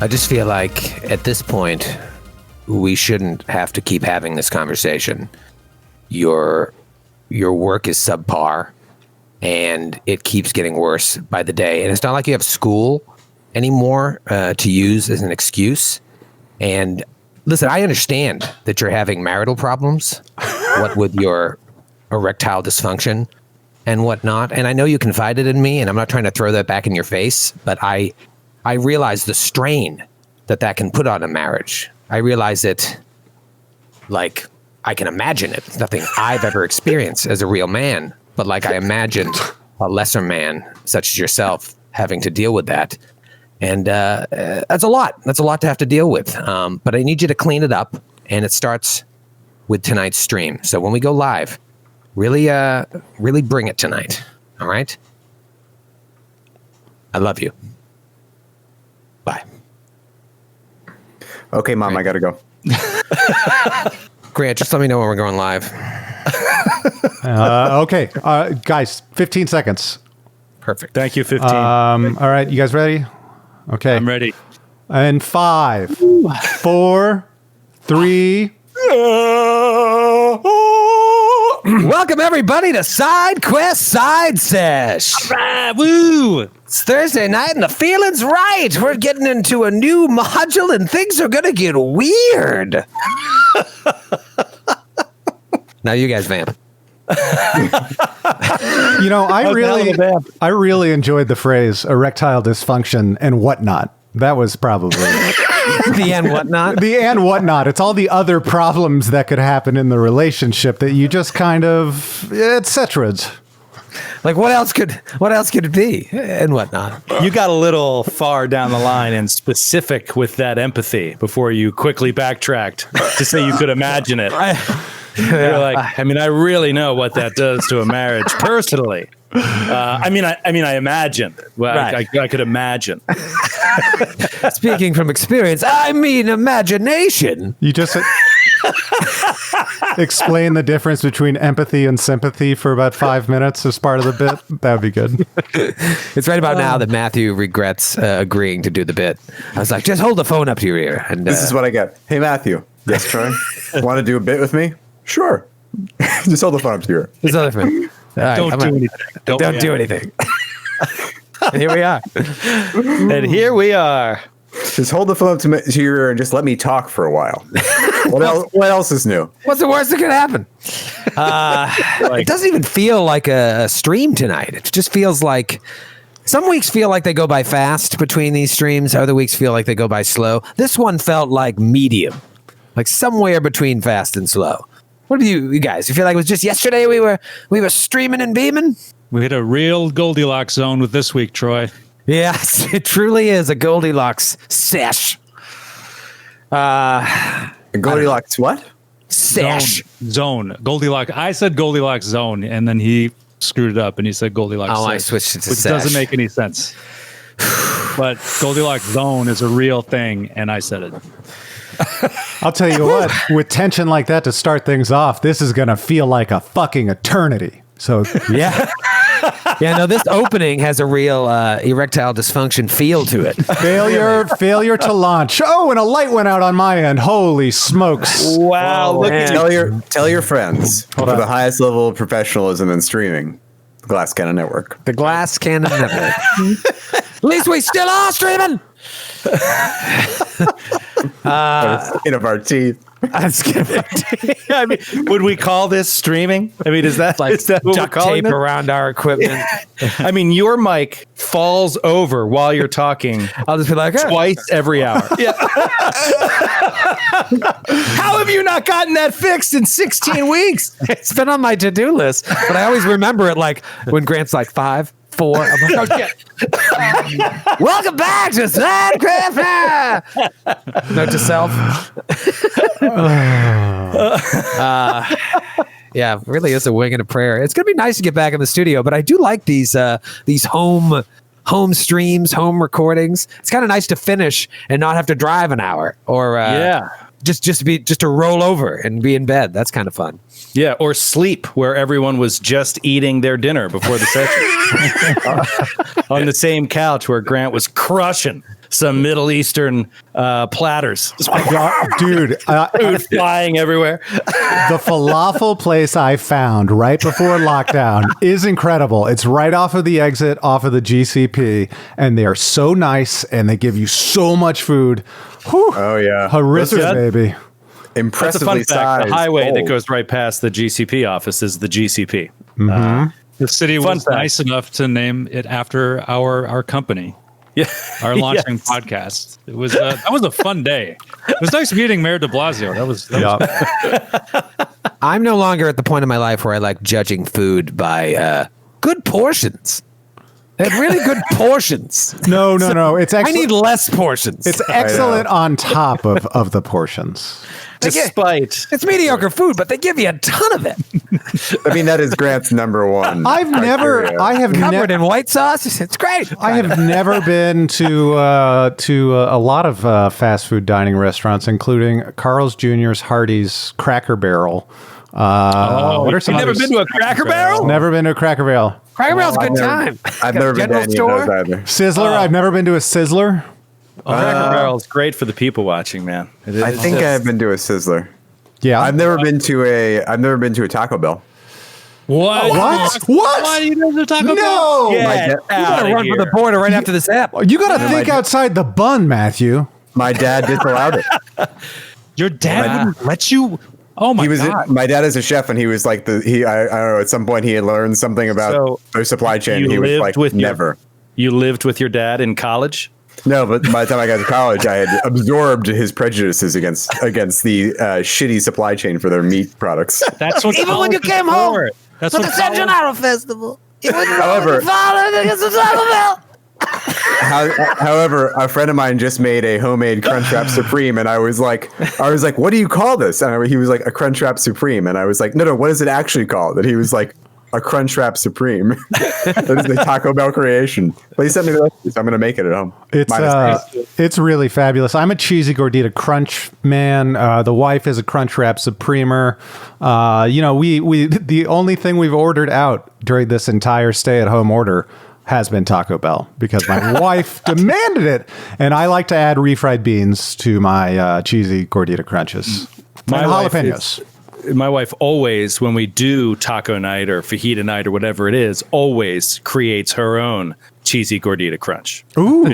I just feel like at this point, we shouldn't have to keep having this conversation. Your work is subpar, and it keeps getting worse by the day. And it's not like you have school anymore to use as an excuse. And listen, I understand that you're having marital problems, what with your erectile dysfunction and whatnot. And I know you confided in me, and I'm not trying to throw that back in your face, but I realize the strain that can put on a marriage. I realize it, like, I can imagine it. It's nothing I've ever experienced as a real man, but like I imagined a lesser man such as yourself having to deal with that. And that's a lot. That's a lot to have to deal with. But I need you to clean it up, and it starts with tonight's stream. So when we go live, really bring it tonight. All right? I love you. Bye. Okay, Mom, I gotta go. Grant, just let me know when we're going live. Okay. Guys, 15 seconds. Perfect. Thank you, 15. All right, you guys ready? Okay. I'm ready. And 5, 4, 3. Welcome, everybody, to Side Quest Side Sesh. Woo! It's Thursday night, and the feeling's right. We're getting into a new module, and things are going to get weird. Now you guys vamp. You know, I really enjoyed the phrase erectile dysfunction and whatnot. That was probably The and whatnot. the and whatnot. It's all the other problems that could happen in the relationship that you just kind of etc. Like, what else could it be and whatnot? You got a little far down the line and specific with that empathy before you quickly backtracked to say you could imagine it. You're like, I mean, I really know what that does to a marriage personally. I imagine. Well, Right. I could imagine. Speaking from experience, I mean imagination. You just explain the difference between empathy and sympathy for about 5 minutes as part of the bit. That would be good. It's right about now that Matthew regrets agreeing to do the bit. I was like, just hold the phone up to your ear. And This is what I get. Hey, Matthew. Yes, Troy? Want to do a bit with me? Sure. Just hold the phone up to your ear. this other thing. All right, Don't do anything. Don't do anything. And here we are. And here we are. Just hold the phone up to your ear and just let me talk for a while. What else is new? What's the worst that could happen? It doesn't even feel like a stream tonight. It just feels like some weeks feel like they go by fast between these streams. Other weeks feel like they go by slow. This one felt like medium, like somewhere between fast and slow. What do you guys? You feel like it was just yesterday we were streaming and beaming? We hit a real Goldilocks zone with this week, Troy. Yes, it truly is a Goldilocks sesh. Goldilocks what? Sesh. Zone. Goldilocks. I said Goldilocks zone, and then he screwed it up and he said Goldilocks Oh, sesh, I switched it to which sesh. doesn't make any sense. But Goldilocks zone is a real thing, and I said it. I'll tell you what, with tension like that to start things off, this is going to feel like a fucking eternity. So, Yeah. Yeah, no, this opening has a real erectile dysfunction feel to it. failure to launch. Oh, and a light went out on my end. Holy smokes. Wow. Oh, Look man. at Tell your friends for the highest level of professionalism in streaming. The Glass Cannon Network. The Glass Cannon Network. At least we still are streaming. Skin of our teeth. I mean, would we call this streaming? I mean, is that what we're Duct calling tape it? around our equipment. I mean, your mic falls over while you're talking I'll just be like, "Hey." twice every hour. Yeah. How have you not gotten that fixed in 16 weeks? It's been on my to-do list, but I always remember it like when Grant's like 5, 4. I'm like, oh, shit. Welcome back to Sidecraft. Note to self. Yeah, really is a wing and a prayer. It's gonna be nice to get back in the studio, but I do like these home streams, home recordings. It's kind of nice to finish and not have to drive an hour or just to roll over and be in bed. That's kind of fun. Yeah, or sleep where everyone was just eating their dinner before the session. on the same couch where Grant was crushing some Middle Eastern platters. Dude, Food flying everywhere. the falafel place I found right before lockdown is incredible. It's right off of the exit, off of the GCP, and they are so nice, and they give you so much food. Whew. Oh yeah, Harissa, baby. That's a impressively fun fact. sized. The highway that bowls. goes right past the GCP office is the GCP. The city Fun was fact. nice enough to name it after our company, Yeah. our launching Yes. podcast. It was that was a fun day. It was nice meeting Mayor De Blasio. That was I'm no longer at the point in my life where I like judging food by good portions. They have really good portions. No. It's I excellent. need less portions. It's excellent on top of the portions. Despite It's mediocre food, but they give you a ton of it. I mean, that is Grant's number one. I have Covered never. in white sauce. It's great. I have never been to a lot of fast food dining restaurants, including Carl's Jr.'s, Hardee's, Cracker Barrel. What are some you've never others? been to a Cracker Barrel? Never been to a Cracker Barrel. Cracker Barrel's a good time. I've never been to General any store? of those either. Sizzler. I've never been to a Sizzler. Cracker Barrel is great for the people watching, man. It is. I think I've been to a Sizzler. Yeah. I've never been to a Taco Bell. what? What? Why do you know the Taco Bell? No. Get You gotta outta run for the here. border right after this app. You got to think outside the bun, Matthew. My dad disallowed it. Your dad wouldn't let you. Oh my god! My dad is a chef, and he was like I don't know. At some point, he had learned something about So, their supply chain. you He was lived like, with your- never. You lived with your dad in college? No, but by the time I got to college, I had absorbed his prejudices against the shitty supply chain for their meat products. That's what. Even when you college is came home for. That's for what the San college- Gennaro Festival. You wouldn't However- against the Taco Bell. However, a friend of mine just made a homemade Crunchwrap Supreme, and I was like, what do you call this? And he was like, a Crunchwrap Supreme, and I was like, no, what is it actually called? And he was like, a Crunchwrap Supreme. That is the Taco Bell creation. But he sent me the recipe, so I'm going to make it at home. It's really fabulous. I'm a cheesy gordita crunch man. The wife is a Crunchwrap Supremer. We the only thing we've ordered out during this entire stay-at-home order has been Taco Bell because my wife demanded it, and I like to add refried beans to my cheesy gordita crunches. My And wife jalapenos. My wife always, when we do taco night or fajita night or whatever it is, always creates her own cheesy gordita crunch. Ooh.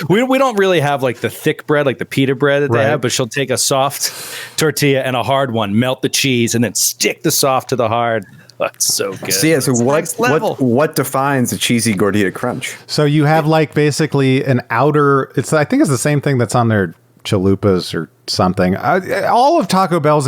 We don't really have like the thick bread, like the pita bread that they Right. have, but she'll take a soft tortilla and a hard one, melt the cheese, and then stick the soft to the hard. Oh, it's so good. So next level. what defines a cheesy gordita crunch? So you have like basically an outer. I think it's the same thing that's on their chalupas or something. All of Taco Bell's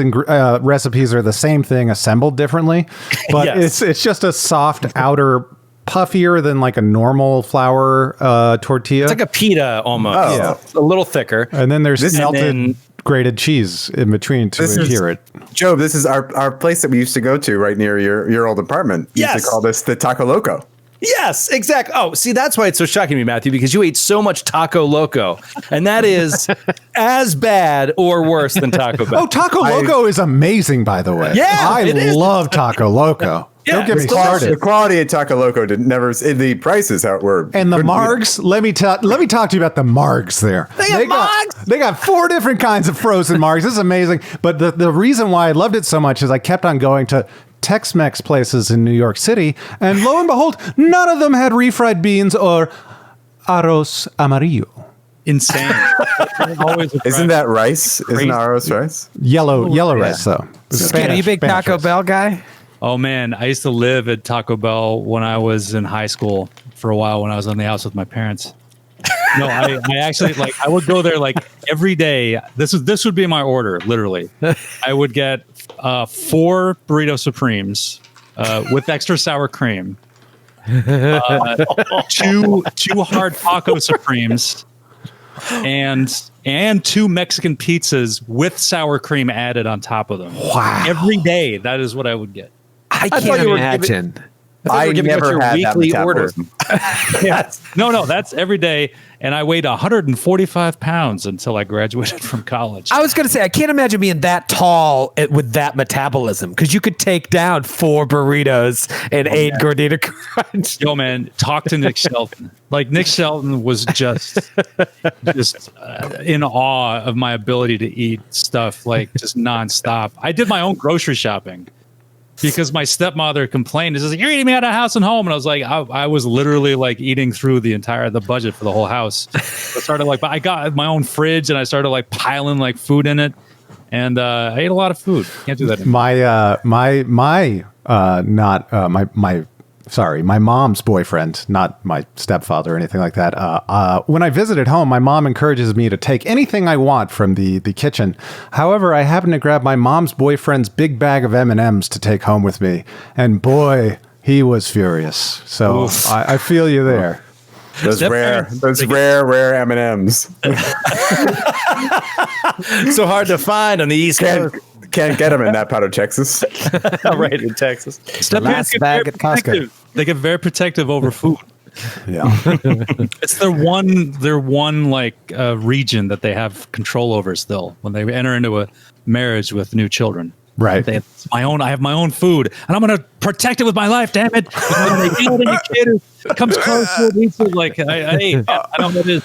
recipes are the same thing assembled differently, but Yes. it's just a soft outer, puffier than like a normal flour tortilla. It's like a pita almost. Oh. Yeah. A little thicker. And then there's This- melted and then- grated cheese in between to adhere it. Job, this is our place that we used to go to right near your old apartment. We used Yes. to call this the Taco Loco. Yes, exactly. Oh, see, that's why it's so shocking to me, Matthew, because you ate so much Taco Loco, and that is as bad or worse than Taco Bell. Oh, Taco Loco is amazing, by the way. Yeah, I it is. love Taco Loco. Yeah, Don't get me it's The started. quality of Taco Loco did never. The prices were And the couldn't be- margs, let me talk to you about the margs there. They got 4 different kinds of frozen margs. This is amazing. But the reason why I loved it so much is I kept on going to Tex-Mex places in New York City, and lo and behold, none of them had refried beans or arroz amarillo. Insane. Always Isn't that rice? Isn't arroz rice? Yellow rice though. Are you a big Spanish Taco rice. Bell guy? Oh man, I used to live at Taco Bell when I was in high school for a while when I was on the house with my parents. No, I actually I would go there like every day. This would be my order, literally. I would get 4 burrito supremes with extra sour cream, 2 hard taco supremes, and 2 Mexican pizzas with sour cream added on top of them. Wow. Every day, that is what I would get. I thought can't you were imagine I We're giving never out your had that weekly order. metabolism. Yes. No, that's every day. And I weighed 145 pounds until I graduated from college. I was going to say, I can't imagine being that tall with that metabolism, because you could take down 4 burritos and 8 gordita crunch. Yo, man, talk to Nick Shelton. Like, Nick Shelton was just in awe of my ability to eat stuff, like, just nonstop. I did my own grocery shopping because my stepmother complained. She says, "You're eating me out of house and home." And I was like, I was literally like eating through the budget for the whole house. I started like, I got my own fridge and I started like piling like food in it. And I ate a lot of food. Can't do that anymore. My mom's boyfriend, not my stepfather or anything like that. When I visit at home, my mom encourages me to take anything I want from the kitchen. However, I happen to grab my mom's boyfriend's big bag of M&Ms to take home with me. And boy, he was furious. So I feel you there. Those rare M&Ms. So hard to find on the East Coast. Can't get them in that part of Texas. Right, in Texas. Last bag at Costco. They get very protective over food. Yeah. It's their one like region that they have control over still when they enter into a marriage with new children. Right. I have my own food, and I'm going to protect it with my life. Damn it! When they kill any kid who comes close to it, eats it, like I don't know what it is.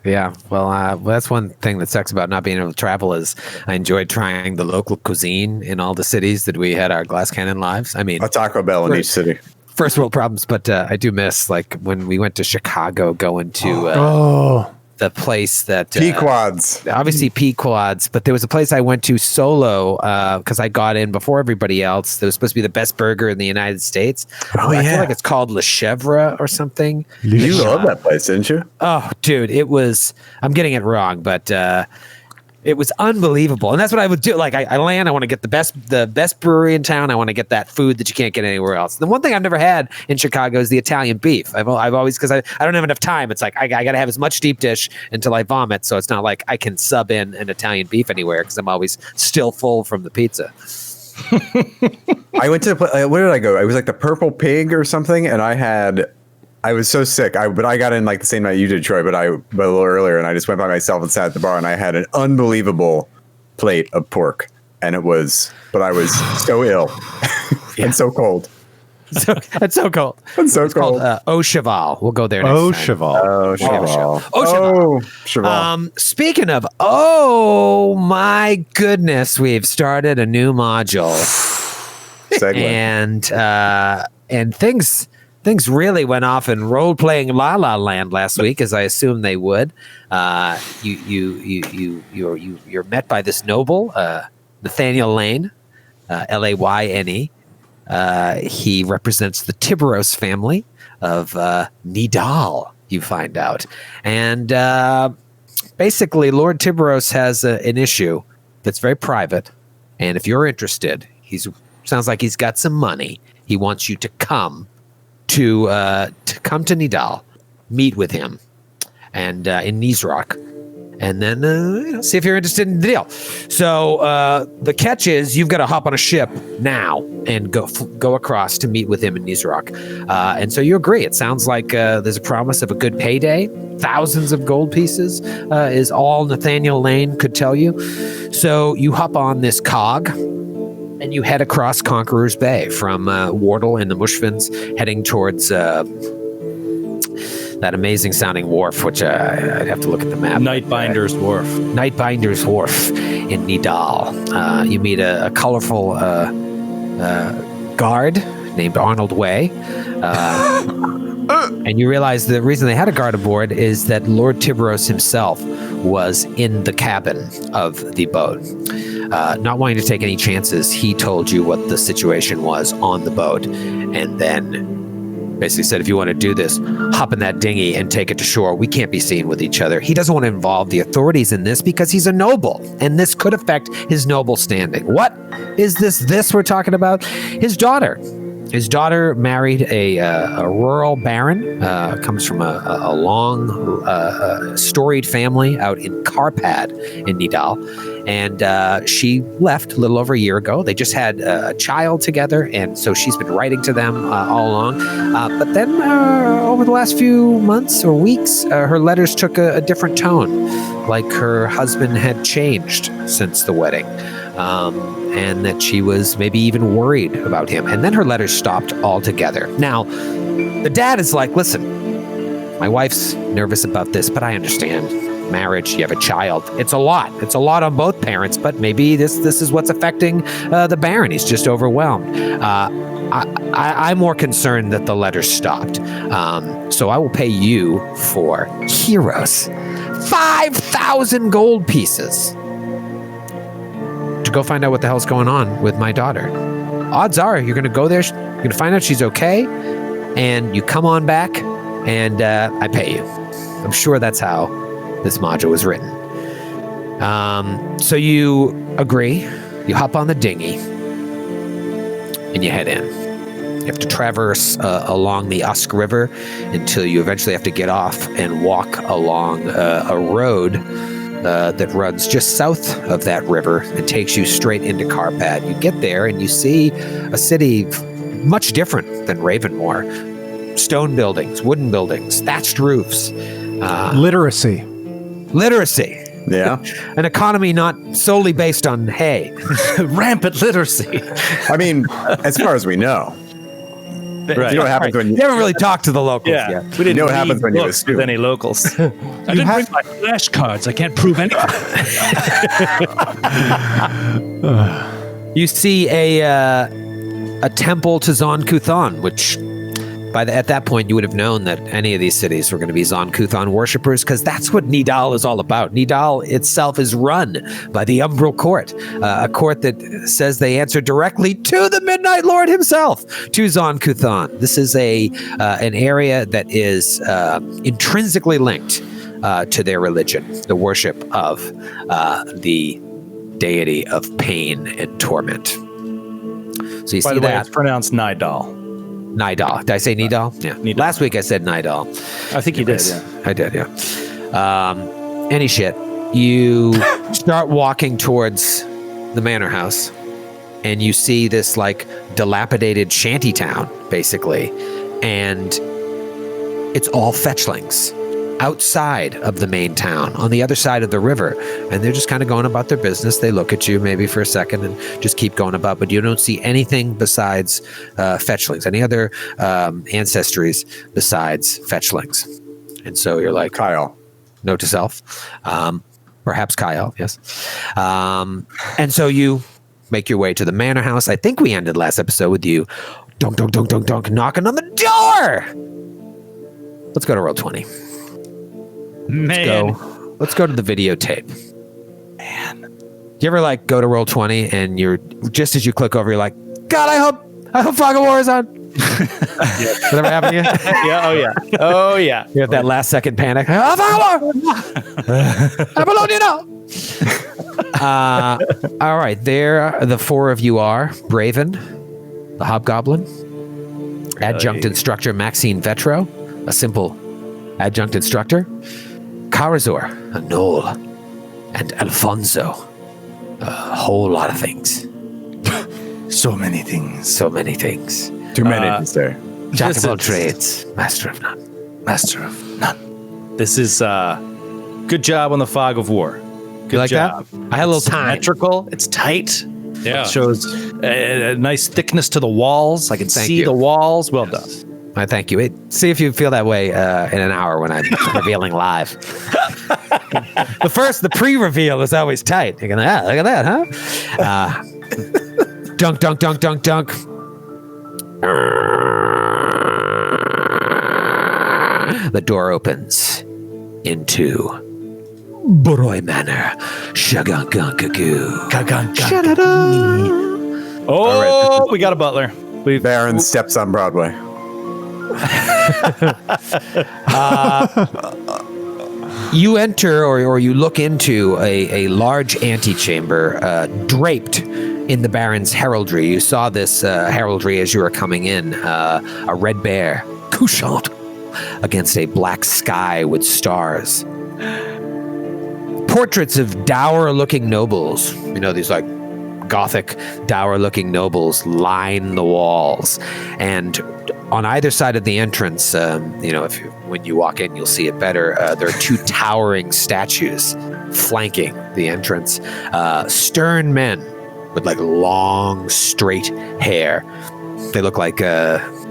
Yeah, well, that's one thing that sucks about not being able to travel is I enjoyed trying the local cuisine in all the cities that we had our Glass Cannon lives. I mean, A Taco Bell in each city. first world problems, but I do miss, like, when we went to Chicago, going to the place that Pequods. obviously Pequods, but there was a place I went to solo because I got in before everybody else. That was supposed to be the best burger in the United States. I feel like it's called Le Chèvre or something. You love that place, didn't you? Oh, dude, it was. I'm getting it wrong, but it was unbelievable, and that's what I would do. Like, I land, I want to get the best brewery in town. I want to get that food that you can't get anywhere else. The one thing I've never had in Chicago is the Italian beef. I've always, because I don't have enough time. It's like I got to have as much deep dish until I vomit. So it's not like I can sub in an Italian beef anywhere because I'm always still full from the pizza. I went to where did I go? I was like the Purple Pig or something, and I was so sick. But I got in like the same night you did, Troy, but a little earlier, and I just went by myself and sat at the bar, and I had an unbelievable plate of pork, and I was so ill and so cold. It's so cold. It's so It's cold. called Au Cheval. We'll go there next time. Cheval. Oh, Cheval. Oh, Cheval. Cheval. Speaking of, oh my goodness, we've started a new module, Segue. and things really went off in role playing La La Land last week, as I assumed they would. You're met by this noble, Nathaniel Lane, Layne. He represents the Tiberos family of Nidal, you find out. And basically, Lord Tiberos has an issue that's very private. And if you're interested, sounds like he's got some money. He wants you to come to Nidal, meet with him, and in Nizrock, and then see if you're interested in the deal. So the catch is you've got to hop on a ship now and go across to meet with him in Nizrock. And so you agree. It sounds like there's a promise of a good payday. Thousands of gold pieces is all Nathaniel Lane could tell you. So you hop on this cog, and you head across Conqueror's Bay from Wardle and the Mushvins, heading towards that amazing sounding wharf, which I'd have to look at the map. Nightbinder's Wharf. Nightbinder's Wharf in Nidal. You meet a colorful guard named Arnold Way. And you realize the reason they had a guard aboard is that Lord Tiberos himself was in the cabin of the boat. Not wanting to take any chances, he told you what the situation was on the boat, and then basically said, if you want to do this, hop in that dinghy and take it to shore. We can't be seen with each other. He doesn't want to involve the authorities in this because he's a noble, and this could affect his noble standing. What is this we're talking about? His daughter married a rural baron, comes from a long, storied family out in Karpad in Nidal. and she left a little over a year ago. They just had a child together, and so she's been writing to them all along. But then over the last few months or weeks, her letters took a different tone, like her husband had changed since the wedding. And that she was maybe even worried about him. And then her letters stopped altogether. Now, the dad is like, listen, my wife's nervous about this, but I understand. Marriage, you have a child. It's a lot. It's a lot on both parents, but maybe this is what's affecting the Baron. He's just overwhelmed. I'm more concerned that the letters stopped. So I will pay you for heroes 5,000 gold pieces to go find out what the hell's going on with my daughter. Odds are you're going to go there, you're going to find out she's okay, and you come on back, and I pay you. I'm sure that's how this module was written. So you agree, you hop on the dinghy, and you head in. You have to traverse along the Usk River until you eventually have to get off and walk along a road that runs just south of that river and takes you straight into Carpad. You get there and you see a city much different than Ravenmore. Stone buildings, wooden buildings, thatched roofs. Literacy. Yeah. An economy not solely based on hay. Rampant literacy. I mean, as far as we know. Right. You know what happens when You haven't really talked to the locals yet. We didn't know what read happens when you books assume. with any locals. I didn't bring my flashcards. I can't prove anything. You see a temple to Zon Kuthon, which at that point you would have known that any of these cities were going to be Zon Kuthon worshippers, because that's what Nidal is all about. Nidal itself is run by the Umbral Court, a court that says they answer directly to the Midnight Lord himself, to Zon Kuthon. This is an area that is intrinsically linked to their religion, the worship of the deity of pain and torment. So you By see the way, that. it's pronounced Nidal. Nidal. Did I say Nidal? Yeah. Nidal. Last week I said Nidal. I think you did, Yes, yeah. I did, yeah. Any shit. You start walking towards the manor house, and you see this like dilapidated shanty town, basically, and it's all fetchlings outside of the main town on the other side of the river, and they're just kind of going about their business. They look at you maybe for a second and just keep going about, but you don't see anything besides fetchlings, any other ancestries besides fetchlings. And so you're like, Kyle. note to self, perhaps Kyle, yes. And so you make your way to the manor house. I think we ended last episode with you dunk, dunk, dunk, dunk, dunk, knocking on the door. Let's go to roll 20. Man. Let's go to the videotape. Man. Do you ever like go to roll 20 and you're just as you click over, you're like, God, I hope Fog of War is on. Does that ever happen to you? Yeah, oh yeah. You have that last second panic. Oh, Fog of War! I'm alone, you know. All right, there the four of you are. Braven, the Hobgoblin, Adjunct Instructor Maxine Vetro, a simple Adjunct Instructor, Karazor, a Knoll, and Alfonso, a whole lot of things. So many things. So many things. Too many to say. Jack of all trades, master of none. Master of none. This is good job on the Fog of War. Good You like job. that? I had a little time. Symmetrical. It's tight. Yeah. It shows a nice thickness to the walls. I can Thank see you. the walls. Well done. I thank you. See if you feel that way in an hour when I'm revealing live. The pre-reveal is always tight. You're gonna, look at that, huh? Dunk, dunk, dunk, dunk, dunk. The door opens into Boroi Manor. Shagangankagoo. Oh, we got a butler. Baron steps on Broadway. You enter or you look into a large antechamber draped in the Baron's heraldry. You saw this heraldry as you were coming in. A red bear, couchant, against a black sky with stars. portraits of dour-looking nobles. You know, these like Gothic, dour-looking nobles line the walls, and on either side of the entrance, when you walk in, you'll see it better. There are two towering statues flanking the entrance. Stern men with like long, straight hair. They look like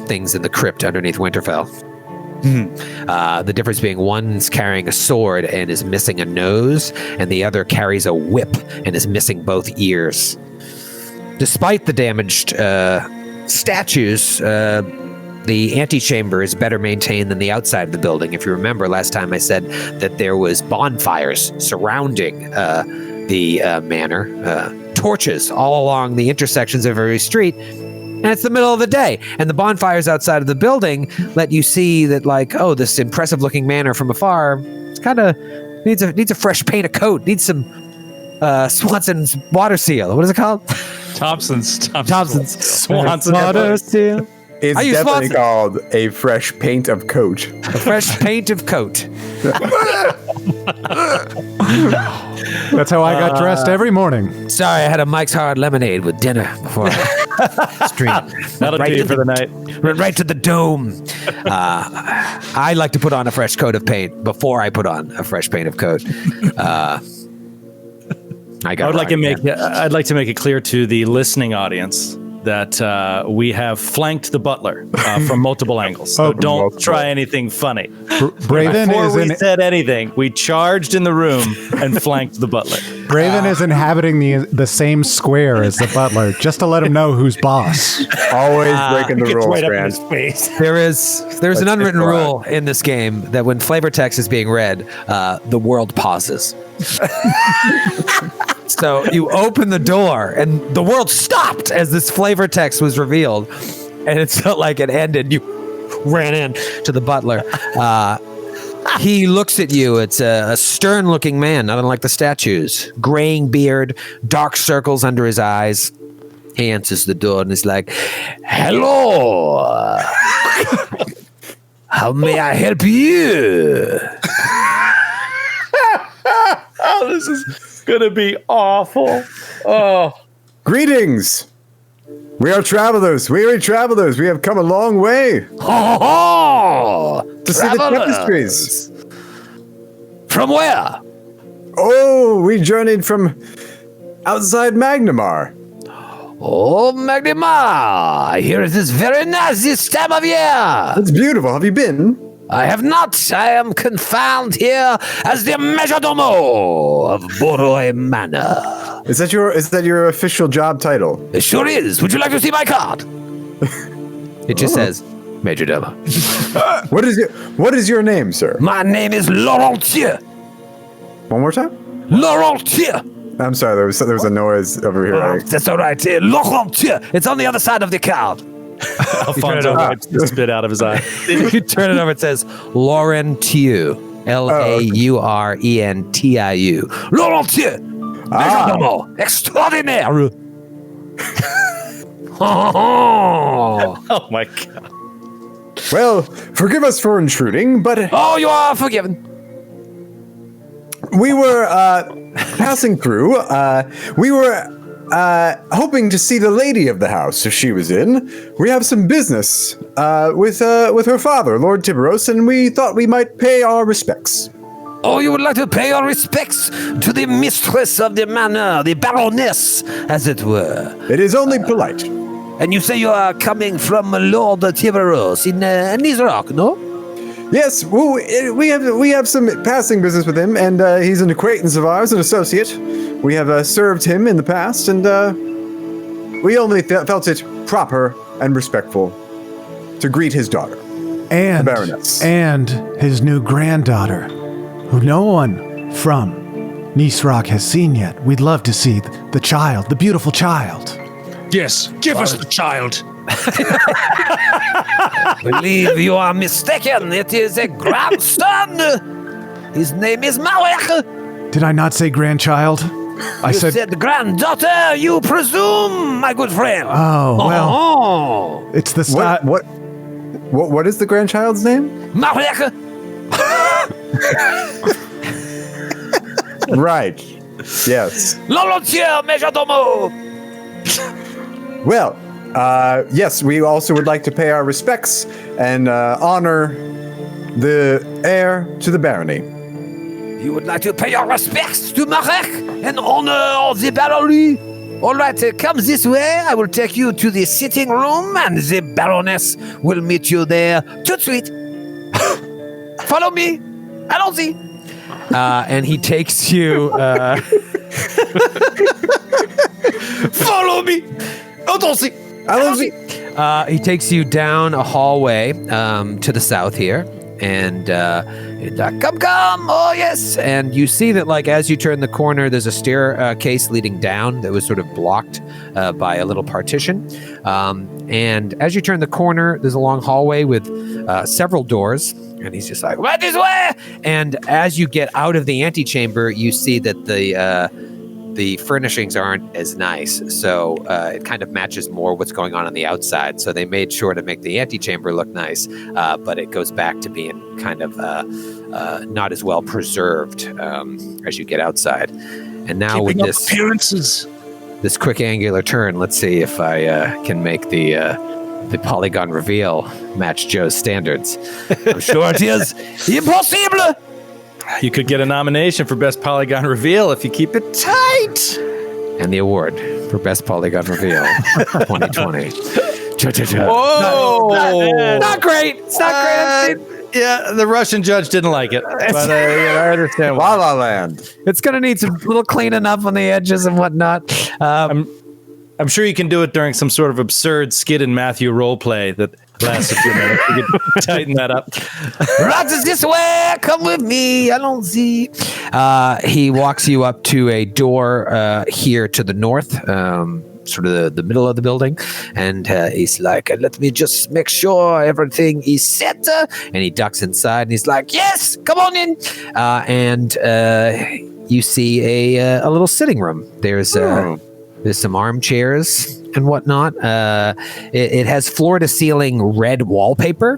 things in the crypt underneath Winterfell. The difference being one's carrying a sword and is missing a nose, and the other carries a whip and is missing both ears. Despite the damaged statues, the antechamber is better maintained than the outside of the building. If you remember, last time I said that there was bonfires surrounding the manor, torches all along the intersections of every street, and it's the middle of the day. And the bonfires outside of the building let you see that, like, oh, this impressive-looking manor from afar, it's kind of needs a fresh paint of coat, needs some Swanson's water seal. What is it called? Thompson's Swanson water seal. It's definitely called a fresh paint of coat. A fresh paint of coat. That's how I got dressed every morning. Sorry, I had a Mike's Hard Lemonade with dinner before I streamed. That'll do you for the night. Right to the dome. I like to put on a fresh coat of paint before I put on a fresh paint of coat. I'd like to make it clear to the listening audience that we have flanked the butler from multiple angles. So don't try anything funny. Before we said anything, we charged in the room and flanked the butler. Braven is inhabiting the same square as the butler, just to let him know who's boss. Always breaking the rules, Grant. There's an unwritten rule in this game that when flavor text is being read, the world pauses. So you open the door and the world stopped as this flavor text was revealed, and it felt like it ended. You ran in to the butler. He looks at you. It's a stern-looking man, not unlike the statues. Graying beard, dark circles under his eyes. He answers the door and is like, "Hello. How may I help you?" Oh, this is gonna be awful. Oh, greetings. We are travelers, weary travelers. We have come a long way to see the tapestries. From where? Oh, we journeyed from outside Magnamar. Oh, Magnamar! I hear it is very nice this time of year. It's beautiful. Have you been? I have not. I am confound here as the majordomo of Boroi Manor. Is that your official job title? It sure is. Would you like to see my card? It just says majordomo. What is your name, sir? My name is Laurentier. One more time? Laurentier. I'm sorry, there was a noise over here. That's all right. Laurentier. It's on the other side of the card. Alfonso wipes the spit out of his eye. You turn it over, it says Laurentier. Laurentiou. Laurentier! Majordomo! Extraordinaire! Oh my god. Well, forgive us for intruding, but... Oh, you are forgiven. We were passing through. We were hoping to see the lady of the house if she was in. We have some business with her father, Lord Tiberos, and we thought we might pay our respects. Oh, you would like to pay your respects to the mistress of the manor, the Baroness, as it were. It is only polite. And you say you are coming from Lord Tiberos in Nizrock, no? Yes, well, we have some passing business with him, and he's an acquaintance of ours, an associate. We have served him in the past, and we only felt it proper and respectful to greet his daughter, the Baroness. And his new granddaughter, who no one from Nizrock has seen yet. We'd love to see the child, the beautiful child. Yes, give us the child. I believe you are mistaken. It is a grandson. His name is Malek. Did I not say grandchild? I said granddaughter, you presume, my good friend. Oh, well. It's the style. What is the grandchild's name? Malek. Right. Yes. Volontiers, majordomo. Well, yes, we also would like to pay our respects and honor the heir to the barony. You would like to pay your respects to Marek and honor the barony? All right, come this way. I will take you to the sitting room, and the Baroness will meet you there. Tout de suite. Follow me. Allons-y. And he takes you. Follow me. Allons-y. Allons-y. He takes you down a hallway to the south here. And come, oh yes. And you see that, like, as you turn the corner, there's a staircase leading down that was sort of blocked by a little partition. And as you turn the corner, there's a long hallway with several doors. And he's just like, right this way. And as you get out of the antechamber, you see that the furnishings aren't as nice, so it kind of matches more what's going on the outside. So they made sure to make the antechamber look nice, but it goes back to being kind of not as well preserved as you get outside. And now Keeping with up this appearances. this quick angular turn, let's see if I can make the polygon reveal match Joe's standards. I'm sure it is impossible. You could get a nomination for Best Polygon Reveal if you keep it tight. And the award for Best Polygon Reveal 2020. Whoa! Not great. It's not great. Yeah, the Russian judge didn't like it. But I understand La why. La Land. It's going to need some little cleaning up on the edges and whatnot. I'm sure you can do it during some sort of absurd Skid and Matthew role play that lasts a few minutes. You can tighten that up. Right this way. Come with me. I don't see. He walks you up to a door here to the north, sort of the middle of the building. And he's like, let me just make sure everything is set. And he ducks inside and he's like, yes, come on in. And you see a little sitting room. There's some armchairs and whatnot. It has floor-to-ceiling red wallpaper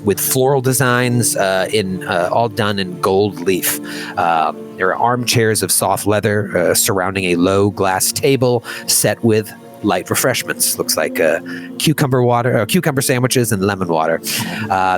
with floral designs all done in gold leaf. There are armchairs of soft leather surrounding a low glass table set with light refreshments. Looks like cucumber sandwiches and lemon water.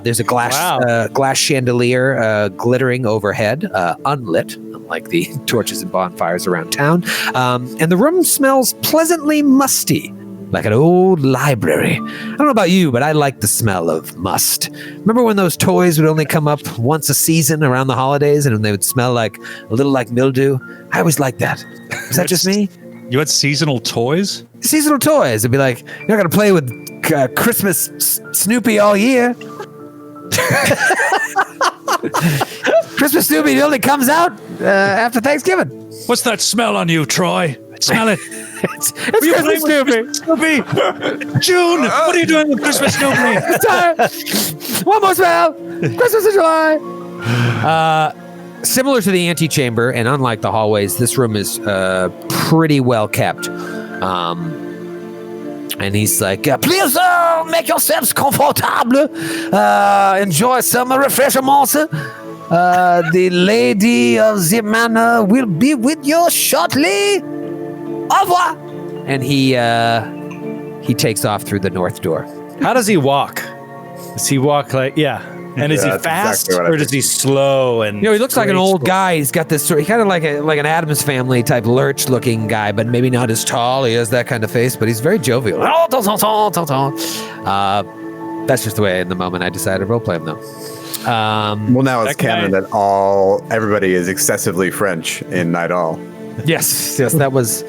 There's a glass chandelier glittering overhead, unlit, like the torches and bonfires around town. And the room smells pleasantly musty, like an old library. I don't know about you, but I like the smell of must. Remember when those toys would only come up once a season around the holidays and they would smell like a little like mildew? I always liked that. Is that just me? You had seasonal toys? Seasonal toys. It'd be like, you're not going to play with Christmas Snoopy all year. Christmas Snoopy only comes out after Thanksgiving. What's that smell on you, Troy? Smell it. It's Christmas Snoopy. Snoopy! June! What are you doing with Christmas Snoopy? One more smell. Christmas in July. Similar to the antechamber, and unlike the hallways, this room is pretty well kept. And he's like, please make yourselves comfortable. Enjoy some refreshments. The lady of the manor will be with you shortly. Au revoir. And he takes off through the north door. How does he walk? Does he walk like, And is he that's fast exactly what I or does he slow? And He looks like an old guy. He's got this he kind of like an Addams Family type lurch looking guy, but maybe not as tall. He has that kind of face, but he's very jovial. That's just the way in the moment I decided to roleplay him, though. Well, now it's canon that everybody is excessively French in Night All. Yes, that was.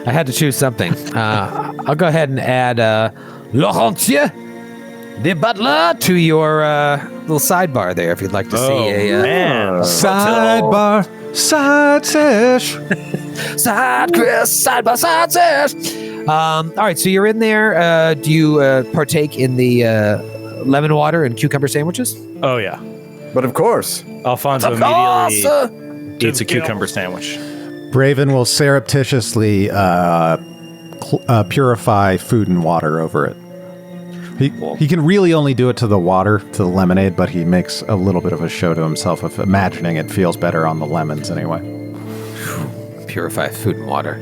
I had to choose something. I'll go ahead and add Laurentier, the butler, to your little sidebar there if you'd like to see a Sidebar, side sesh. side Chris, sidebar, side Sesh. All right, so you're in there. Do you partake in the lemon water and cucumber sandwiches? Oh, yeah. But of course. Alfonso immediately eats a cucumber sandwich. Braven will surreptitiously purify food and water over it. He can really only do it to the water, to the lemonade, but he makes a little bit of a show to himself of imagining it feels better on the lemons anyway. purify food and water.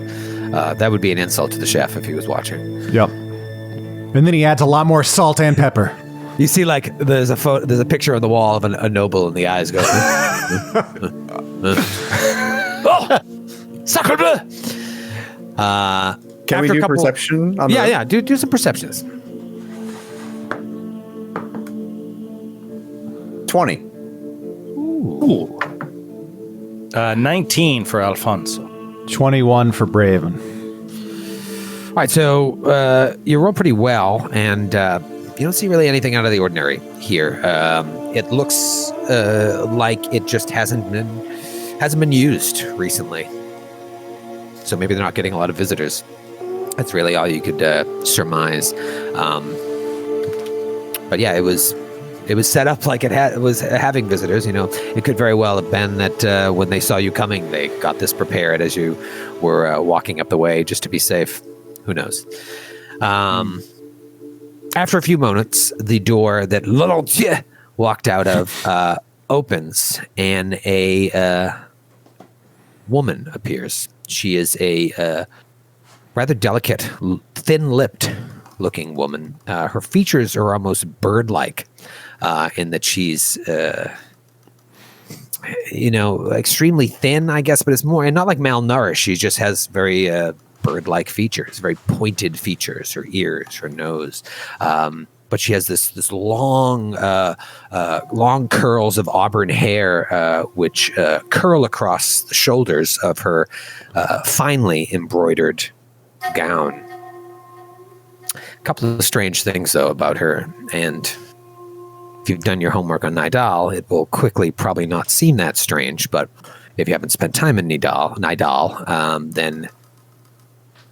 That would be an insult to the chef if he was watching. Yep. And then he adds a lot more salt and pepper. You see, like, there's a picture on the wall of a noble, and the eyes go. Oh, sacre bleu! Can we do perception? On Yeah. Do some perceptions. 20. Ooh. 19 for Alfonso. 21 for Braven. All right, so you roll pretty well, and you don't see really anything out of the ordinary here. It looks like it just hasn't been used recently. So maybe they're not getting a lot of visitors. That's really all you could surmise. But yeah, it was set up like it was having visitors. You know, it could very well have been that when they saw you coming, they got this prepared as you were walking up the way just to be safe. Who knows? After a few moments, the door that Lord Tiberos walked out of opens, and a woman appears. She is a rather delicate, thin-lipped looking woman. Her features are almost bird-like in that she's, extremely thin, I guess, but it's more, and not like malnourished. She just has very bird-like features, very pointed features, her ears, her nose. But she has this long curls of auburn hair, which curl across the shoulders of her finely embroidered gown. A couple of strange things, though, about her, and if you've done your homework on Nidal, it will quickly probably not seem that strange, but if you haven't spent time in Nidal, then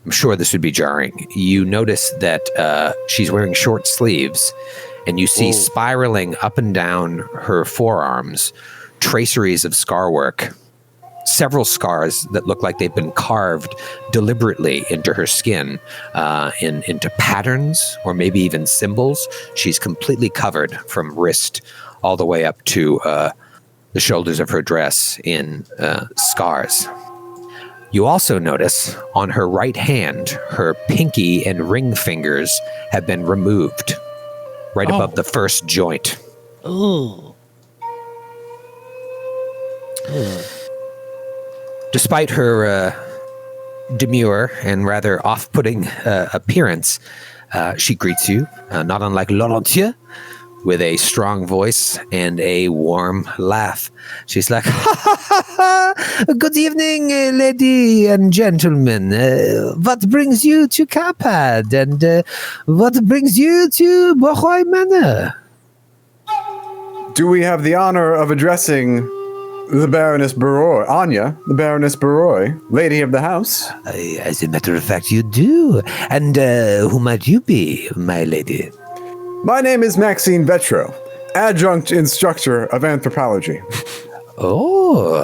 I'm sure this would be jarring. You notice that she's wearing short sleeves, and you see spiraling up and down her forearms traceries of scarwork, several scars that look like they've been carved deliberately into her skin, into patterns or maybe even symbols. She's completely covered from wrist all the way up to the shoulders of her dress in scars. You also notice on her right hand, her pinky and ring fingers have been removed right above the first joint. Ooh. Despite her demure and rather off-putting appearance, she greets you, not unlike Lord Tiberos, with a strong voice and a warm laugh. She's like, "Good evening, lady and gentlemen. What brings you to Carpad, and what brings you to Boroi Manor?" Do we have the honor of addressing the Baroness Boroi, Anya, the Baroness Boroi, lady of the house? As a matter of fact, you do. And who might you be, my lady? My name is Maxine Vetro, adjunct instructor of anthropology. Oh.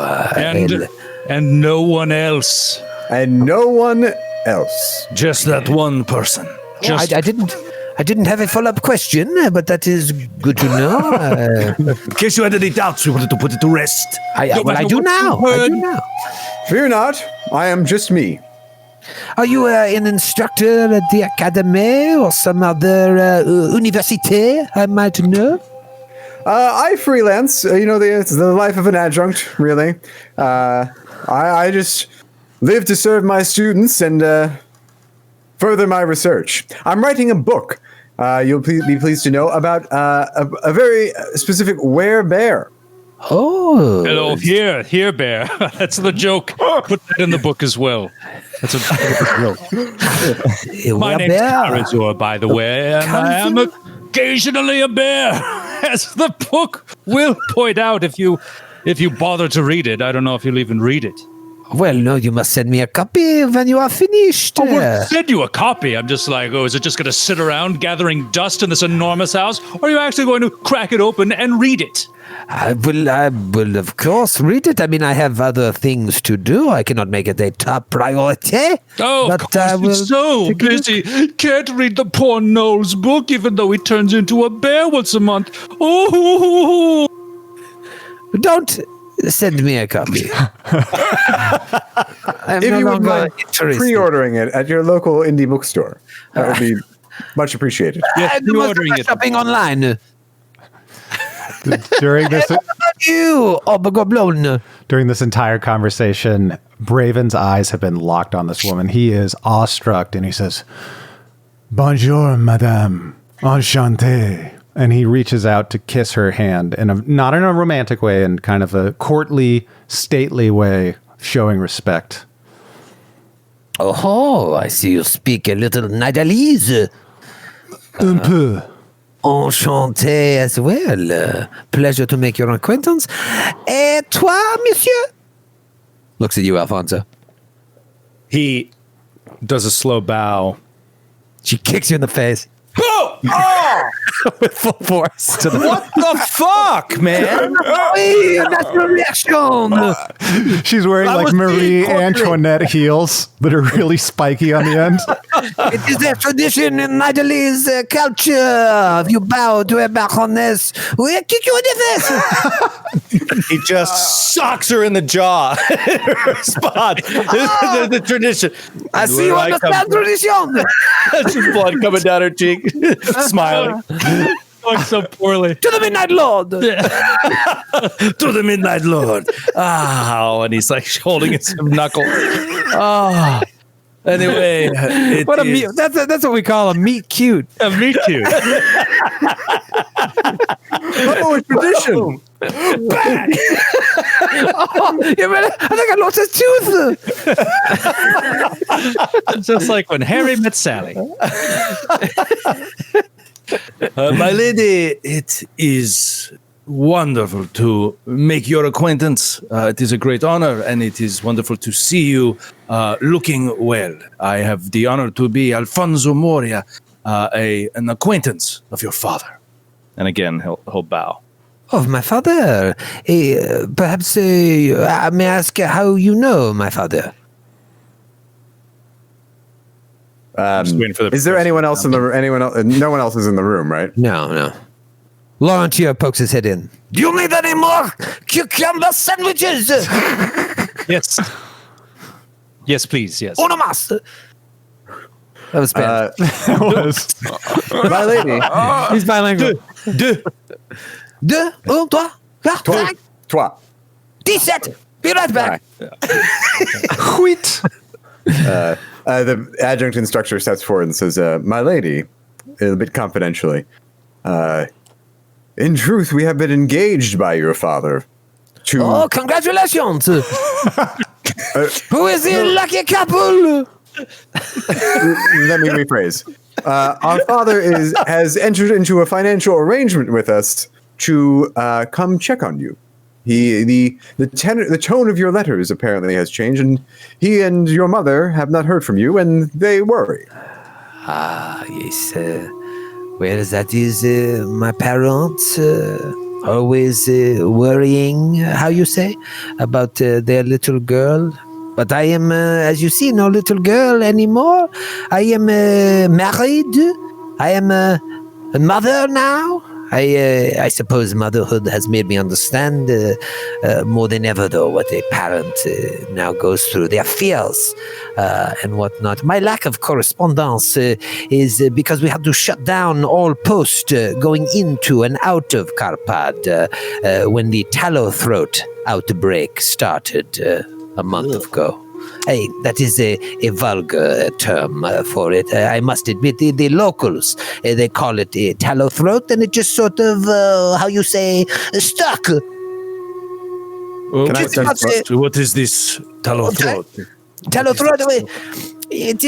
And no one else. And no one else. Just that one person. I didn't have a follow-up question, but that is good to know. In case you had any doubts, we wanted to put it to rest. I do now. Fear not, I am just me. Are you an instructor at the academy or some other université I might know? I freelance. It's the life of an adjunct, really. I just live to serve my students and further my research. I'm writing a book, you'll be pleased to know, about a very specific werebear. Oh. Hello, here, bear. That's the joke. Put that in the book as well. That's a joke. My name's Karazor, by the way, and I am occasionally a bear, as the book will point out if you bother to read it. I don't know if you'll even read it. Well, no, you must send me a copy when you are finished. We'll send you a copy. I'm just like, is it just going to sit around gathering dust in this enormous house? Or are you actually going to crack it open and read it? I will, of course, read it. I mean, I have other things to do. I cannot make it a top priority. Oh, but of course, it's so busy. Can't read the poor Noel's book, even though he turns into a bear once a month. Oh! Don't Send me a copy. I'm If no you would longer mind interested. pre-ordering it at your local indie bookstore, that would be much appreciated. Yes, I'm pre-ordering it. shopping online. During this You, Obergoblin. during this entire conversation, Braven's eyes have been locked on this woman. He is awestruck, and he says, "Bonjour, madame. Enchanté." And he reaches out to kiss her hand, not in a romantic way, in kind of a courtly, stately way, showing respect. Oh, I see you speak a little Nidalese. Un peu. Enchanté as well. Pleasure to make your acquaintance. Et toi, monsieur? Looks at you, Alfonso. He does a slow bow. She kicks you in the face. With full force. To the What the fuck, man? Hey, natural reaction. She's wearing I like was Marie being courtly. Antoinette heels that are really spiky on the end. It is a tradition in Nidalese culture. If you bow to a baroness, we'll kick you in the face. He just socks her in the jaw. Her spot. The tradition. I see you understand tradition. Just blood coming down her cheek. Smiling. Going so poorly. To the Midnight Lord. To the Midnight Lord. Oh, and he's like holding his knuckle. Oh. Anyway, it What a is- meat. That's what we call a meat cute. Me too. Oh, a tradition. You ready? I think I lost his tooth. Just like when Harry met Sally. My lady, it is wonderful to make your acquaintance. It is a great honor, and it is wonderful to see you looking well. I have the honor to be Alfonso Moria, an acquaintance of your father. And again, he'll bow. Of my father. Perhaps may I ask how you know my father? Just waiting for the Is there anyone else in the no one else is in the room, right? No. Laurentier pokes his head in. Do you need any more cucumber sandwiches? Yes. Yes, please. Yes. Uno más. That was Spanish. My lady. He's bilingual. Deux, un, trois, quatre, Toi. cinq, Toi. 17. Be right back. Wheat. The adjunct instructor steps forward and says, "My lady," a bit confidentially, in truth, we have been engaged by your father to Oh, congratulations. Who is the lucky couple? let me rephrase. Our father has entered into a financial arrangement with us to come check on you. The tone of your letters apparently has changed, and he and your mother have not heard from you, and they worry. Yes. Well, that is my parents always worrying, how you say, about their little girl. But I am, as you see, no little girl anymore. I am married. I am a mother now. I suppose motherhood has made me understand more than ever, though, what a parent now goes through, their fears and whatnot. My lack of correspondence is because we had to shut down all post going into and out of Karpad when the tallow throat outbreak started a month ago. Hey, that is a vulgar term for it. I must admit, the locals, they call it a tallow throat, and it just sort of, how you say, stuck. Can I Just not sense- say- What is this tallow throat? Tallow throat. It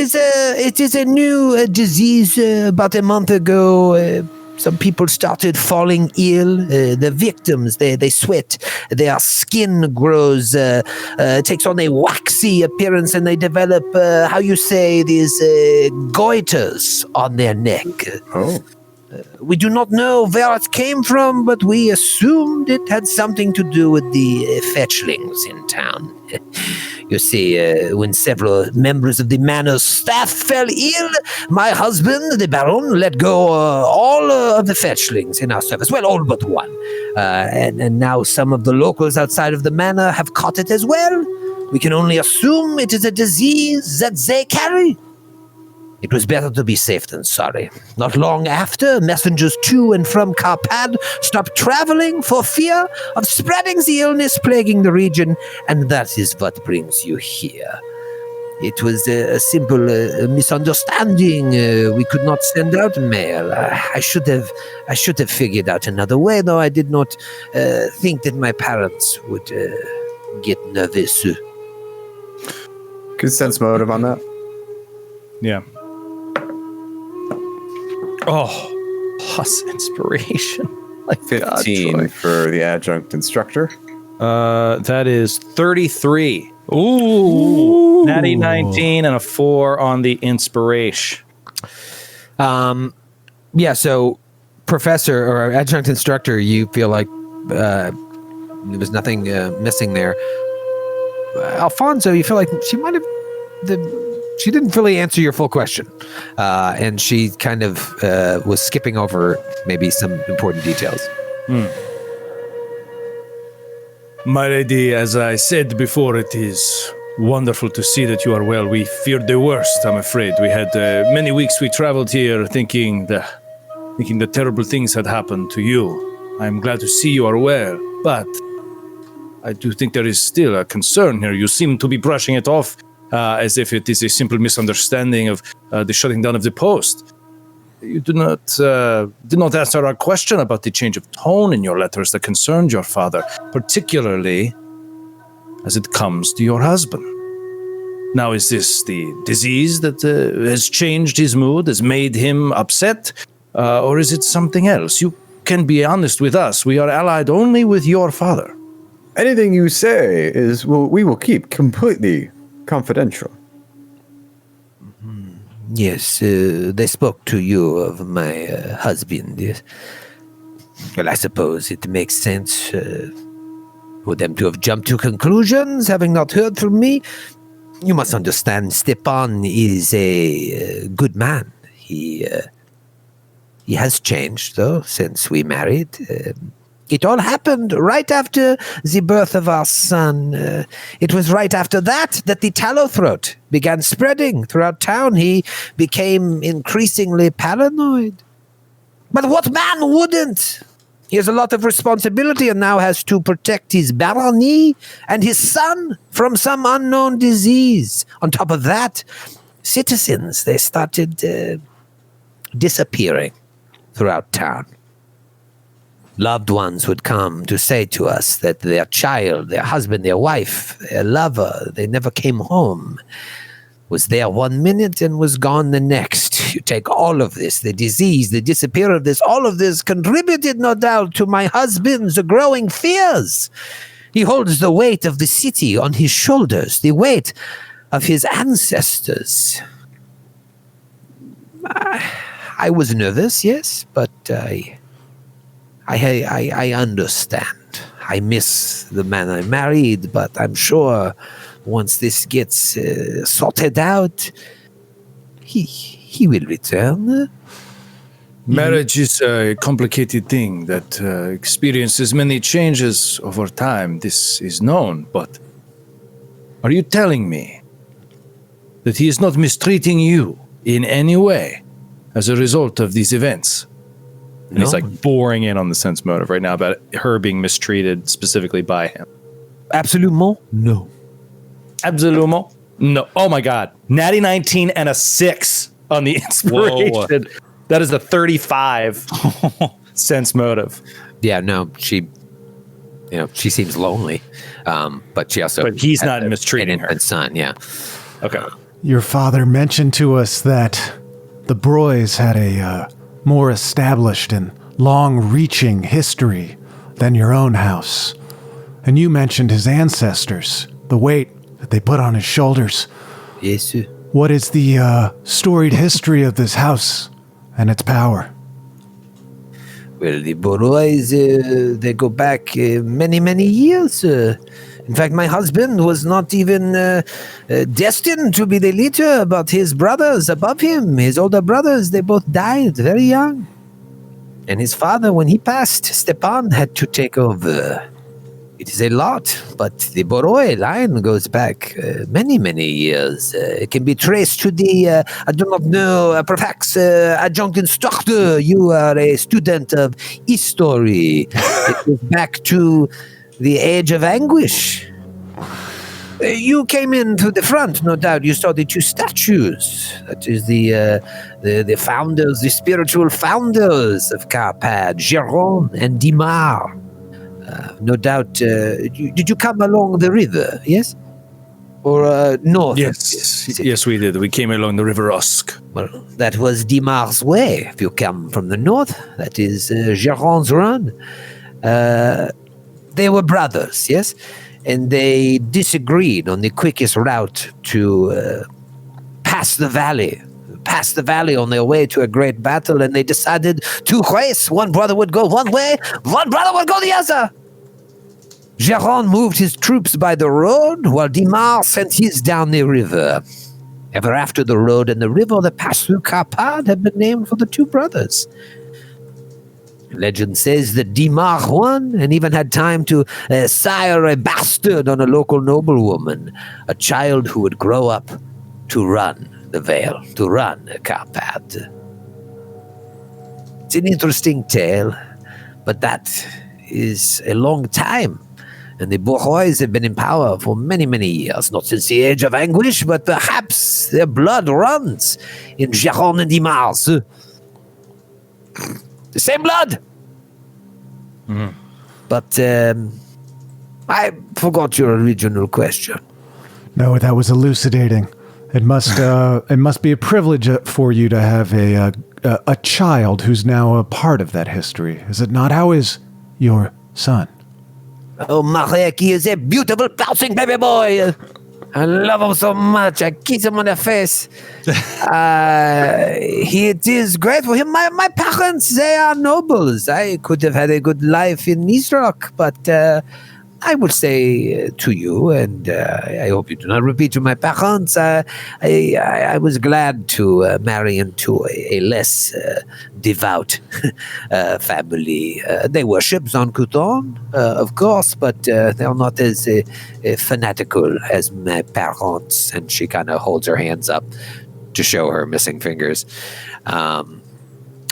is a new disease. About a month ago, some people started falling ill. The victims, they sweat. Their skin grows, takes on a waxy appearance, and they develop, how you say, these goiters on their neck. Oh, We do not know where it came from, but we assumed it had something to do with the fetchlings in town. You see, when several members of the manor's staff fell ill, my husband, the Baron, let go all of the fetchlings in our service. Well, all but one. And now some of the locals outside of the manor have caught it as well. We can only assume it is a disease that they carry. It was better to be safe than sorry. Not long after, messengers to and from Carpad stopped traveling for fear of spreading the illness plaguing the region, and that is what brings you here. It was a simple misunderstanding. We could not send out mail. I should have figured out another way, though I did not think that my parents would get nervous. Good sense motive on that. Yeah. Oh, plus inspiration. Like 15 for the adjunct instructor. That is 33. Ooh. Natty 19 and a 4 on the inspiration. Yeah, so professor or adjunct instructor, you feel like there was nothing missing there. Alfonso, you feel like she might have... She didn't really answer your full question, and she kind of was skipping over maybe some important details. My lady, as I said before, it is wonderful to see that you are well. We feared the worst, I'm afraid. We had many weeks we traveled here thinking the terrible things had happened to you. I'm glad to see you are well, but I do think there is still a concern here. You seem to be brushing it off as if it is a simple misunderstanding of the shutting down of the post. You did not answer our question about the change of tone in your letters that concerned your father, particularly as it comes to your husband. Now, is this the disease that has changed his mood, has made him upset, or is it something else? You can be honest with us. We are allied only with your father. Anything you say we will keep completely confidential. Yes, they spoke to you of my husband. Yes. Well, I suppose it makes sense for them to have jumped to conclusions, having not heard from me. You must understand, Stepan is a good man. He has changed, though, since we married. It all happened right after the birth of our son. It was right after that the tallow throat began spreading throughout town. He became increasingly paranoid. But what man wouldn't? He has a lot of responsibility and now has to protect his barony and his son from some unknown disease. On top of that, citizens, they started disappearing throughout town. Loved ones would come to say to us that their child, their husband, their wife, their lover, they never came home. Was there 1 minute and was gone the next. You take all of this, the disease, the disappearance of this, all of this contributed, no doubt, to my husband's growing fears. He holds the weight of the city on his shoulders, the weight of his ancestors. I was nervous, yes, but I understand. I miss the man I married, but I'm sure once this gets sorted out, he will return. Marriage is a complicated thing that experiences many changes over time. This is known, but are you telling me that he is not mistreating you in any way as a result of these events? And he's like boring in on the sense motive right now about her being mistreated specifically by him. Absolument no. Absolument no. Oh my God. Natty 19 and a 6 on the inspiration. Whoa. That is a 35 sense motive. Yeah, no, she seems lonely. But she also... But he's not mistreating her. An infant son, yeah. Okay. Your father mentioned to us that the Borois had a more established and long-reaching history than your own house. And you mentioned his ancestors, the weight that they put on his shoulders. Yes, sir. What is the storied history of this house and its power? Well, the Borois, they go back many, many years. In fact, my husband was not even destined to be the leader, but his brothers above him, his older brothers, they both died very young. And his father, when he passed, Stepan had to take over. It is a lot, but the Boroi line goes back many, many years. It can be traced to the, I do not know, perhaps adjunct instructor, you are a student of history. It goes back to the age of anguish. You came in to the front, no doubt. You saw the two statues. That is the founders, the spiritual founders of Carpad, Jérôme and Dimar. No doubt, did you come along the river, yes? Or north? Yes, we did. We came along the River Usk. Well, that was Dimar's way. If you come from the north, that is Géron's run. They were brothers, yes? And they disagreed on the quickest route to pass the valley on their way to a great battle, and they decided to race. One brother would go one way, one brother would go the other. Géron moved his troops by the road, while Dimar sent his down the river. Ever after the road and the river that passed through Carpad had been named for the two brothers. Legend says that Dimar won and even had time to sire a bastard on a local noblewoman, a child who would grow up to run the Vale, to run Carpad. It's an interesting tale, but that is a long time. And the Borois have been in power for many, many years, not since the Age of Anguish, but perhaps their blood runs in Géron and Dimar's. The same blood! Mm-hmm. But I forgot your original question. No, that was elucidating. It must be a privilege for you to have a child who's now a part of that history. Is it not? How is your son? Oh, Marek, he is a beautiful, bouncing baby boy. I love him so much. I kiss him on the face. It is great for him. My parents, they are nobles. I could have had a good life in Nisroch, but I would say to you, and I hope you do not repeat to my parents, I was glad to marry into a less devout family. They worship Zancuton, of course, but they are not as fanatical as my parents. And she kind of holds her hands up to show her missing fingers.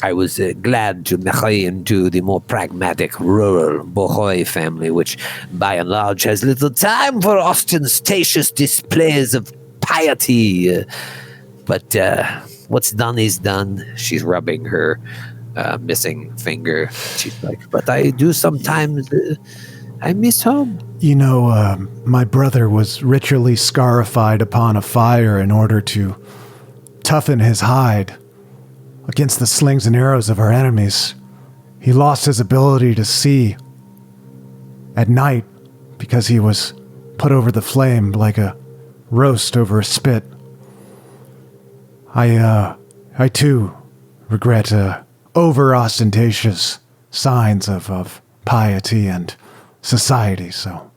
I was glad to marry into the more pragmatic rural Boroi family, which by and large has little time for ostentatious displays of piety. But what's done is done. She's rubbing her missing finger. She's like, but I do sometimes, I miss home. You know, my brother was ritually scarified upon a fire in order to toughen his hide against the slings and arrows of our enemies. He lost his ability to see at night because he was put over the flame like a roast over a spit. I too regret over-ostentatious signs of piety and society, so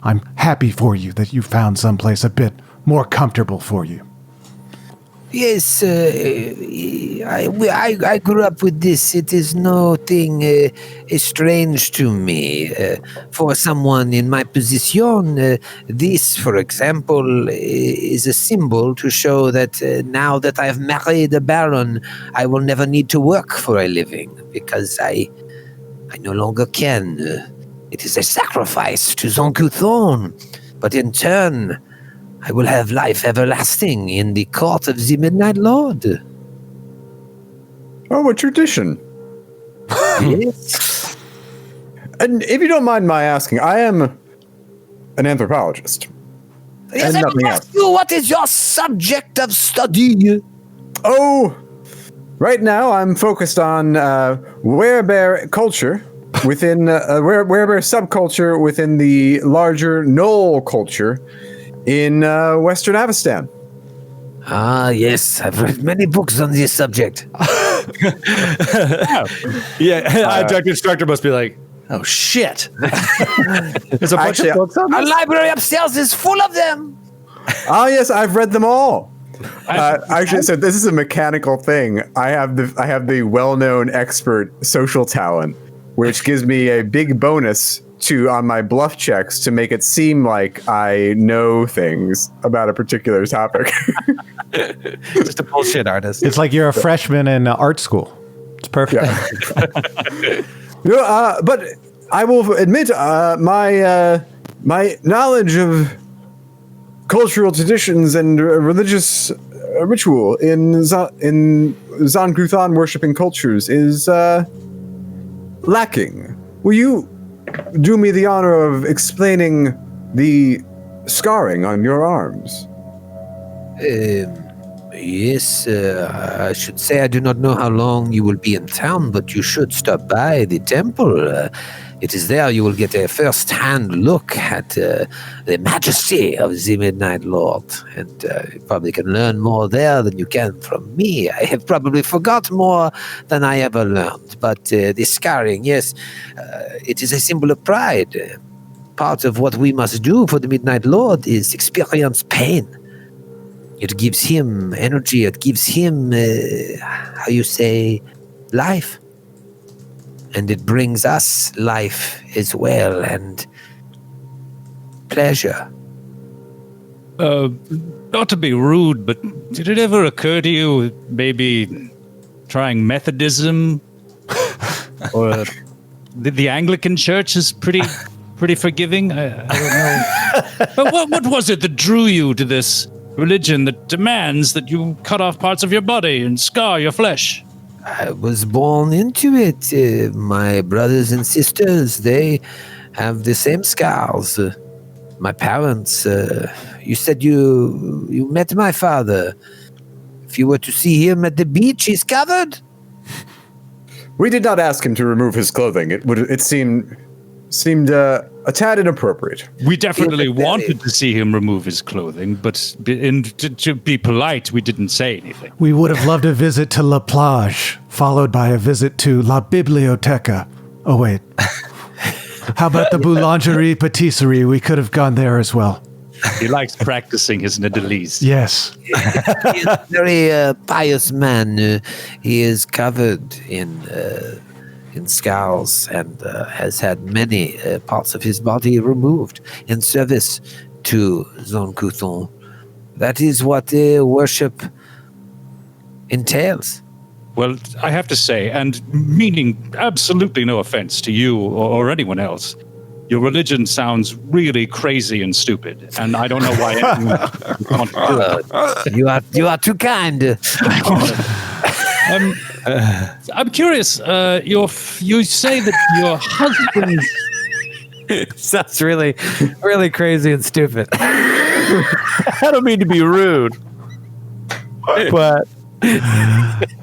I'm happy for you that you found someplace a bit more comfortable for you. Yes, I grew up with this. It is nothing strange to me. For someone in my position, this, for example, is a symbol to show that now that I've married a baron, I will never need to work for a living, because I no longer can. It is a sacrifice to Zancuthon, but in turn, I will have life everlasting in the court of the Midnight Lord. Oh, a tradition. Yes. And if you don't mind my asking, I am an anthropologist. Yes, and I nothing will else. ask you, what is your subject of study? Oh, right now I'm focused on werebear culture within werebear subculture within the larger Knoll culture in Western Avestan. Ah, yes, I've read many books on this subject. Yeah, our drug instructor must be like, oh shit. There's a bunch Actually, of books on Our this? library upstairs is full of them. Oh yes, I've read them all. Actually, so this is a mechanical thing. I have the well-known expert social talent, which gives me a big bonus on my bluff checks to make it seem like I know things about a particular topic. Just a bullshit artist. It's like you're a freshman in art school. It's perfect. But I will admit my knowledge of cultural traditions and religious ritual in Zon-Kruthan worshipping cultures is lacking. Will you do me the honor of explaining the scarring on your arms? Yes, I should say I do not know how long you will be in town, but you should stop by the temple. It is there you will get a first-hand look at the majesty of the Midnight Lord, and you probably can learn more there than you can from me. I have probably forgot more than I ever learned, but the scarring, yes, it is a symbol of pride. Part of what we must do for the Midnight Lord is experience pain. It gives him energy, it gives him, life. And it brings us life as well, and pleasure. Not to be rude, but did it ever occur to you maybe trying Methodism? Or the Anglican Church is pretty forgiving? I don't know. But what was it that drew you to this religion that demands that you cut off parts of your body and scar your flesh? I was born into it. My brothers and sisters, they have the same scars. My parents, you said you met my father. If you were to see him at the beach, he's covered. We did not ask him to remove his clothing. It seemed a tad inappropriate. We definitely wanted to see him remove his clothing, but to be polite, we didn't say anything. We would have loved a visit to La Plage, followed by a visit to La Biblioteca. Oh, wait. How about the Boulangerie Patisserie? We could have gone there as well. He likes practicing his Nedalese. Yes. He is a very pious man. He is covered in scars and has had many parts of his body removed in service to Zon-Kruthan. That is what worship entails. Well, I have to say, and meaning absolutely no offense to you or anyone else, your religion sounds really crazy and stupid, and I don't know why anyone would want to do it. You are too kind. I'm curious. You say that your husband Sounds really, really crazy and stupid. I don't mean to be rude, but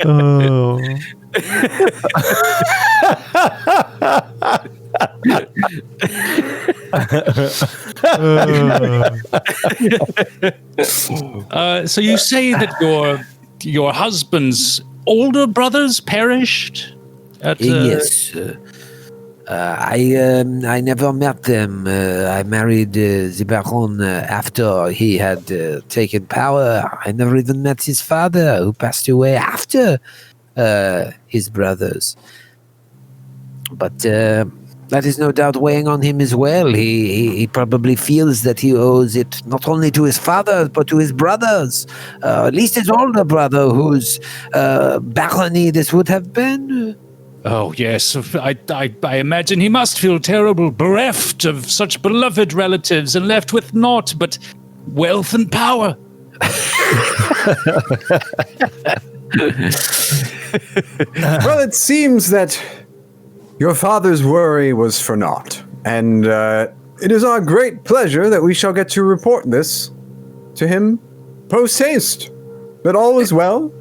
Oh. so you say that your husband's older brothers perished? Yes. I never met them. I married the Baron after he had taken power. I never even met his father, who passed away after his brothers. But that is no doubt weighing on him as well. He probably feels that he owes it not only to his father, but to his brothers. At least his older brother, whose barony this would have been. Oh, yes. I imagine he must feel terrible, bereft of such beloved relatives and left with naught but wealth and power. Well, it seems that your father's worry was for naught, and it is our great pleasure that we shall get to report this to him post-haste. That all is well?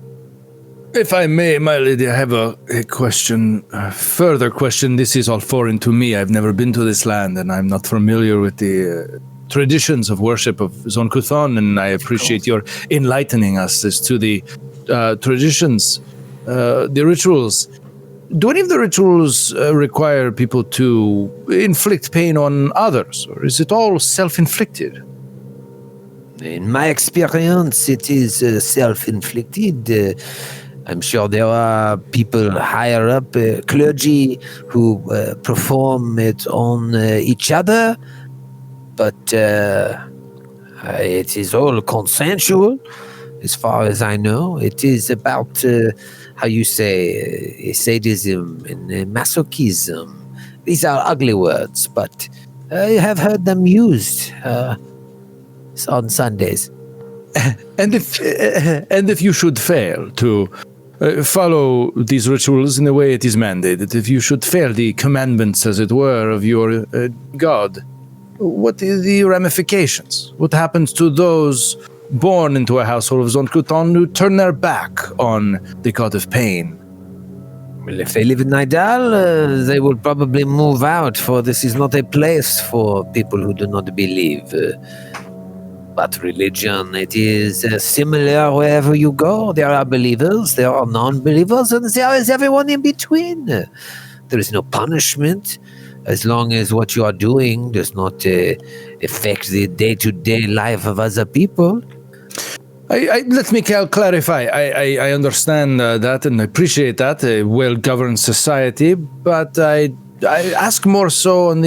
If I may, my lady, I have a question, a further question. This is all foreign to me. I've never been to this land, and I'm not familiar with the traditions of worship of Zon-Kuthon, and I appreciate your enlightening us as to the traditions, the rituals. Do any of the rituals require people to inflict pain on others, or is it all self-inflicted? In my experience, it is self-inflicted. I'm sure there are people higher up, clergy, who perform it on each other, but it is all consensual, as far as I know. It is about, how you say, sadism and masochism. These are ugly words, but I have heard them used on Sundays. And if you should fail to follow these rituals in the way it is mandated, if you should fail the commandments, as it were, of your god, what are the ramifications? What happens to those born into a household of Zon-Kuthon who turn their back on the god of pain? Well, if they live in Nidal, they will probably move out, for this is not a place for people who do not believe. But religion, it is similar wherever you go. There are believers, there are non-believers, and there is everyone in between. There is no punishment, as long as what you are doing does not affect the day-to-day life of other people. Let me clarify. I understand that and I appreciate that, a well-governed society, but I ask more so on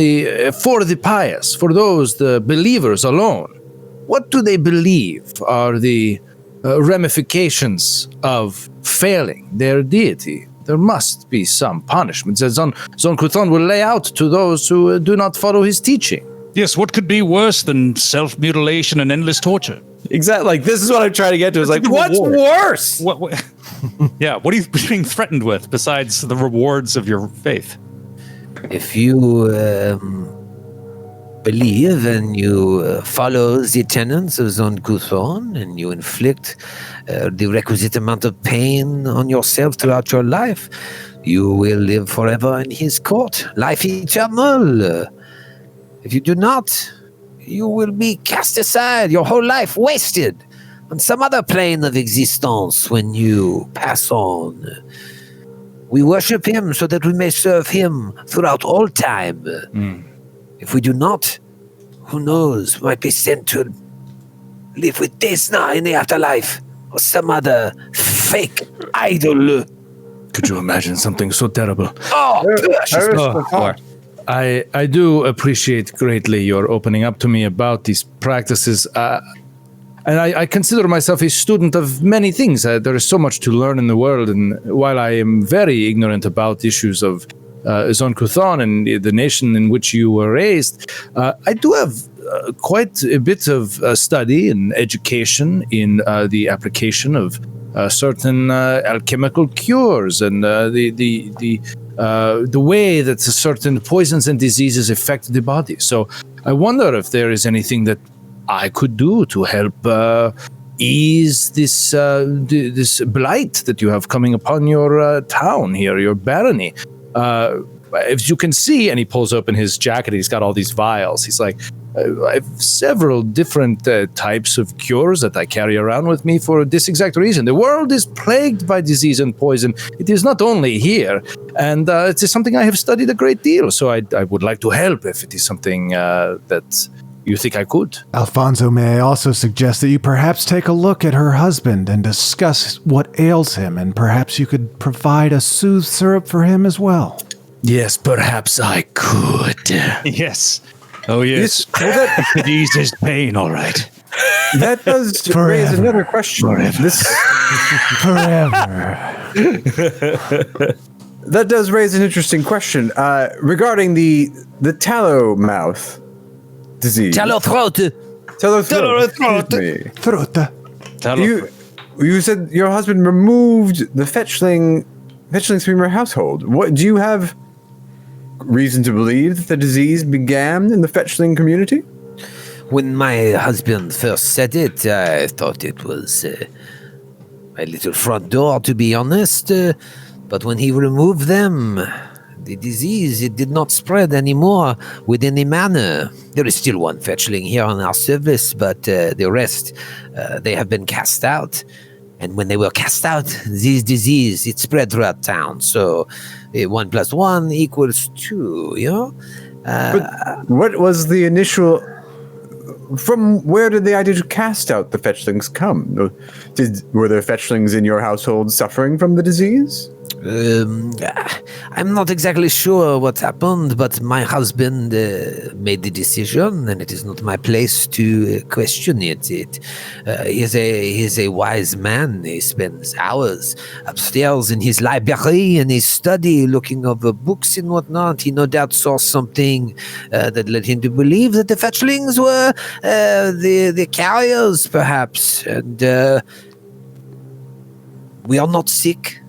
for the pious, for those, the believers alone. What do they believe are the ramifications of failing their deity? There must be some punishment that Zon-Kuthon will lay out to those who do not follow his teaching. Yes, what could be worse than self-mutilation and endless torture? Exactly. Like, this is what I'm trying to get to. Is like, what's worse? Yeah, what are you being threatened with besides the rewards of your faith? If you believe and you follow the tenets of Zon-Kuthon and you inflict the requisite amount of pain on yourself throughout your life, you will live forever in his court, life eternal. If you do not, you will be cast aside, your whole life wasted on some other plane of existence when you pass on. We worship him so that we may serve him throughout all time. If we do not, who knows, we might be sent to live with Desna in the afterlife or some other fake idol. Could you imagine something so terrible? Oh, I do appreciate greatly your opening up to me about these practices. And I consider myself a student of many things. There is so much to learn in the world. And while I am very ignorant about issues of Zon-Kuthon and the nation in which you were raised, I do have quite a bit of study and education in the application of certain alchemical cures and the way that certain poisons and diseases affect the body. So I wonder if there is anything that I could do to help ease this this blight that you have coming upon your town here, your barony. If you can see, and he pulls open his jacket, he's got all these vials. He's like, I have several different types of cures that I carry around with me for this exact reason. The world is plagued by disease and poison. It is not only here, and it is something I have studied a great deal. So I would like to help if it is something that you think I could. Alfonso, may I also suggest that you perhaps take a look at her husband and discuss what ails him, and perhaps you could provide a soothe syrup for him as well. Yes, perhaps I could. Yes. Oh, yes. That, It eases pain, all right. that does raise another question. Forever. That does raise an interesting question regarding the tallow mouth disease. Tallow throat. Tallow throat. Excuse me. Fruta. You said your husband removed the fetchlings from your household. What do you have reason to believe that the disease began in the fetchling community? When my husband first said it, I thought it was my little front door, to be honest. But when he removed them, The disease, it did not spread anymore within the manor. There is still one fetchling here on our service, but the rest, they have been cast out. And when they were cast out, this disease, it spread throughout town. So 1 + 1 = 2, you know? But what was the initial... From where did the idea to cast out the fetchlings come? Were there fetchlings in your household suffering from the disease? I'm not exactly sure what happened, but my husband made the decision, and it is not my place to question it. He's a wise man. He spends hours upstairs in his library and his study looking over books and whatnot. He no doubt saw something that led him to believe that the fetchlings were the carriers, perhaps. And we are not sick.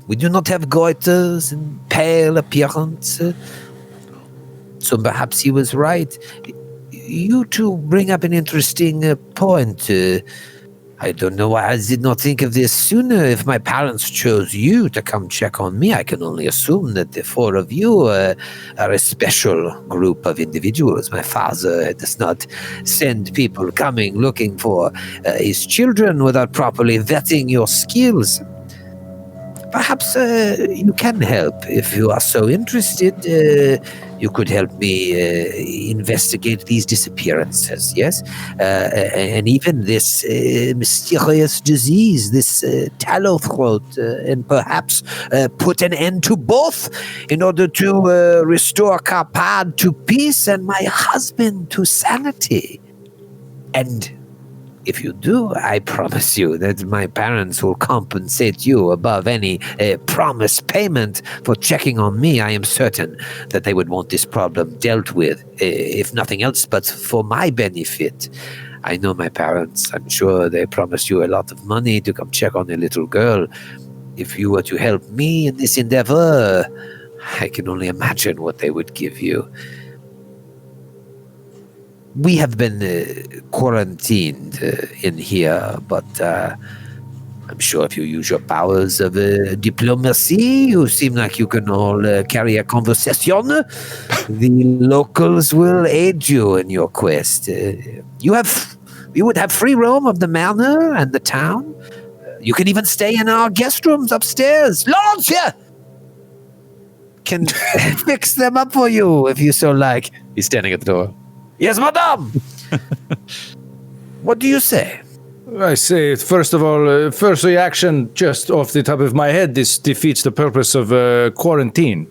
We do not have goiters and pale appearance. So perhaps he was right. You two bring up an interesting point. I don't know why I did not think of this sooner. If my parents chose you to come check on me, I can only assume that the four of you are a special group of individuals. My father does not send people coming looking for his children without properly vetting your skills. Perhaps you can help if you are so interested. You could help me investigate these disappearances, yes? And even this mysterious disease, this tallow throat, and perhaps put an end to both in order to restore Carpad to peace and my husband to sanity. And if you do, I promise you that my parents will compensate you above any promised payment for checking on me. I am certain that they would want this problem dealt with, if nothing else, but for my benefit. I know my parents. I'm sure they promised you a lot of money to come check on a little girl. If you were to help me in this endeavor, I can only imagine what they would give you. We have been quarantined in here, but I'm sure if you use your powers of diplomacy, you seem like you can all carry a conversation. The locals will aid you in your quest. You would have free roam of the manor and the town. You can even stay in our guest rooms upstairs. Lords here can fix them up for you if you so like. He's standing at the door. Yes, madame! What do you say? I say, first of all, first reaction, just off the top of my head, this defeats the purpose of quarantine.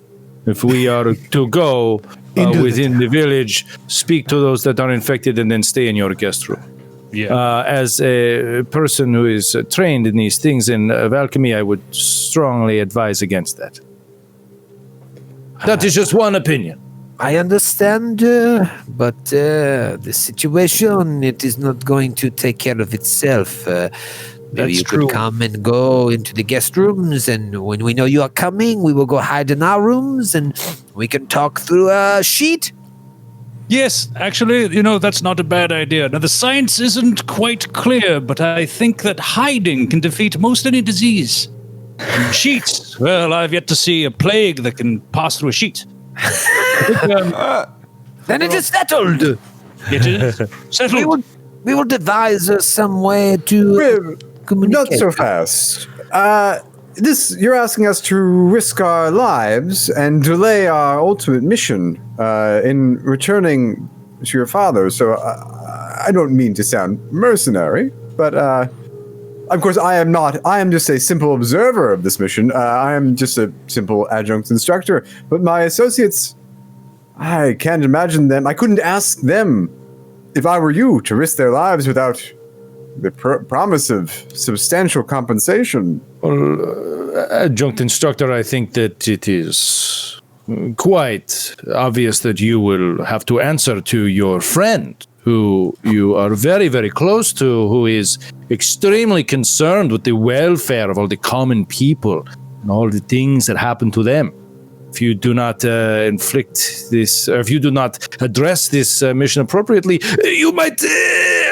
If we are to go within the village, speak to those that are infected, and then stay in your guest room. Yeah. As a person who is trained in these things in alchemy, I would strongly advise against that. That is just one opinion. I understand, but the situation, it is not going to take care of itself. Maybe you could come and go into the guest rooms, and when we know you are coming, we will go hide in our rooms, and we can talk through a sheet. Yes, actually, that's not a bad idea. Now, the science isn't quite clear, but I think that hiding can defeat most any disease. And sheets, well, I've yet to see a plague that can pass through a sheet. Then it is settled. It is settled. We will devise some way to communicate. Not so fast. You're asking us to risk our lives and delay our ultimate mission in returning to your father. So I don't mean to sound mercenary, but of course I am not. I am just a simple observer of this mission. I am just a simple adjunct instructor. But my associates, I can't imagine them. I couldn't ask them, if I were you, to risk their lives without the promise of substantial compensation. Well, adjunct instructor, I think that it is quite obvious that you will have to answer to your friend, who you are very, very close to, who is extremely concerned with the welfare of all the common people and all the things that happen to them. If you do not inflict this, or if you do not address this mission appropriately, you might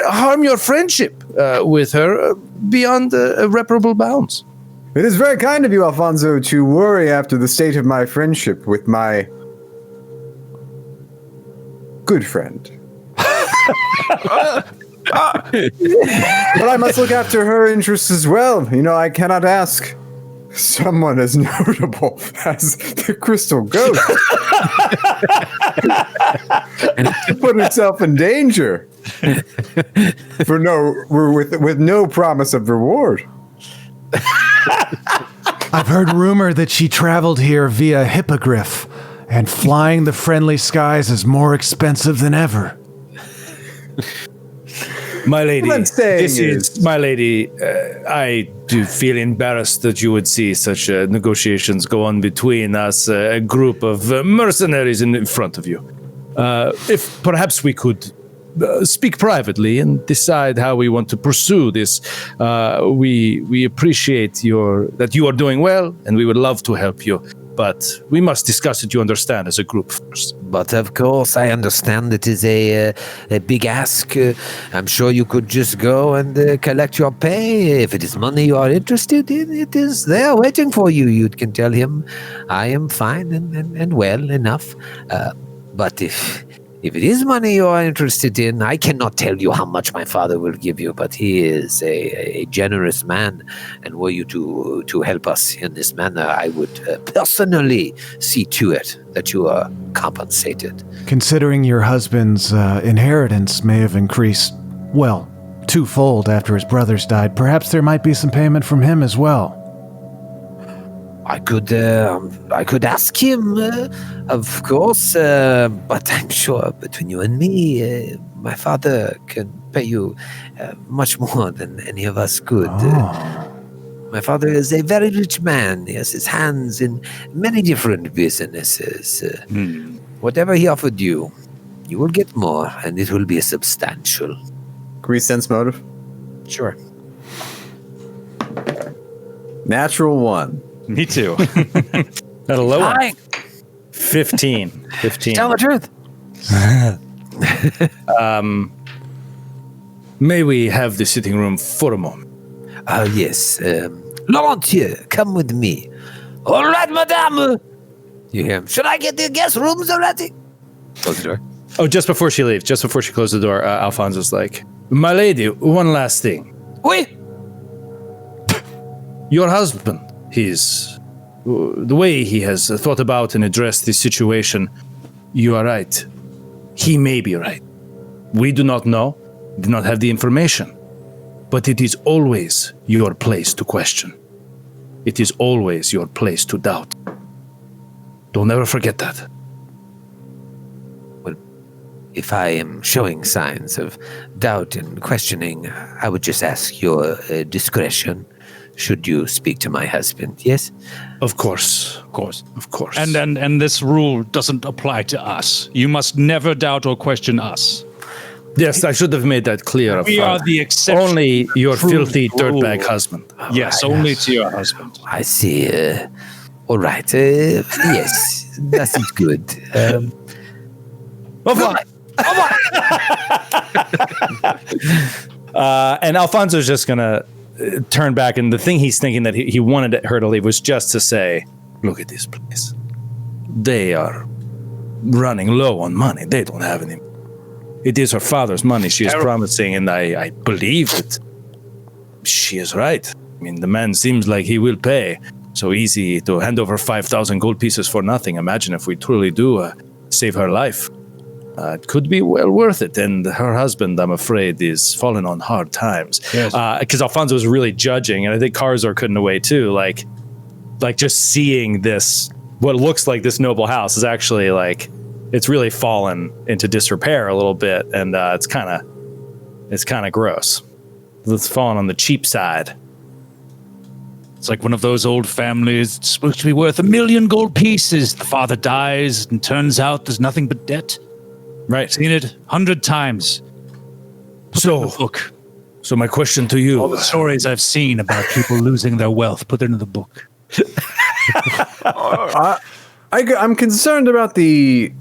harm your friendship with her beyond irreparable bounds. It is very kind of you, Alfonso, to worry after the state of my friendship with my good friend. But I must look after her interests as well. You know, I cannot ask someone as notable as the Crystal Ghost to put herself in danger for with no promise of reward. I've heard rumor that she traveled here via hippogriff, and flying the friendly skies is more expensive than ever. My lady, What I'm saying my lady, I do feel embarrassed that you would see such negotiations go on between us, a group of mercenaries in front of you. If perhaps we could speak privately and decide how we want to pursue this. We appreciate that you are doing well, and we would love to help you. But we must discuss it, you understand, as a group first. But of course, I understand it is a big ask. I'm sure you could just go and collect your pay. If it is money you are interested in, it is there waiting for you. You can tell him, I am fine and well enough. But if it is money you are interested in, I cannot tell you how much my father will give you, but he is a generous man, and were you to help us in this manner, I would personally see to it that you are compensated. Considering your husband's inheritance may have increased, well, twofold after his brothers died, perhaps there might be some payment from him as well. I could ask him, of course, but I'm sure between you and me, my father can pay you much more than any of us could. My father is a very rich man. He has his hands in many different businesses. Whatever he offered you, you will get more, and it will be substantial. Can we sense motive? Sure. Natural 1. Me too. At a low one. 15. Tell the truth. May we have the sitting room for a moment? Yes. Laurentier, come with me. All right, madame. You hear him. Should I get the guest rooms already? Close the door. Oh, just before she leaves, just before she closes the door, Alfonso's like, My lady, one last thing. Oui. Your husband, the way he has thought about and addressed this situation, you are right. He may be right. We do not know, do not have the information. But it is always your place to question. It is always your place to doubt. Don't ever forget that. Well, if I am showing signs of doubt and questioning, I would just ask your discretion. Should you speak to my husband, yes? Of course. And this rule doesn't apply to us. You must never doubt or question us. Yes, I should have made that clear. We are the exception. Only your filthy rule. dirtbag husband. Yes, only to your husband. I see. All right. Yes, that is good. And Alfonso's just going to turn back, and the thing he's thinking that he wanted her to leave was just to say, look at this place. They are running low on money. They don't have any. It is her father's money she is promising, and I believe that she is right. I mean, the man seems like he will pay. So easy to hand over 5,000 gold pieces for nothing. Imagine if we truly do save her life. It could be well worth it. And her husband, I'm afraid, is falling on hard times. Because Alfonso was really judging, and I think Karzor couldn't away too. Like just seeing this, what looks like this noble house is actually like, it's really fallen into disrepair a little bit, and it's kind of gross. It's fallen on the cheap side. It's like one of those old families. It's supposed to be worth 1 million gold pieces. The father dies, and turns out there's nothing but debt. Right. Seen it 100 times. Put it in the book. So my question to you. All the stories I've seen about people losing their wealth, put it in the book. I'm concerned about the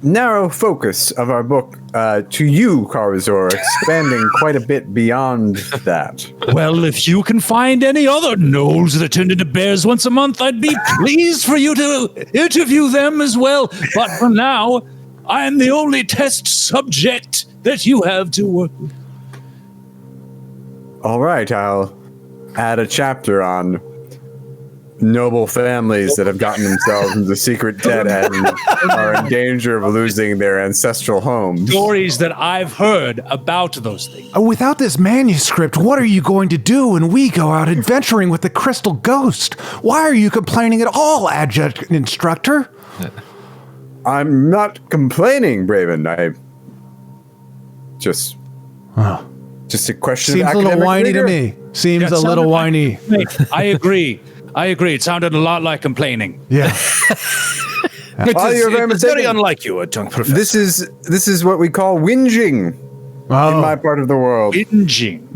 narrow focus of our book to you, Karazor, expanding quite a bit beyond that. Well, if you can find any other gnolls that attend to bears once a month, I'd be pleased for you to interview them as well. But for now, I am the only test subject that you have to work with. All right, I'll add a chapter on noble families that have gotten themselves into secret debt and are in danger of losing their ancestral homes. Stories that I've heard about those things. Without this manuscript, what are you going to do when we go out adventuring with the Crystal Ghost? Why are you complaining at all, adjunct instructor? I'm not complaining, Braven. Just a question Seems of a little academic whiny rigor. to me. Seems a little whiny. I agree. It sounded a lot like complaining. Yeah. You're very It's very mistaken. unlike you, adjunct professor. This is what we call whinging in my part of the world. Whinging.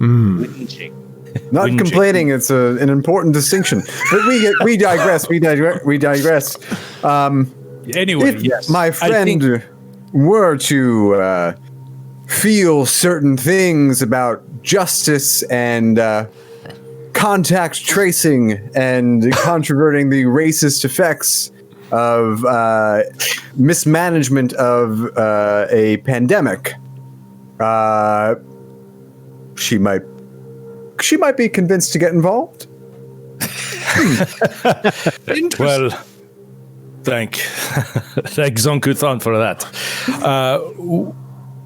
Not complaining. It's an important distinction. But we digress. We digress. Anyway, If yes. my friend were to feel certain things about justice and contact tracing and controverting the racist effects of mismanagement of a pandemic, she might be convinced to get involved. Well, thank Zonkuthan for that.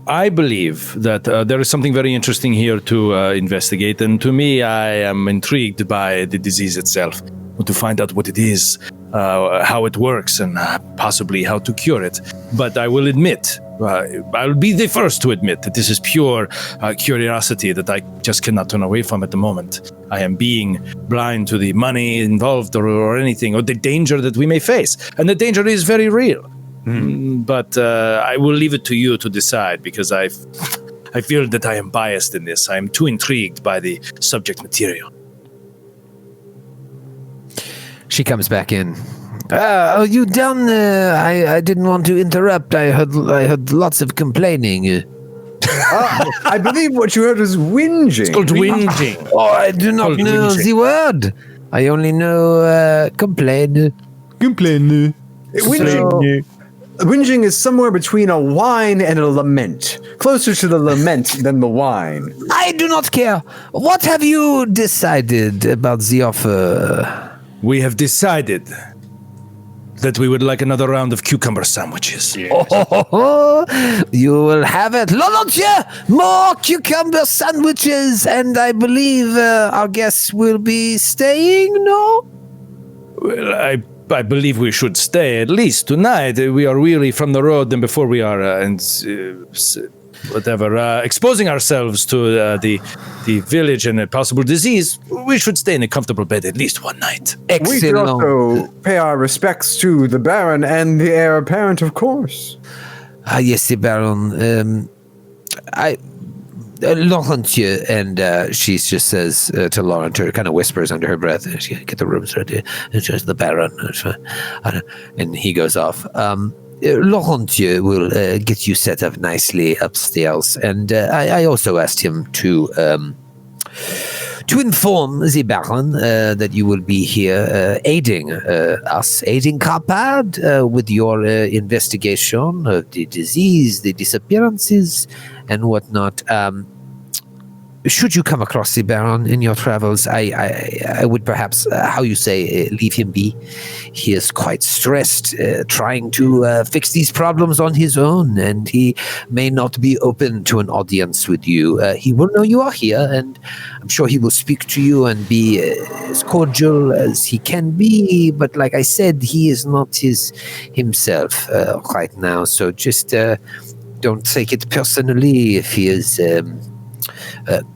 I believe that there is something very interesting here to investigate, and to me, I am intrigued by the disease itself, to find out what it is, how it works, and possibly how to cure it. But I will admit, I'll be the first to admit that this is pure curiosity that I just cannot turn away from at the moment. I am being blind to the money involved or anything, or the danger that we may face, and the danger is very real. But I will leave it to you to decide, because I feel that I am biased in this. I am too intrigued by the subject material. She comes back in. Are you done? I didn't want to interrupt. I heard lots of complaining. I believe what you heard was whinging. It's called whinging. Oh, I do not know whinging. the word. I only know complain. Whinging is somewhere between a whine and a lament. Closer to the lament than the whine. I do not care. What have you decided about the offer? We have decided that we would like another round of cucumber sandwiches. Oh, you will have it. Lord, more cucumber sandwiches, and I believe our guests will be staying, no? Well, I believe we should stay at least tonight. We are really from the road, and before we are exposing ourselves to the village and a possible disease, we should stay in a comfortable bed at least one night. We should also pay our respects to the Baron and the heir apparent, of course. Yes, the Baron. Laurentier, and she just says to Laurentier, kind of whispers under her breath, get the rooms ready. It's just the Baron. And he goes off. Laurentier will get you set up nicely upstairs. And I also asked him to inform the Baron that you will be here aiding us, aiding Carpad with your investigation of the disease, the disappearances, and whatnot. Should you come across the Baron in your travels, I would perhaps, leave him be. He is quite stressed, trying to fix these problems on his own, and he may not be open to an audience with you. He will know you are here, and I'm sure he will speak to you and be as cordial as he can be. But like I said, he is not himself right now, so just don't take it personally if he is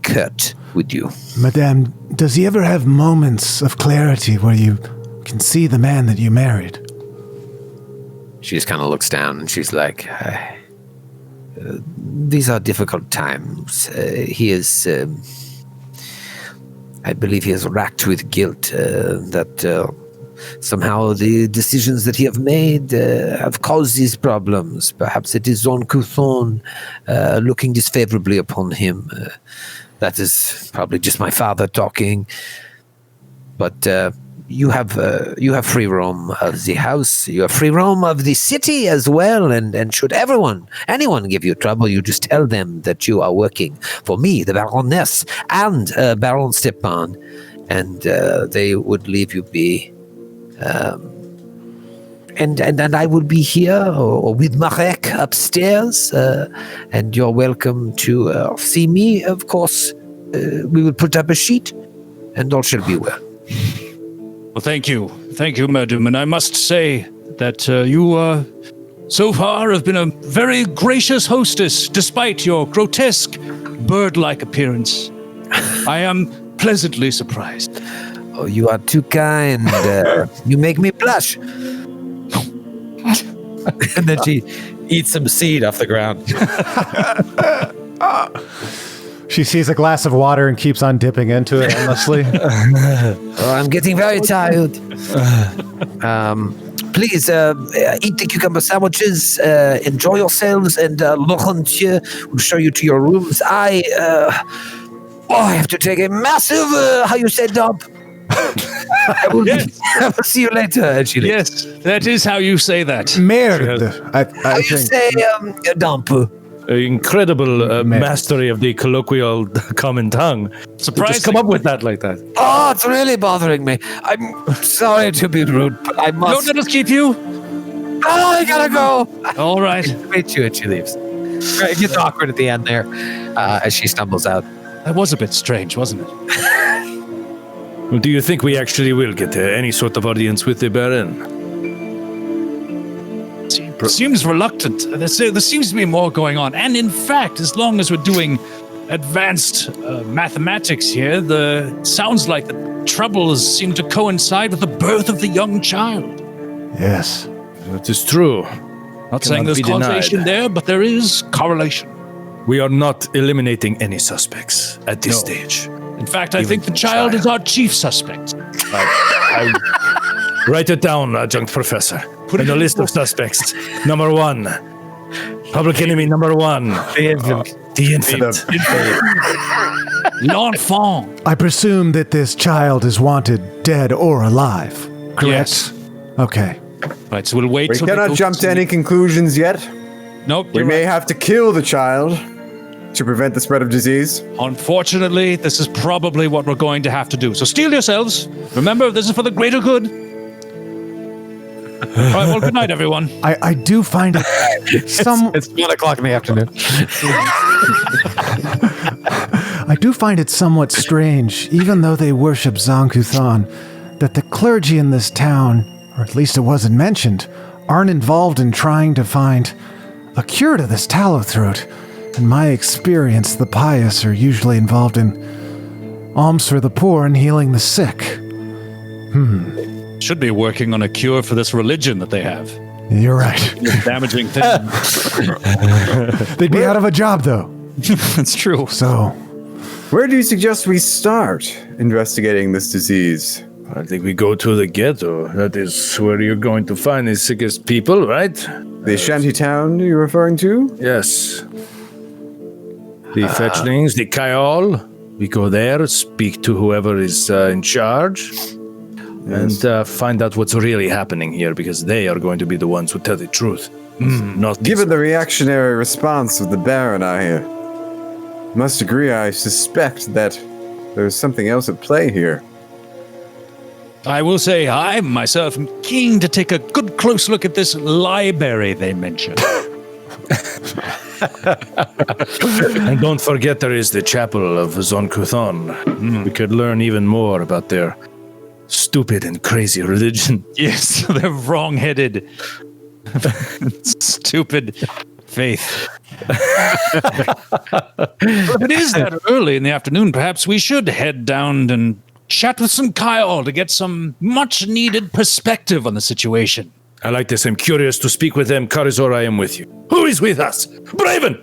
curt with you. Madame, does he ever have moments of clarity where you can see the man that you married? She just kind of looks down and she's like, these are difficult times. He is, I believe he is racked with guilt that somehow the decisions that he have made have caused these problems. Perhaps it is Zon Kuthon looking disfavorably upon him. That is probably just my father talking. But you have free roam of the house. You have free roam of the city as well. And should anyone give you trouble, you just tell them that you are working for me, the Baroness, and Baron Stepan, and they would leave you be. And I will be here or with Marek upstairs, and you're welcome to see me. Of course, we will put up a sheet, and all shall be well. Well, thank you, madam. And I must say that you, so far, have been a very gracious hostess, despite your grotesque, bird-like appearance. I am pleasantly surprised. Oh, you are too kind. You make me blush. And then she eats some seed off the ground. She sees a glass of water and keeps on dipping into it endlessly. Oh, I'm getting very tired. Please eat the cucumber sandwiches. Enjoy yourselves, and Laurent will show you to your rooms. I have to take a massive, how you say, dump. I will see you later. And she leaves. Yes, that is how you say that. Merde. How you say dump? Incredible mastery of the colloquial common tongue. Surprising. Just come up with that like that. Oh, it's really bothering me. I'm sorry to be rude, but I must. Don't let us keep you. Oh, I gotta go. All right. Meet you, and she leaves. It gets awkward at the end there as she stumbles out. That was a bit strange, wasn't it? Well, do you think we actually will get any sort of audience with the Baron? Seems reluctant. There seems to be more going on. And in fact, as long as we're doing advanced mathematics here, sounds like the troubles seem to coincide with the birth of the young child. Yes. That is true. Not saying there's causation there, but there is correlation. We are not eliminating any suspects at this stage. In fact, I think the child is our chief suspect. Write it down, adjunct professor. Put in a list of suspects. Number 1. Public enemy number 1. The infant. L'enfant. I presume that this child is wanted dead or alive, correct? Yes. Okay. Right, so we'll wait We till cannot jump to any conclusions yet. Nope. We may have to kill the child to prevent the spread of disease. Unfortunately, this is probably what we're going to have to do. So steel yourselves. Remember, this is for the greater good. All right, well, good night, everyone. I do find it It's 1 o'clock in the afternoon. I do find it somewhat strange, even though they worship Zankuthan, that the clergy in this town, or at least it wasn't mentioned, aren't involved in trying to find a cure to this tallow throat. In my experience, the pious are usually involved in alms for the poor and healing the sick. Should be working on a cure for this religion that they have. You're right. Damaging thing. They'd be out of a job, though. That's true. So, Where do you suggest we start investigating this disease? I think we go to the ghetto. That is where you're going to find the sickest people, right? The shanty town you're referring to? Yes. The fetchlings, the Kayol. We go there, speak to whoever is in charge, and find out what's really happening here, because they are going to be the ones who tell the truth. Not Given the reactionary response of the Baron, I must agree, I suspect that there's something else at play here. I will say I myself am keen to take a good close look at this library they mentioned. And don't forget there is the chapel of Zonkuthon. We could learn even more about their stupid and crazy religion. Yes, they're wrong-headed. Stupid faith. Well, if it is that early in the afternoon, perhaps we should head down and chat with some Kyle to get some much-needed perspective on the situation. I like this. I'm curious to speak with them. Karazor, I am with you. Who is with us? Braven!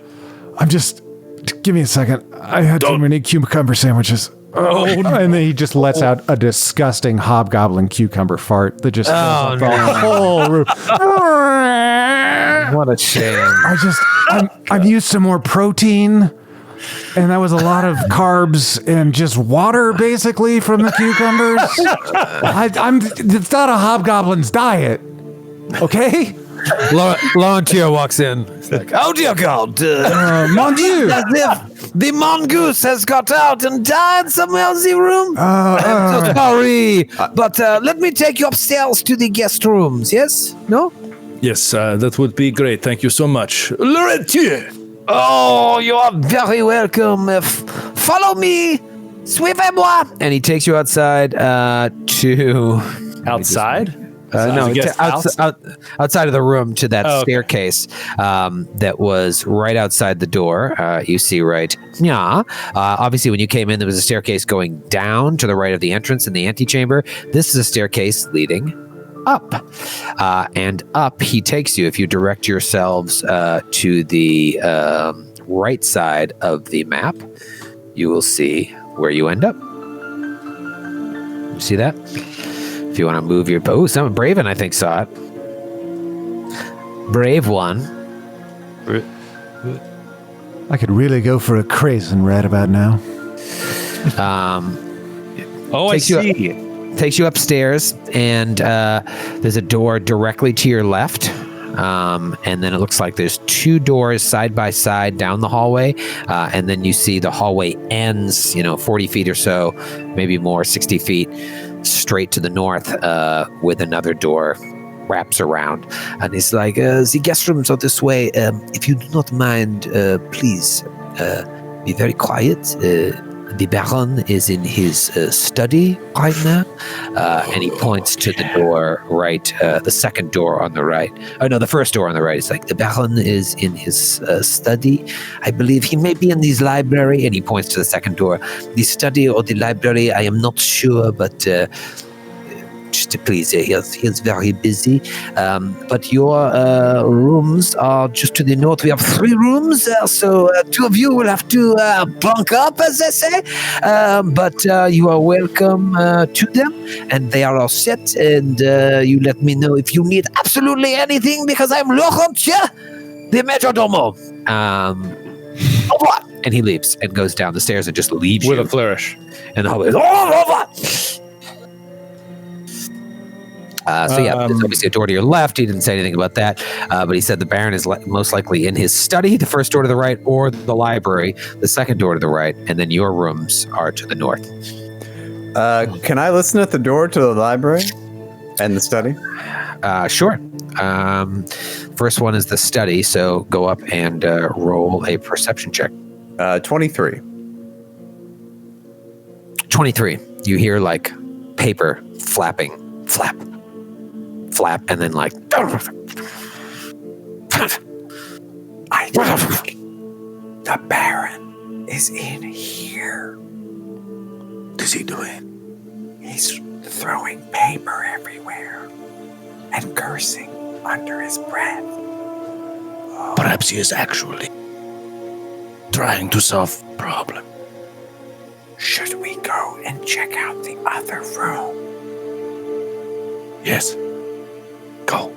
give me a second. I had too many cucumber sandwiches. And then he just lets out a disgusting hobgoblin cucumber fart that just fills up the whole room. What a shame. I've used some more protein, and that was a lot of carbs and just water, basically, from the cucumbers. It's not a hobgoblin's diet, okay? Laurentier walks in. He's like, oh dear God. Mon Dieu! As if the mongoose has got out and died somewhere in the room. I'm so sorry. But let me take you upstairs to the guest rooms, yes? No? Yes, that would be great. Thank you so much. Laurentier! Oh, you are very welcome. Follow me. Suivez-moi. And he takes you outside to... Outside? No, guest house? outside of the room to that staircase that was right outside the door. You see right. Yeah. Obviously, when you came in, there was a staircase going down to the right of the entrance in the antechamber. This is a staircase leading up. And up, he takes you. If you direct yourselves to the right side of the map, you will see where you end up. You see that? If you want to move your... Oh, someone... Braven, I think, saw it. Brave one. I could really go for a craisin right about now. I see. Takes you upstairs, and there's a door directly to your left. And then it looks like there's two doors side by side down the hallway. And then you see the hallway ends, 40 feet or so, maybe more, 60 feet straight to the north, with another door wraps around. And it's like, the guest rooms are this way. If you do not mind, please be very quiet. The Baron is in his study right now, and he points to the door right, the second door on the right. Oh no, the first door on the right. It's like, the Baron is in his study. I believe he may be in his library, and he points to the second door. The study or the library, I am not sure, but just to please, he is very busy. But your rooms are just to the north. We have 3 rooms, so 2 of you will have to bunk up, as they say. But you are welcome to them, and they are all set. And you let me know if you need absolutely anything, because I'm Laurentier, the Majordomo. Au revoir. And he leaves and goes down the stairs and just leaves With you. a flourish. And the hallway is, au revoir. There's obviously a door to your left. He didn't say anything about that, but he said the Baron is most likely in his study, the first door to the right, or the library, the second door to the right, and then your rooms are to the north. Can I listen at the door to the library and the study? Sure. First one is the study, so go up and roll a perception check. 23. 23. You hear like paper flapping, flap, and then like... The Baron is in here. What's he doing? He's throwing paper everywhere and cursing under his breath. Perhaps he is actually trying to solve a problem. Should we go and check out the other room? Yes. Go.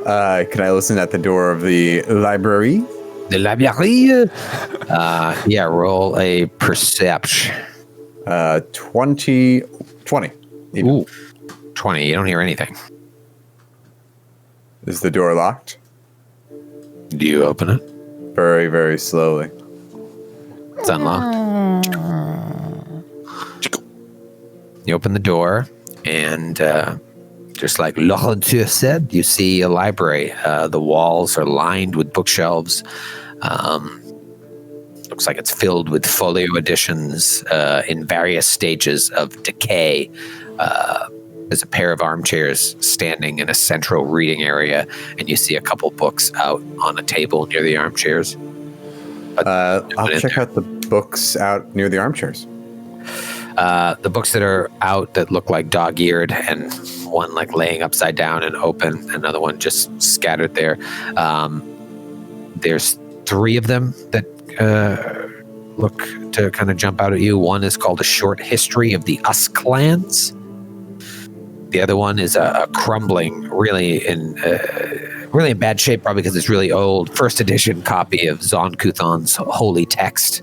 Can I listen at the door of the library? The library? Yeah, roll a perception. 20. Even. Ooh, 20. You don't hear anything. Is the door locked? Do you open it? Very, very slowly. It's unlocked. You open the door, and just like Laurentier said, you see a library. The walls are lined with bookshelves. Looks like it's filled with folio editions in various stages of decay. There's a pair of armchairs standing in a central reading area, and you see a couple books out on a table near the armchairs. I'll check out the books out near the armchairs. The books that are out that look like dog-eared, and one like laying upside down and open, another one just scattered there. There's 3 of them that look to kind of jump out at you. One is called A Short History of the Us Clans. The other one is a crumbling, really in bad shape, probably because it's really old, first edition copy of Zon Kuthon's Holy Text.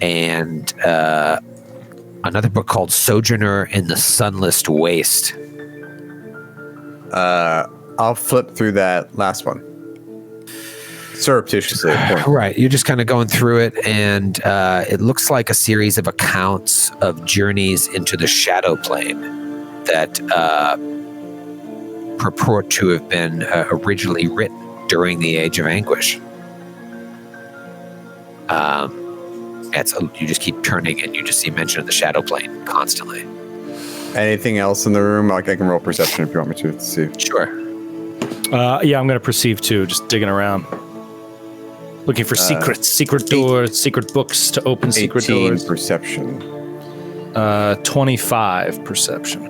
And another book called Sojourner in the Sunless Waste. I'll flip through that last one. Surreptitiously. Right. You're just kind of going through it, and it looks like a series of accounts of journeys into the shadow plane that purport to have been originally written during the Age of Anguish. You just keep turning, and you just see mention of the shadow plane constantly. Anything else in the room? Like, I can roll perception if you want me to see. Sure. Yeah, I'm going to perceive too, just digging around. Looking for secrets, secret doors, secret books to open secret doors. Perception. 25 perception.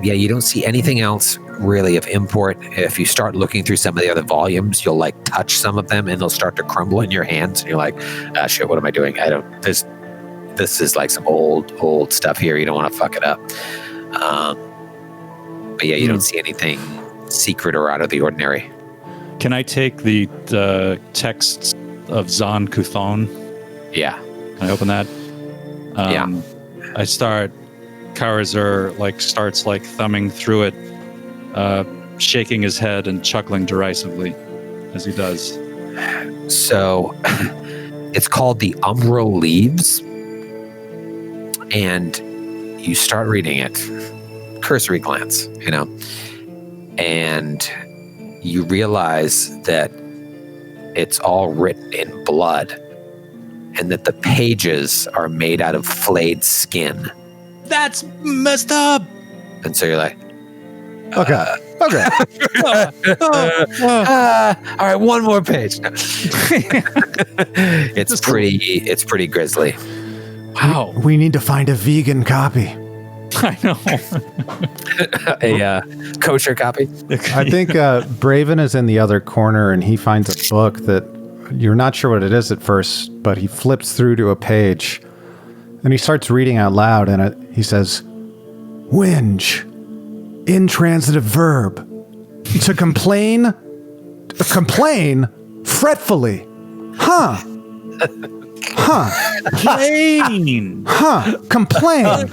Yeah, you don't see anything else really of import. If you start looking through some of the other volumes, you'll like touch some of them and they'll start to crumble in your hands. And you're like, shit, what am I doing? This is like some old stuff here. You don't want to fuck it up. But yeah, you don't see anything secret or out of the ordinary. Can I take the texts of Zon Kuthon? Yeah. Can I open that? Yeah. I start. Karazur starts thumbing through it, shaking his head and chuckling derisively as he does. So it's called The Umbral Leaves, and you start reading it, cursory glance, and you realize that it's all written in blood and that the pages are made out of flayed skin. That's messed up. And so you're like, Okay. all right, one more page. No. It's pretty grisly. Wow. We need to find a vegan copy. I know. A kosher copy. I think Braven is in the other corner, and he finds a book that you're not sure what it is at first, but he flips through to a page, and he starts reading out loud, and he says, "Whinge, intransitive verb, to complain fretfully, huh? Complain. Complain.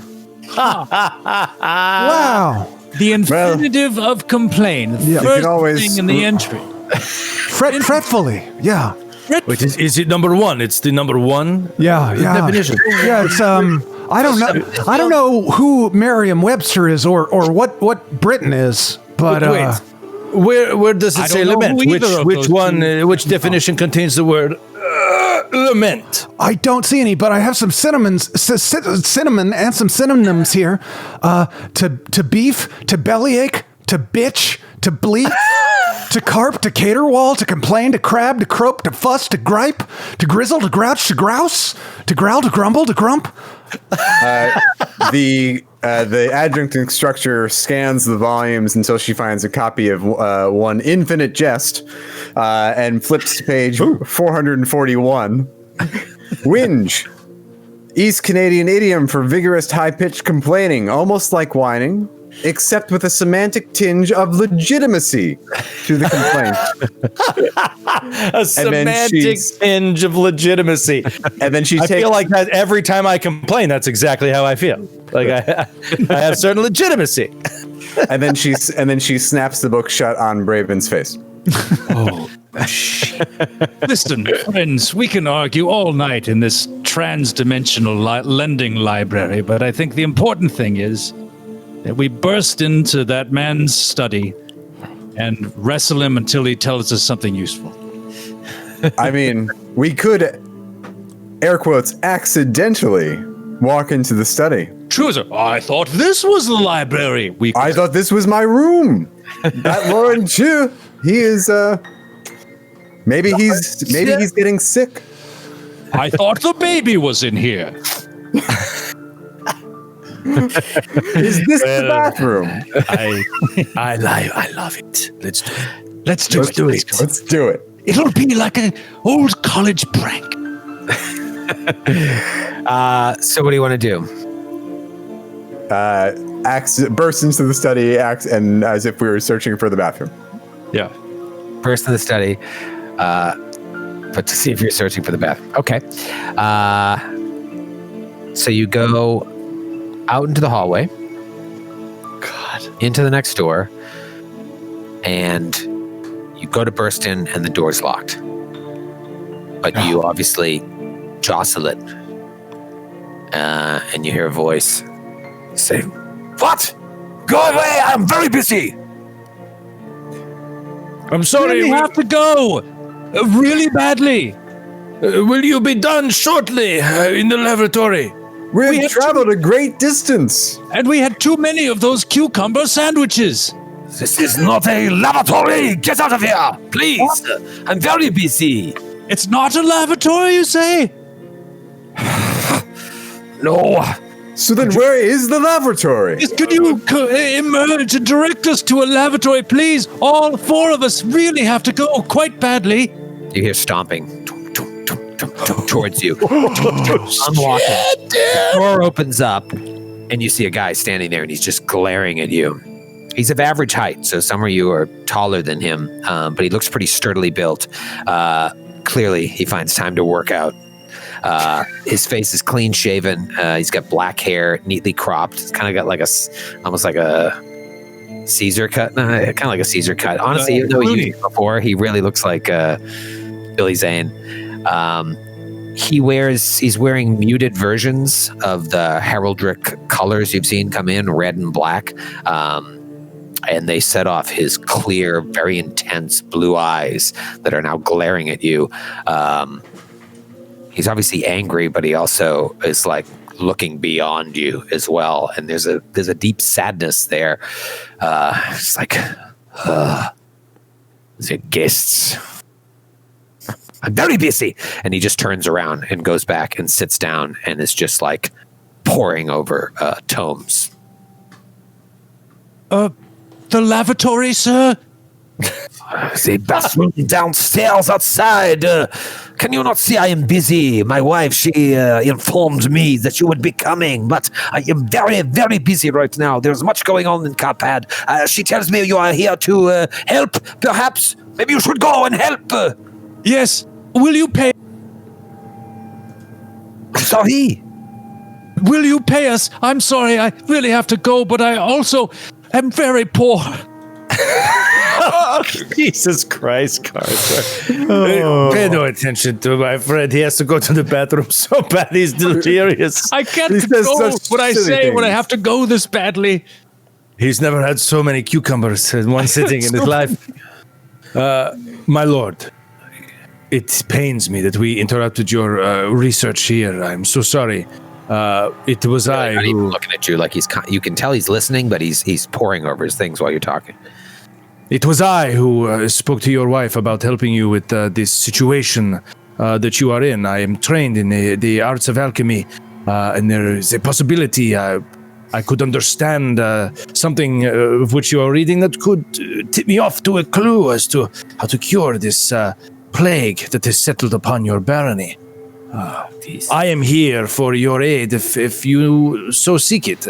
Wow. The infinitive of complain. The you first can always- thing in the entry. Fretfully, yeah. Wait, is it number one? It's the number one Yeah. definition. Yeah, it's I don't know who Merriam-Webster is or what Britain is, but Wait, where does it say don't know lament? who either of Which those one? two- Which definition contains the word lament? I don't see any. But I have some cinnamon and some synonyms here. To beef, to bellyache, to bitch, to bleat. To carp, to caterwaul, to complain, to crab, to croak, to fuss, to gripe, to grizzle, to grouch, to grouse, to growl, to grumble, to grump. The adjunct instructor scans the volumes until she finds a copy of one Infinite Jest and flips to page 441. Whinge. East Canadian idiom for vigorous, high-pitched complaining, almost like whining, except with a semantic tinge of legitimacy to the complaint. A semantic tinge of legitimacy. And then she I takes... feel like that every time I complain. That's exactly how I feel. Like I have certain legitimacy. and then she snaps the book shut on Braven's face. Oh, listen, friends, we can argue all night in this trans-dimensional lending library, but I think the important thing is that we burst into that man's study and wrestle him until he tells us something useful. I mean, we could, air quotes, accidentally walk into the study. True, sir. I thought this was the library. I thought this was my room. That Lord too. He is maybe he's getting sick. I thought the baby was in here. Is this the bathroom? I love it. Let's do it. Let's do it. Let's do it. It'll be like an old college prank. So what do you want to do? Burst into the study, and as if we were searching for the bathroom. Yeah. Burst in the study, but to see if you're searching for the bathroom. Okay. So you go out into the hallway. Into the next door, and you go to burst in, and the door's locked. But you obviously jostle it, and you hear a voice say, "What? Go away! I'm very busy." I'm sorry. We have to go really badly. Will you be done shortly in the lavatory? We have traveled a great distance. And we had too many of those cucumber sandwiches. This is not a lavatory. Get out of here, please. What? I'm very busy. It's not a lavatory, you say? No. So then where is the lavatory? Could you emerge and direct us to a lavatory, please? All four of us really have to go quite badly. You hear stomping towards you. Unlock it. The door opens up, and you see a guy standing there, and he's just glaring at you. He's of average height, so some of you are taller than him, but he looks pretty sturdily built. Clearly, he finds time to work out. His face is clean shaven. He's got black hair, neatly cropped. It's kind of got like almost like a Caesar cut. Kind of like a Caesar cut. Honestly, even though he used it before, he really looks like Billy Zane. He's wearing muted versions of the heraldic colors you've seen come in, red and black. And they set off his clear, very intense blue eyes that are now glaring at you. He's obviously angry, but he also is like looking beyond you as well. And there's a deep sadness there. It's like, the guests. I'm very busy. And he just turns around and goes back and sits down and is just like poring over tomes. The lavatory, sir? The bathroom downstairs outside. Can you not see I am busy? My wife, she informed me that you would be coming, but I am very, very busy right now. There's much going on in Carpad. She tells me you are here to help, perhaps. Maybe you should go and help. Yes. Will you pay? Sorry? Will you pay us? I'm sorry, I really have to go, but I also am very poor. Jesus Christ, Carter. Pay no attention to my friend. He has to go to the bathroom so bad he's delirious. I can't control what I say when I have to go this badly. He's never had so many cucumbers in one sitting in his life. My lord, it pains me that we interrupted your research here. I'm so sorry. It was I not who... even looking at you like you can tell he's listening, but he's poring over his things while you're talking. It was I who spoke to your wife about helping you with this situation that you are in. I am trained in the arts of alchemy, and there is a possibility I could understand something of which you are reading that could tip me off to a clue as to how to cure this plague that has settled upon your barony. I am here for your aid if you so seek it.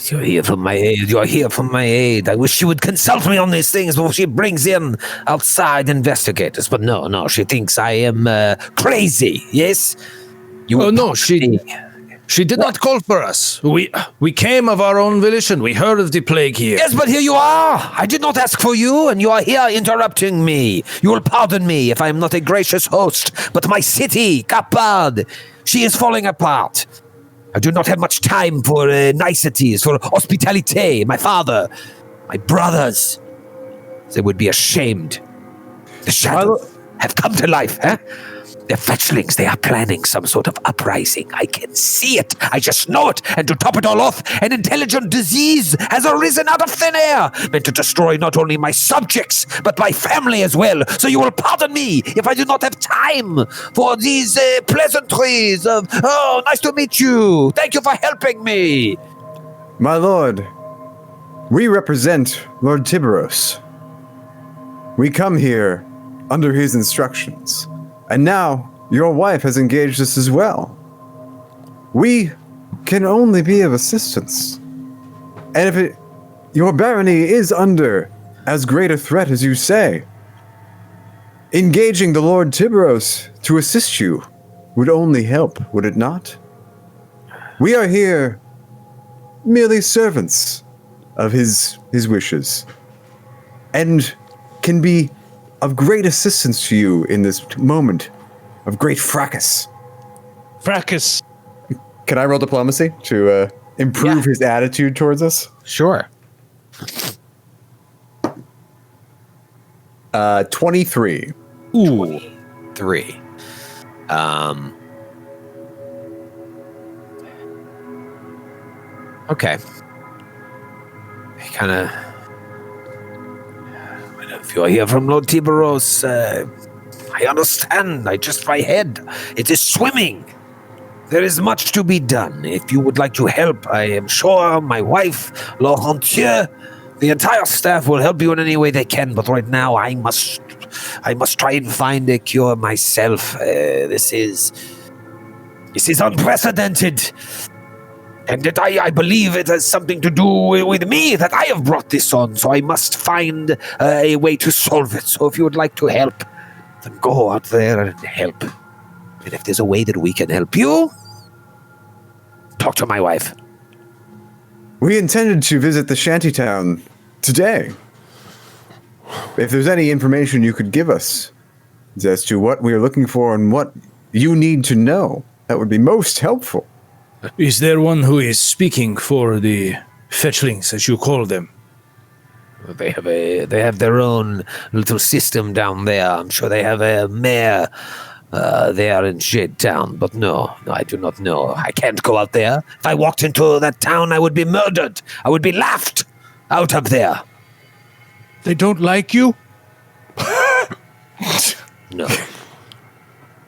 You're here for my aid. You're here for my aid. I wish she would consult me on these things before she brings in outside investigators. But no, she thinks I am crazy. Yes? She did not call for us. We came of our own volition. We heard of the plague here. Yes, but here you are. I did not ask for you, and you are here interrupting me. You will pardon me if I am not a gracious host, but my city, Kapad, she is falling apart. I do not have much time for niceties, for hospitality. My father, my brothers, they would be ashamed. The shadows have come to life, huh? They're fetchlings. They are planning some sort of uprising. I can see it. I just know it. And to top it all off, an intelligent disease has arisen out of thin air, meant to destroy not only my subjects, but my family as well. So you will pardon me if I do not have time for these pleasantries of, oh, nice to meet you. Thank you for helping me. My lord, we represent Lord Tiberos. We come here under his instructions. And now your wife has engaged us as well. We can only be of assistance. And if your barony is under as great a threat as you say, engaging the Lord Tiberos to assist you would only help, would it not? We are here merely servants of his wishes, and can be of great assistance to you in this moment of great fracas. Fracas. Can I roll diplomacy to improve his attitude towards us? Sure. 23. Ooh. 3. Okay. Kind of. If you're here from Lord Tiberos, I understand. My head, it is swimming. There is much to be done. If you would like to help, I am sure my wife, Laurentier, the entire staff will help you in any way they can. But right now, I must try and find a cure myself. This is unprecedented. And that I believe it has something to do with me, that I have brought this on, so I must find a way to solve it. So if you would like to help, then go out there and help. And if there's a way that we can help you, talk to my wife. We intended to visit the shantytown today. If there's any information you could give us as to what we are looking for and what you need to know, that would be most helpful. Is there one who is speaking for the fetchlings, as you call them? They have their own little system down there. I'm sure they have a mayor there in Shade Town, but no, I do not know. I can't go out there. If I walked into that town, I would be murdered. I would be laughed out of there. They don't like you? No.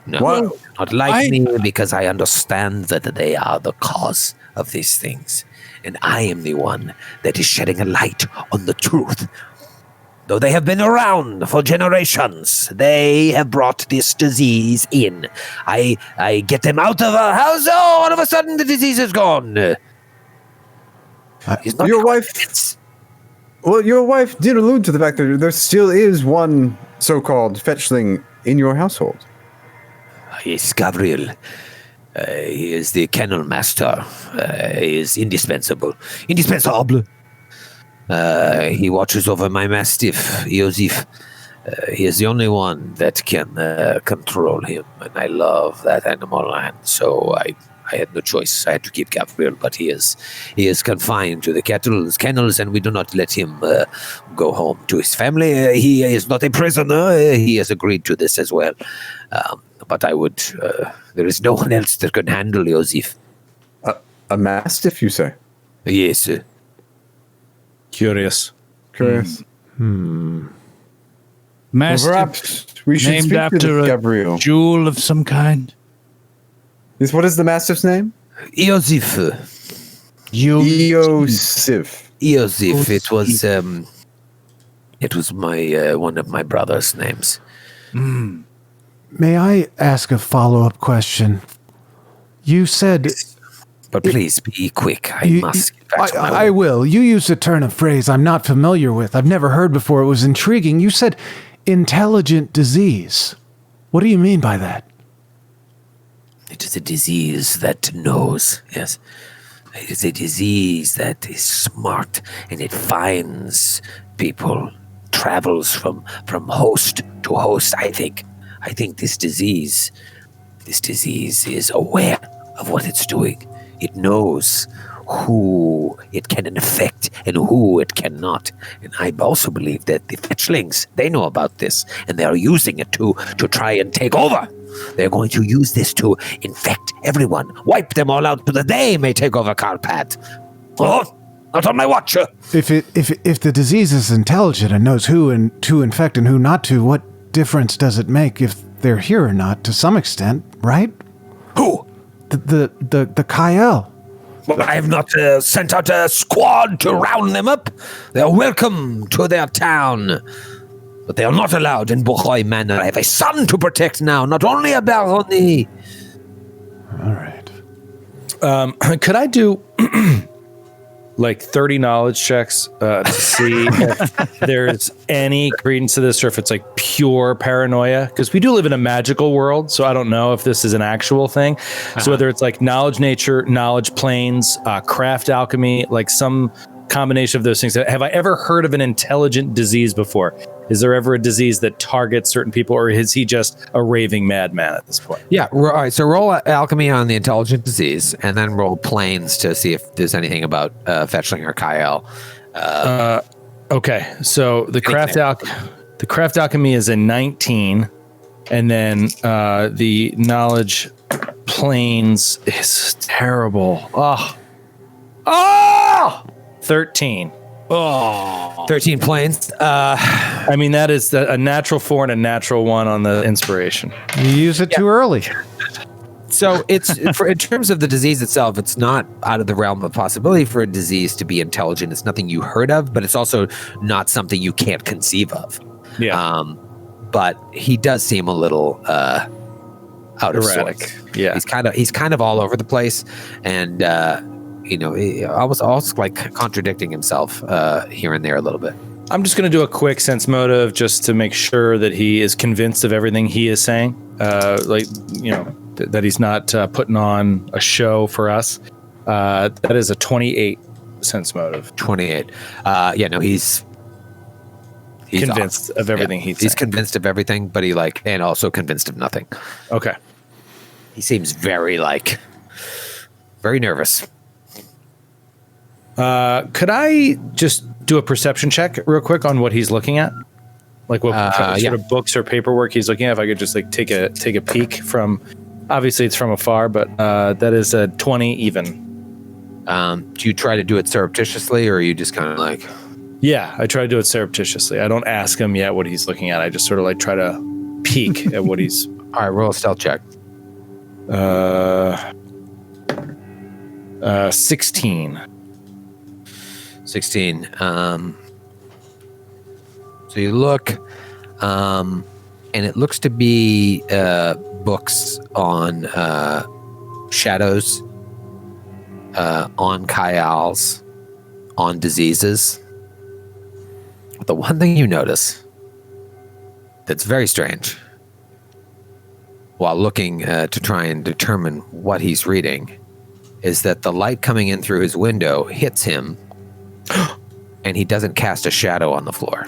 No, not like me, because I understand that they are the cause of these things. And I am the one that is shedding a light on the truth. Though they have been around for generations, they have brought this disease in. I get them out of our house, all of a sudden the disease is gone. Your wife... Well, your wife did allude to the fact that there still is one so-called fetchling in your household. Yes, Gabriel. He is the kennel master. He is indispensable. Indispensable. He watches over my mastiff, Joseph. He is the only one that can control him, and I love that animal, and so I had no choice. I had to keep Gabriel, but he is confined to the kennels, and we do not let him go home to his family. He is not a prisoner. He has agreed to this as well. But I would... there is no one else that can handle Joseph. A mastiff, you say? Yes, sir. Curious. Mastiff, Mastiff, perhaps we should named speak after to a Gabriel. jewel of some kind. Yes, what is the mastiff's name? Joseph. Eosif. Joseph. It was my one of my brother's names. May I ask a follow-up question? You said... But please be quick. I must get back to my I will. You used a turn of phrase I'm not familiar with. I've never heard before. It was intriguing. You said intelligent disease. What do you mean by that? It is a disease that knows, yes. It is a disease that is smart, and it finds people, travels from host to host, I think. I think this disease is aware of what it's doing. It knows who it can infect and who it cannot. And I also believe that the fetchlings, they know about this, and they are using it to try and take over. They're going to use this to infect everyone, wipe them all out so that they may take over Carpat. Oh, not on my watch. If the disease is intelligent and knows who to infect and who not to, what difference does it make if they're here or not, to some extent, right? Who? The Kyle. Well, I have not sent out a squad to round them up. They're welcome to their town. but they are not allowed in Boroi Manor. I have a son to protect now, not only a barony. All right. Could I do like 30 knowledge checks to see if there's any credence to this or if it's like pure paranoia? Because we do live in a magical world, so I don't know if this is an actual thing. So whether it's like knowledge nature, knowledge planes, craft alchemy, like some combination of those things. Have I ever heard of an intelligent disease before? Is there ever a disease that targets certain people, or is he just a raving madman at this point? Yeah, all right, so roll alchemy on the intelligent disease, and then roll planes to see if there's anything about Fetchling or Kyle. Okay, so the craft alchemy is a 19, and then the knowledge planes is terrible. 13. 13 planes. I mean, that is a natural 4 and a natural 1 on the inspiration. You use it too early. So it's in terms of the disease itself, it's not out of the realm of possibility for a disease to be intelligent. It's nothing you heard of, but it's also not something you can't conceive of. Yeah. But he does seem a little out of erratic. sorts. Yeah. He's kind of all over the place, and I was also like contradicting himself here and there a little bit. I'm just going to do a quick sense motive just to make sure that he is convinced of everything he is saying. That he's not putting on a show for us. That is a 28 sense motive. 28. He's convinced of everything he's saying. He's convinced of everything, but and also convinced of nothing. Okay. He seems very nervous. Could I just do a perception check real quick on what he's looking at? Like what sort of books or paperwork he's looking at? If I could just take a peek from, obviously it's from afar, but that is a 20 even. Do you try to do it surreptitiously, or are you just kind of like? Yeah, I try to do it surreptitiously. I don't ask him yet what he's looking at. I just sort of try to peek at what he's. All right, roll a stealth check. 16. 16. So you look, and it looks to be books on shadows, on Kyals, on diseases. But the one thing you notice that's very strange, while looking to try and determine what he's reading, is that the light coming in through his window hits him, and he doesn't cast a shadow on the floor.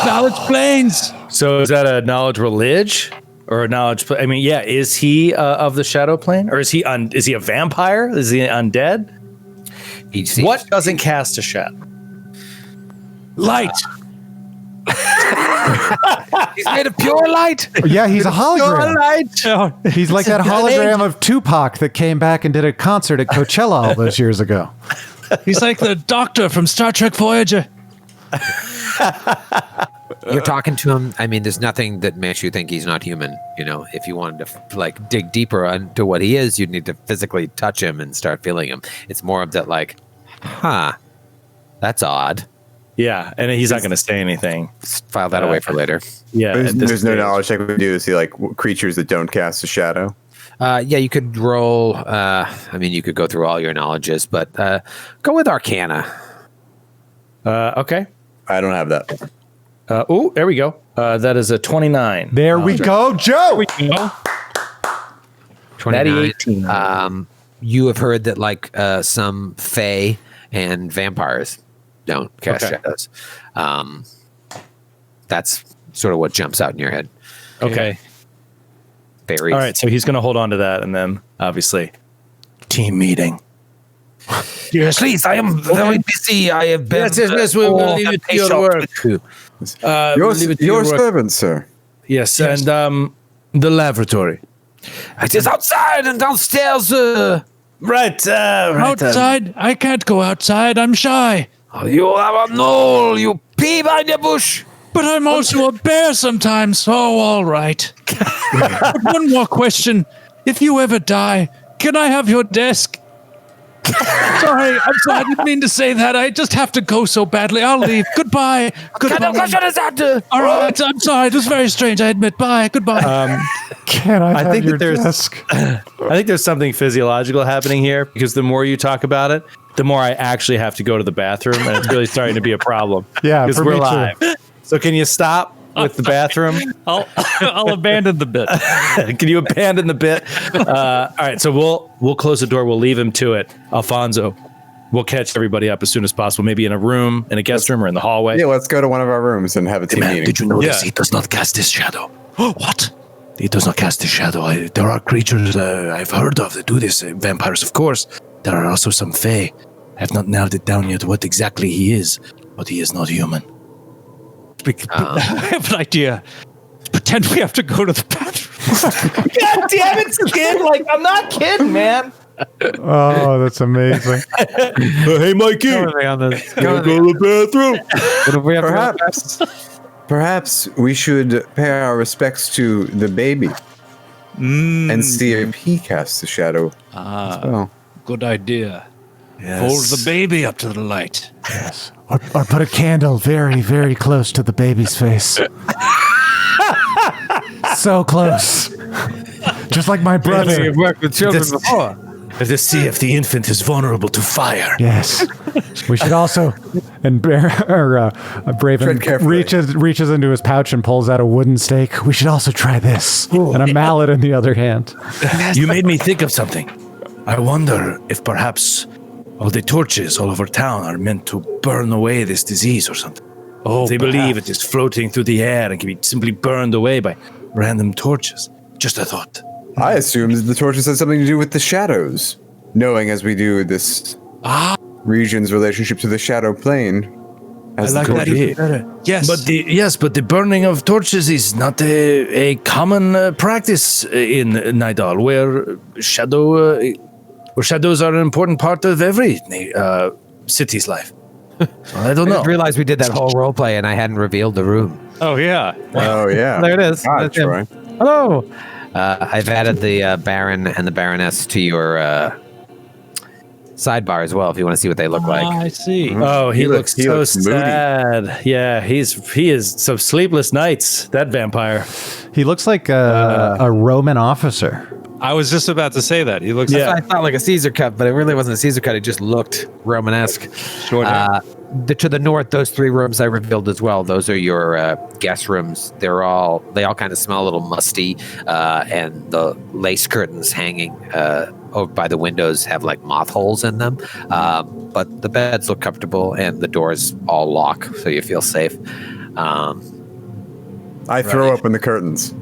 Knowledge planes. So is that a knowledge religion or a knowledge? I mean, yeah. Is he of the shadow plane, or is he is he a vampire? Is he undead? What doesn't cast a shadow? Light. He's made of pure light. Yeah, he's a hologram. light. He's like that hologram of Tupac that came back and did a concert at Coachella all those years ago. He's like the Doctor from Star Trek Voyager. You're talking to him. I mean, there's nothing that makes you think he's not human. If you wanted to dig deeper into what he is, you'd need to physically touch him and start feeling him. It's more of that that's odd. Yeah, and he's not going to say anything. File that away for later. Yeah, There's no knowledge check we can do to see creatures that don't cast a shadow. You could roll. You could go through all your knowledges, but go with Arcana. Okay. I don't have that. There we go. That is a 29. There we go, Joe. 29. 18. You have heard that some fae and vampires don't cast shadows. That's sort of what jumps out in your head. Okay. Fairies. All right, so he's going to hold on to that, and then obviously team meeting. Yes, please. I am very busy. I have been. Yes. We'll leave it to your work. Your servant, sir. Yes, and the lavatory. It is outside and downstairs. Right. Outside? I can't go outside. I'm shy. You have a knoll. You pee behind the bush. But I'm also a bear sometimes. Oh, all right. But one more question. If you ever die, can I have your desk? Sorry, I'm sorry. I didn't mean to say that. I just have to go so badly. I'll leave. Goodbye. Goodbye. All right. I'm sorry. It was very strange. I admit. Bye. Goodbye. Can I have think your that there's desk? I think there's something physiological happening here because the more you talk about it, the more I actually have to go to the bathroom, and it's really starting to be a problem. Yeah, because for we're me too. live. So can you stop with the bathroom? I'll abandon the bit. Can you abandon the bit? All right, so we'll close the door. We'll leave him to it. Alfonso, we'll catch everybody up as soon as possible. Maybe in a guest room, or in the hallway. Yeah, let's go to one of our rooms and have a team meeting. Did you notice he does not cast his shadow? What? He does not cast his shadow. There are creatures I've heard of that do this. Vampires, of course. There are also some fae. I have not nailed it down yet what exactly he is, but he is not human. I have an idea. Pretend we have to go to the bathroom. God damn it, kid! Like, I'm not kidding, man. Oh, that's amazing. Hey, Mikey. Go to the bathroom. What if we have Perhaps we should pay our respects to the baby and see if he casts a shadow as well. Good idea. Hold the baby up to the light. Yes. Or put a candle very, very close to the baby's face. So close. Just like my brother. You've worked with children before. To see if the infant is vulnerable to fire. Yes. We should also, and Braven Tread carefully. reaches into his pouch and pulls out a wooden stake. We should also try this. And a mallet in the other hand. You made me think of something. I wonder if perhaps all the torches all over town are meant to burn away this disease or something. Oh, They believe it is floating through the air and can be simply burned away by random torches. Just a thought. I assumed that the torches had something to do with the shadows, knowing as we do this region's relationship to the shadow plane. As the torches. Yes. But the burning of torches is not a common practice in Nidal, where shadows are an important part of every city's life. I don't I know. just realized we did that whole role play and I hadn't revealed the room. Oh yeah. Oh yeah, There it is. God, That's him. Troy. Hello. I've added the Baron and the Baroness to your sidebar as well, if you want to see what they look like. I see. Oh, he looks he so looks moody. sad. Yeah, he is some sleepless nights. That vampire. He looks like a Roman officer. I was just about to say that. He looks I thought like a Caesar cut, but it really wasn't a Caesar cut. It just looked Romanesque. short. To the north, those three rooms I revealed as well. Those are your guest rooms. They all kind of smell a little musty, and the lace curtains hanging over by the windows have like moth holes in them. But the beds look comfortable, and the doors all lock, so you feel safe. I throw open the curtains.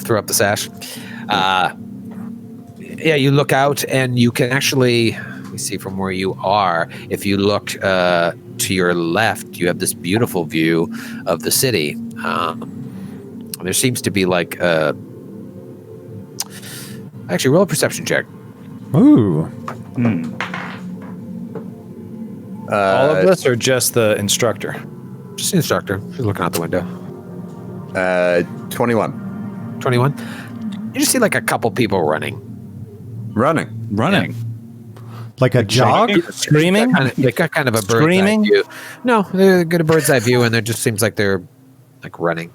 Throw up the sash. Yeah, you look out and you can actually, we see from where you are, if you look to your left, you have this beautiful view of the city. There seems to be like actually roll a perception check. Ooh. All of this or just the instructor? Just the instructor. She's looking out the window. 21. 21. You just see like a couple people running. running. Like a jog? Screaming? They got kind of a bird's Screaming? eye view. No, they get a bird's eye view, and it just seems like they're like running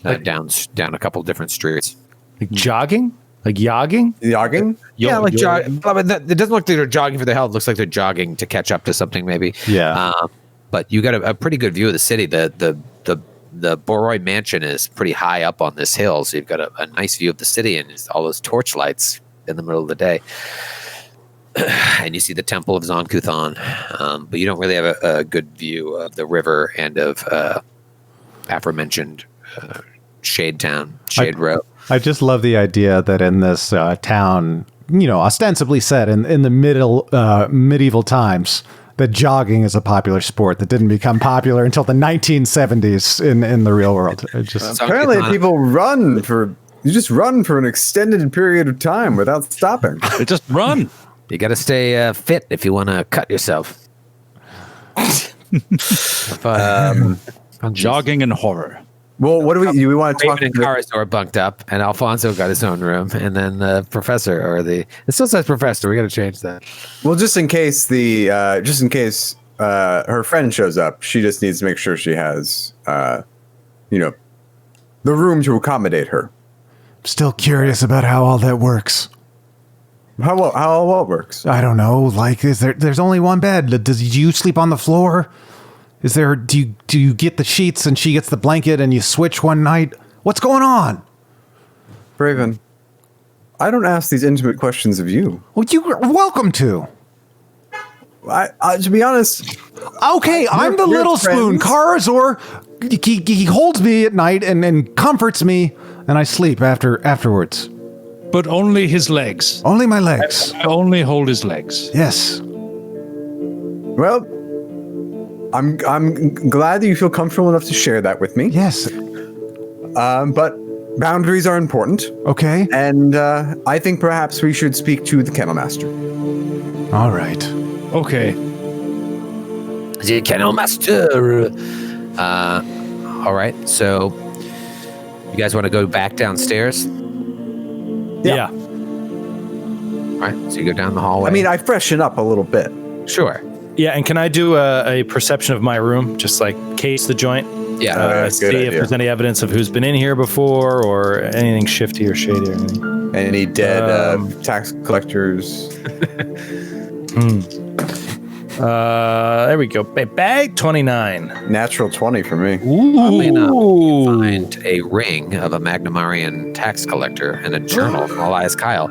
down a couple different streets. Like jogging? Like yogging? Yogging? Yeah, like jogging. It doesn't look like they're jogging for their health. It looks like they're jogging to catch up to something, maybe. Yeah. But you got a pretty good view of the city. The Boroi Mansion is pretty high up on this hill, so you've got a nice view of the city and all those torch lights in the middle of the day. And you see the Temple of Zonkuthan, but you don't really have a good view of the river and of aforementioned Shade Town, Shade Row. I just love the idea that in this town, ostensibly set in the medieval times, that jogging is a popular sport that didn't become popular until the 1970s in the real world. It just Apparently people you just run for an extended period of time without stopping. They just run. You got to stay fit if you want to cut yourself. Jogging and horror. Well, what do we want to talk Raven and Karazor are bunked up, and Alfonso got his own room, and then the professor it still says professor. We got to change that. Well, just in case her friend shows up, she just needs to make sure she has, the room to accommodate her. Still curious about how all that works. How all it works? I don't know. Like, there's only one bed. Do you sleep on the floor? Do you get the sheets and she gets the blanket and you switch one night? What's going on? Raven, I don't ask these intimate questions of you. Well, you're welcome to. To be honest. Okay, I'm the little spoon. Karazor, he holds me at night and comforts me, and I sleep afterwards. But only his legs. Only my legs. I only hold his legs. Yes. Well, I'm glad that you feel comfortable enough to share that with me. Yes. But boundaries are important. Okay. And I think perhaps we should speak to the Kennel Master. All right. Okay. The Kennel Master. All right. So, you guys want to go back downstairs? Yeah. All right. So you go down the hallway. I mean, I freshen up a little bit. Sure. Yeah, and can I do a perception of my room, just like case the joint? Yeah. See if there's any evidence of who's been in here before or anything shifty or shady or anything. Any dead tax collectors? There we go. Bag 29. Natural 20 for me. Oddly enough, you find a ring of a Magnamarian tax collector and a journal from Elias Kyle.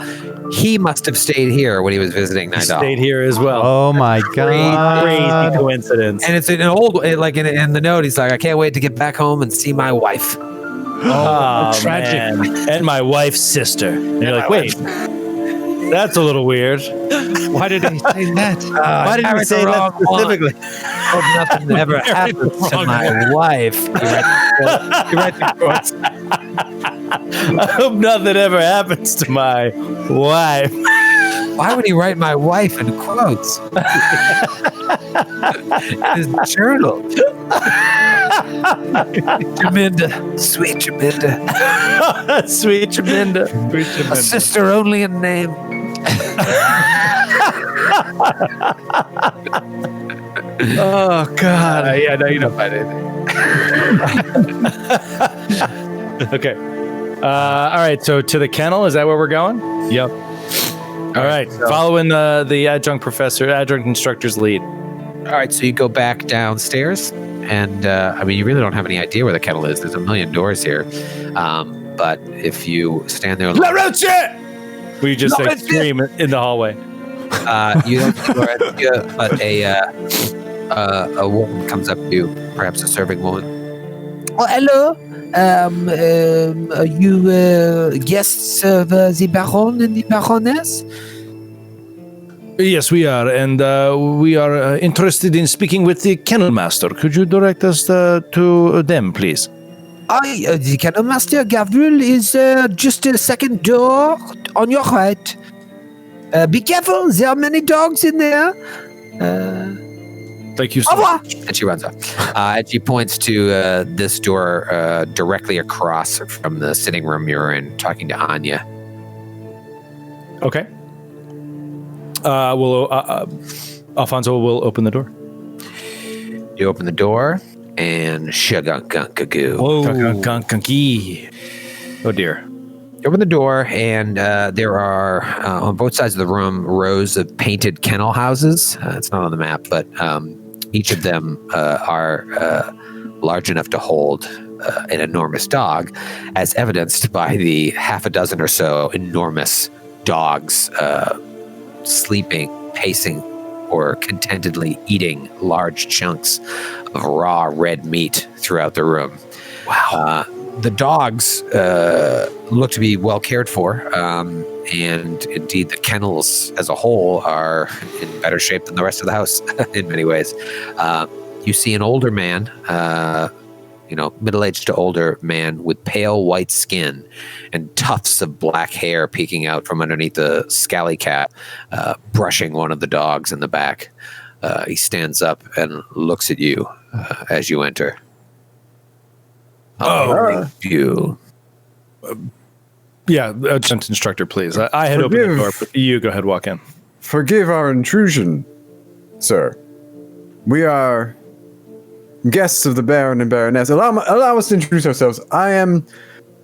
He must have stayed here when he was visiting Nidal. Stayed here as well. Oh my God. Crazy coincidence. And it's an old, like in the note, he's like, I can't wait to get back home and see my wife. Oh, tragic. man. And my wife's sister. And you're like, wait, that's a little weird. Why did he say that? Why did you say that specifically? Hope nothing ever happens to my wife. He writes the quotes. I hope nothing ever happens to my wife. Why would he write my wife in quotes? In his journal. Jaminda. Sweet Jaminda. Sweet Jaminda. A sister only in name. Oh, God. Yeah, no, you don't find anything. Okay. All right. So to the kennel, is that where we're going? Yep. All right. Following the adjunct instructor's lead. All right, so you go back downstairs, and I mean, you really don't have any idea where the kennel is. There's a million doors here, but if you stand there, We just say scream in the hallway. you don't see Laurentius, but a woman comes up to you, perhaps a serving woman. Oh, hello. You guests of the Baron and the Baroness? Yes, we are, and we are interested in speaking with the Kennel Master. Could you direct us to them, please? The Kennel Master, Gabriel, is just a second door on your right. Be careful, there are many dogs in there. Thank you Au revoir! And she runs off. And she points to this door directly across from the sitting room you're in, talking to Anya. Okay. Alfonso will open the door. You open the door, and shugunk-gunk-goo. Oh dear. You open the door, and there are, on both sides of the room, rows of painted kennel houses. It's not on the map, but each of them are large enough to hold an enormous dog, as evidenced by the half a dozen or so enormous dogs sleeping, pacing, or contentedly eating large chunks of raw red meat throughout the room. Wow. The dogs look to be well cared for, and indeed the kennels as a whole are in better shape than the rest of the house in many ways. You see an older man, middle-aged to older man with pale white skin and tufts of black hair peeking out from underneath the scally cap, brushing one of the dogs in the back. He stands up and looks at you as you enter. You. Yeah, adjunct instructor, please. I had opened the door, but you go ahead, walk in. Forgive our intrusion, sir. We are guests of the Baron and Baroness. Allow us to introduce ourselves. I am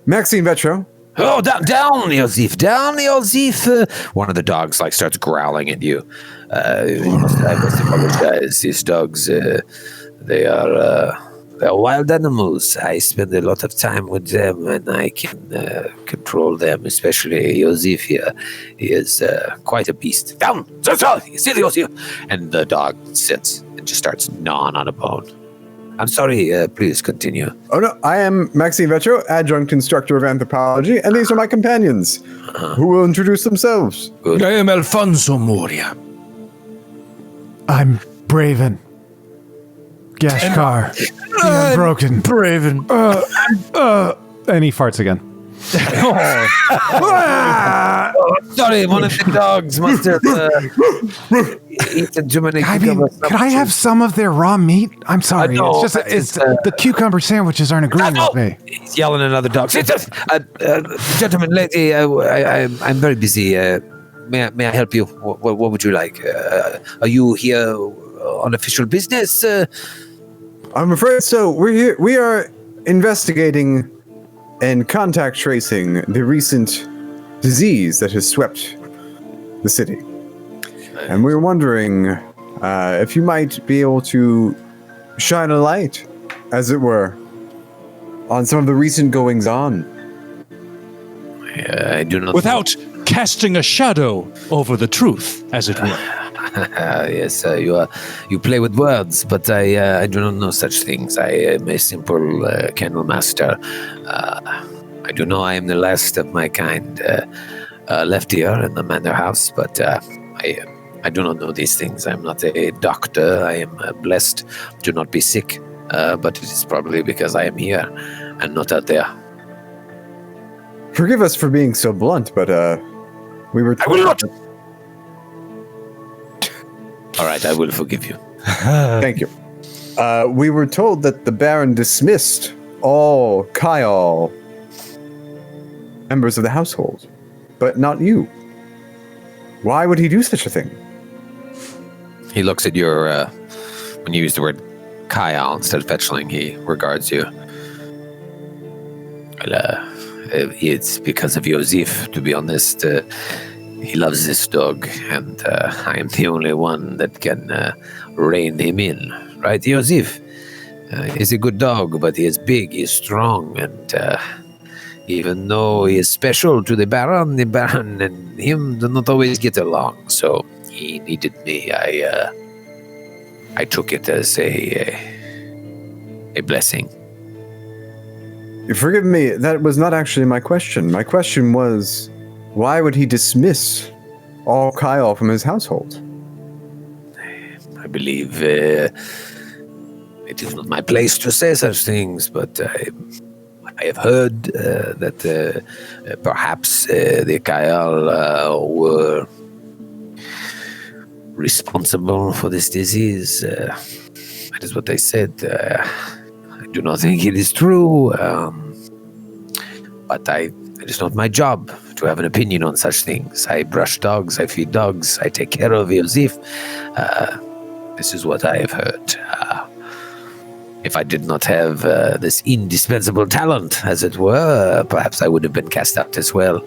Maxime Vetro. Oh, down, Yosef, down, Yosef. One of the dogs starts growling at you. I must apologize. These dogs, they're wild animals. I spend a lot of time with them, and I can control them. Especially Yosef here. He is quite a beast. Down, sit, Yosef. And the dog sits and just starts gnawing on a bone. I'm sorry, please continue. Oh no, I am Maxime Vetro, adjunct instructor of anthropology, and these are my companions, who will introduce themselves. Good. I am Alfonso Moria. I'm Braven. Gashkar. Broken. Braven. And he farts again. Sorry, one of the dogs must have eaten too many cucumbers. Could I have some of their raw meat? I'm sorry. No, it's the cucumber sandwiches aren't agreeing with me. He's yelling at another dog. Gentlemen, lady, I'm very busy. May I help you? What would you like? Are you here on official business? I'm afraid so. We're here. We are investigating and contact tracing the recent disease that has swept the city. And we're wondering if you might be able to shine a light, as it were, on some of the recent goings-on. I do not. Without casting a shadow over the truth, as it were. Yes, you play with words, but I do not know such things. I am a simple kennel master. I do know I am the last of my kind left here in the manor house, but I do not know these things. I'm not a doctor. I am blessed to not be sick, but it is probably because I am here and not out there. Forgive us for being so blunt, but we were. I will not. All right, I will forgive you. Thank you. We were told that the Baron dismissed all Kyle members of the household, but not you. Why would he do such a thing? He looks at your, when you use the word Kyle instead of fetchling, he regards you. Well, it's because of Yosef, to be honest. He loves this dog, and I am the only one that can rein him in. Right, Yosef? He's a good dog, but he is big, he is strong, and even though he is special to the Baron and him do not always get along, so he needed me. I took it as a blessing. Forgive me, that was not actually my question. My question was, why would he dismiss all Kyle from his household? I believe it is not my place to say such things, but I have heard that perhaps the Kyle were responsible for this disease. That is what they said. I do not think it is true, but it is not my job to have an opinion on such things. I brush dogs, I feed dogs, I take care of Yosef. This is what I have heard. If I did not have this indispensable talent, as it were, perhaps I would have been cast out as well.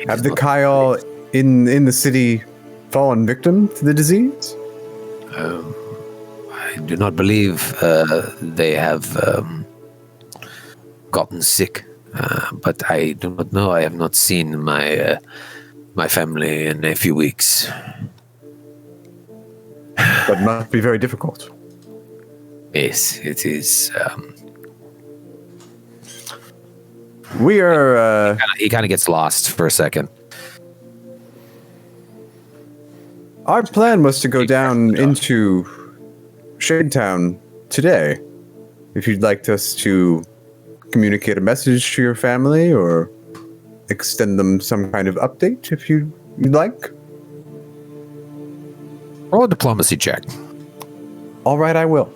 Have the Kyle in the city fallen victim to the disease? I do not believe they have gotten sick, but I do not know. I have not seen my family in a few weeks. That must be very difficult. Yes, it is. We are... He kind of gets lost for a second. Our plan was to go down into Shadetown today. If you'd like us to communicate a message to your family or extend them some kind of update, if you'd like. Roll a diplomacy check. All right, I will.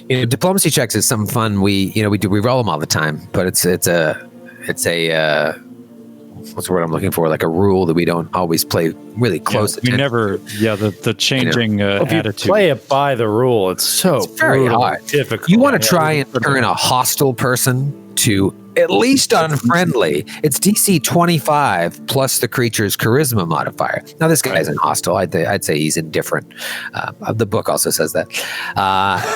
Diplomacy checks is some fun. We roll them all the time, but it's a what's the word I'm looking for? Like a rule that we don't always play really close We attention. never, the changing If you attitude. play it by the rule, it's very brutal, hard. difficult. You want to try and turn a hostile person to at least unfriendly. It's DC 25 plus the creature's charisma modifier. Now, this guy isn't hostile. I'd say he's indifferent. The book also says that.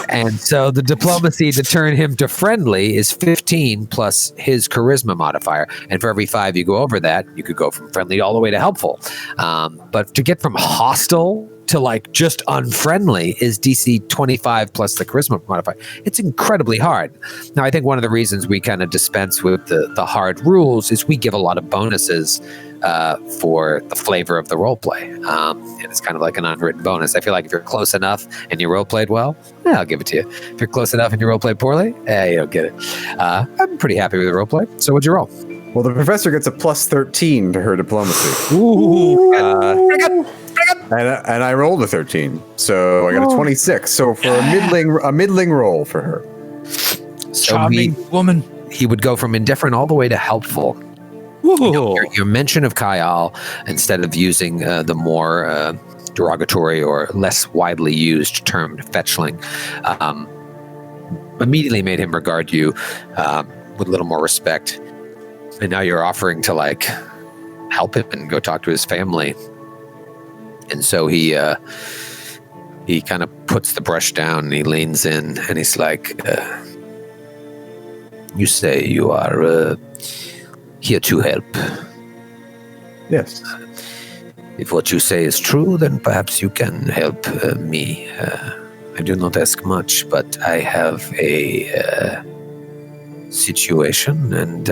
And so the diplomacy to turn him to friendly is 15 plus his charisma modifier. And for every 5 you go over that, you could go from friendly all the way to helpful. But to get from hostile to like just unfriendly is DC 25 plus the charisma modifier. It's incredibly hard. Now, I think one of the reasons we kind of dispense with the hard rules is we give a lot of bonuses for the flavor of the role play. And it's kind of like an unwritten bonus. I feel like if you're close enough and you role played well, I'll give it to you. If you're close enough and you role played poorly, you don't get it. I'm pretty happy with the role play. So what'd you roll? Well, the professor gets a plus 13 to her diplomacy. Ooh, And I rolled a 13, so I got a 26. So for a middling roll for her. Charming woman. He would go from indifferent all the way to helpful. Your mention of Kyle, instead of using the more derogatory or less widely used term fetchling, immediately made him regard you with a little more respect. And now you're offering to like help him and go talk to his family. And so he kind of puts the brush down and he leans in and he's like, you say you are here to help. Yes. If what you say is true, then perhaps you can help me. I do not ask much, but I have a situation and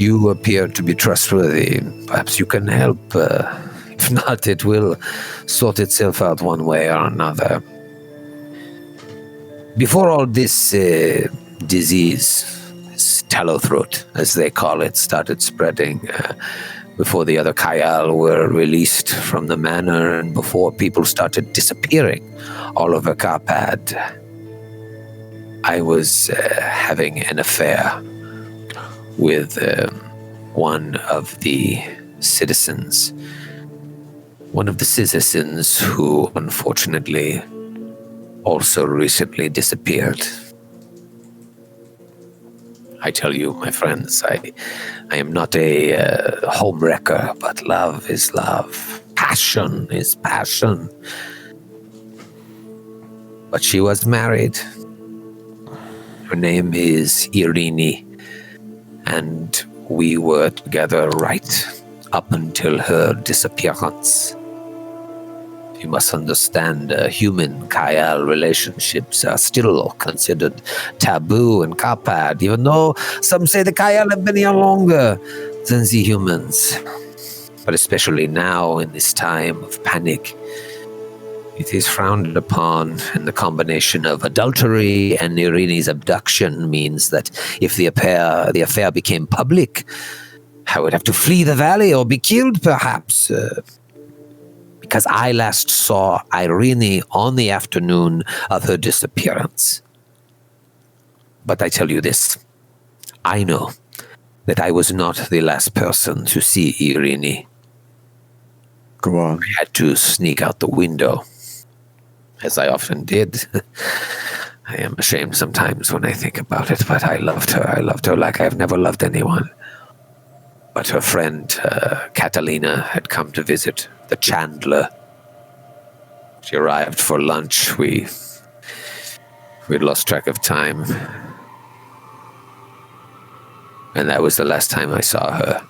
you appear to be trustworthy. Perhaps you can help. If not, it will sort itself out one way or another. Before all this disease, this tallow throat, as they call it, started spreading, before the other Kyle were released from the manor, and before people started disappearing all over Carpad, I was having an affair with one of the citizens who unfortunately also recently disappeared. I tell you, my friends, I am not a homewrecker, but love is love. Passion is passion. But she was married. Her name is Irini, and we were together right up until her disappearance. You must understand, human-Kyle relationships are still considered taboo in Carpad, even though some say the Kyle have been here longer than the humans. But especially now, in this time of panic, it is frowned upon, and the combination of adultery and Irini's abduction means that if the affair became public, I would have to flee the valley or be killed, perhaps. Because I last saw Irene on the afternoon of her disappearance. But I tell you this, I know that I was not the last person to see Irene. Go on. I had to sneak out the window, as I often did. I am ashamed sometimes when I think about it, but I loved her. I loved her like I've never loved anyone. But her friend, Catalina, had come to visit, the Chandler. She arrived for lunch. We'd lost track of time. And that was the last time I saw her.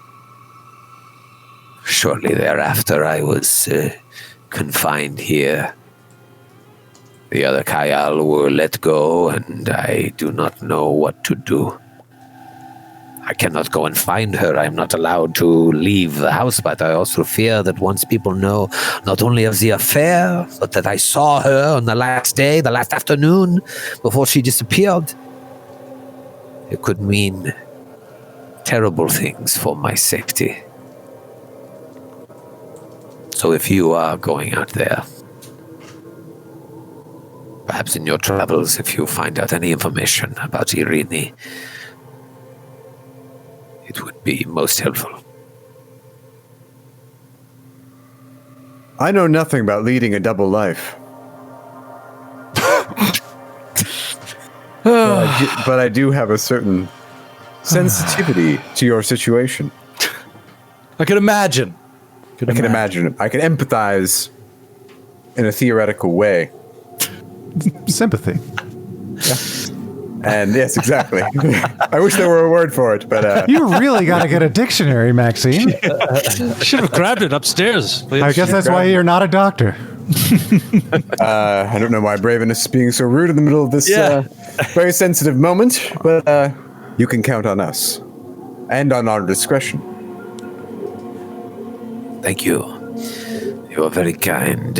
Shortly thereafter, I was confined here. The other Kyle were let go, and I do not know what to do. I cannot go and find her. I'm not allowed to leave the house, but I also fear that once people know not only of the affair, but that I saw her on the last day, the last afternoon, before she disappeared, it could mean terrible things for my safety. So if you are going out there, Perhaps in your travels, if you find out any information about Irene, it would be most helpful. I know nothing about leading a double life. But I do have a certain sensitivity to your situation. I can imagine. I can imagine. I can empathize in a theoretical way. Sympathy. And yes, exactly. I wish there were a word for it, but You really got to get a dictionary, Maxine. Should have grabbed it upstairs. I guess that's why you're not a doctor. I don't know why Braveness is being so rude in the middle of this very sensitive moment, but you can count on us and on our discretion. Thank you. You are very kind.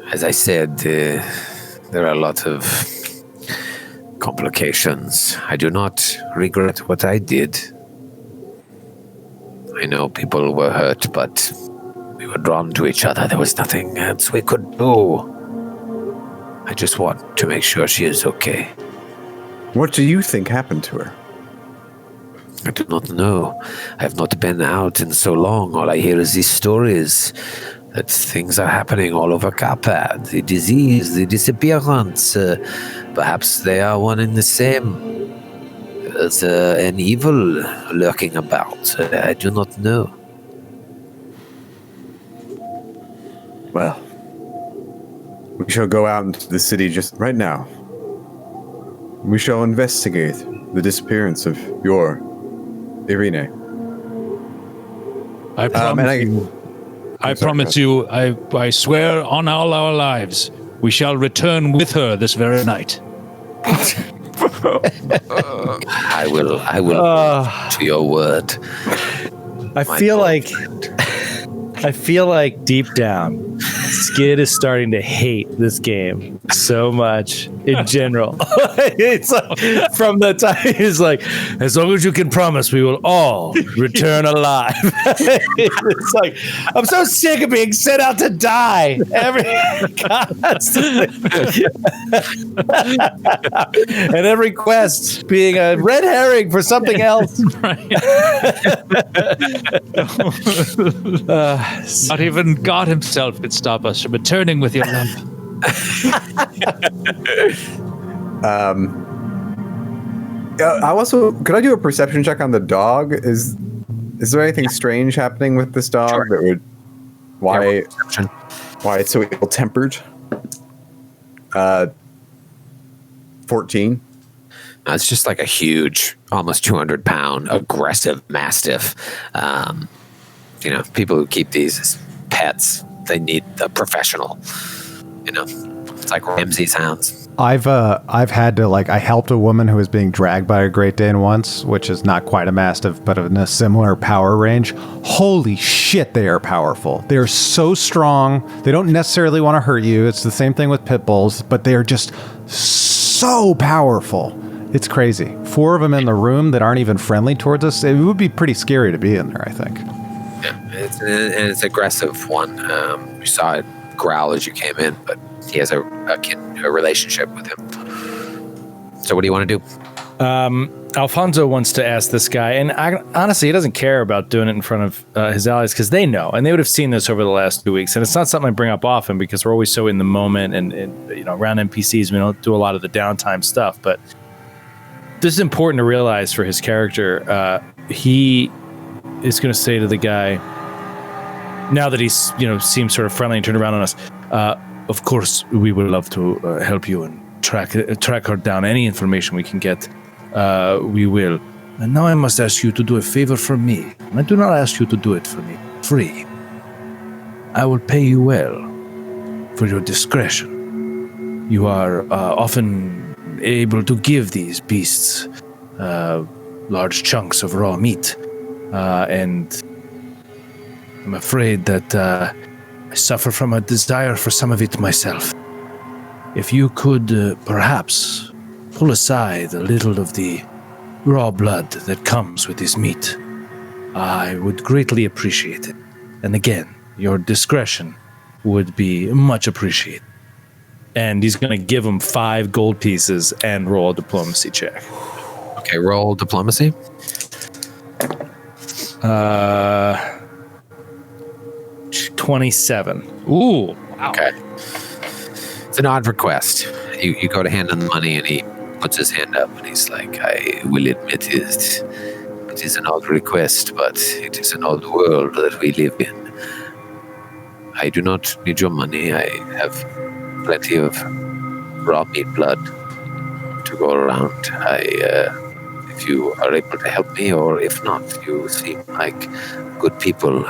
As I said, there are a lot of complications. I do not regret what I did. I know people were hurt, but we were drawn to each other. There was nothing else we could do. I just want to make sure she is okay. What do you think happened to her? I do not know. I have not been out in so long. All I hear is these stories that things are happening all over Carpad. The disease, the disappearance. Perhaps they are one and the same. There's an evil lurking about. I do not know. Well, we shall go out into the city just right now. We shall investigate the disappearance of your Irene. I promise I promise you, I swear on all our lives, we shall return with her this very night. I will to your word. I feel like deep down, Skid is starting to hate this game so much in general. It's like, from the time he's like, as long as you can promise, we will all return alive. It's like, I'm so sick of being sent out to die constantly. And every quest being a red herring for something else. Not even God himself could stop us from returning with your lamp. I also could I do a perception check on the dog? Is there anything strange happening with this dog that would why it's so ill-tempered? 14. It's just like a huge, almost 200-pound, aggressive mastiff. People who keep these as pets, they need a professional. It's like Ramsey's hounds. I've had to I helped a woman who was being dragged by a Great Dane once, which is not quite a mastiff, but in a similar power range. Holy shit, they are powerful. They are so strong. They don't necessarily want to hurt you. It's the same thing with pit bulls, but they are just so powerful. It's crazy. 4 of them in the room that aren't even friendly towards us. It would be pretty scary to be in there, I think. Yeah, it's an aggressive one. You saw it growl as you came in, but he has a relationship with him. So what do you want to do? Alfonso wants to ask this guy, and honestly, he doesn't care about doing it in front of his allies because they know, and they would have seen this over the last 2 weeks. And it's not something I bring up often because we're always so in the moment, and around NPCs, we don't do a lot of the downtime stuff. But this is important to realize for his character. He is going to say to the guy, now that he's seems sort of friendly and turned around on us. Of course, we would love to help you and track her down. Any information we can get, we will. And now I must ask you to do a favor for me. I do not ask you to do it for me free. I will pay you well for your discretion. You are often able to give these beasts large chunks of raw meat, and I'm afraid that I suffer from a desire for some of it myself. If you could perhaps pull aside a little of the raw blood that comes with this meat, I would greatly appreciate it. And again, your discretion would be much appreciated. and he's going to give him 5 gold pieces and roll a diplomacy check. Okay, roll diplomacy. 27. Ooh. Wow. Okay. It's an odd request. You go to hand him the money, and he puts his hand up, and he's like, I will admit it is an odd request, but it is an odd world that we live in. I do not need your money. I have plenty of raw meat blood to go around. If you are able to help me, or if not, you seem like good people.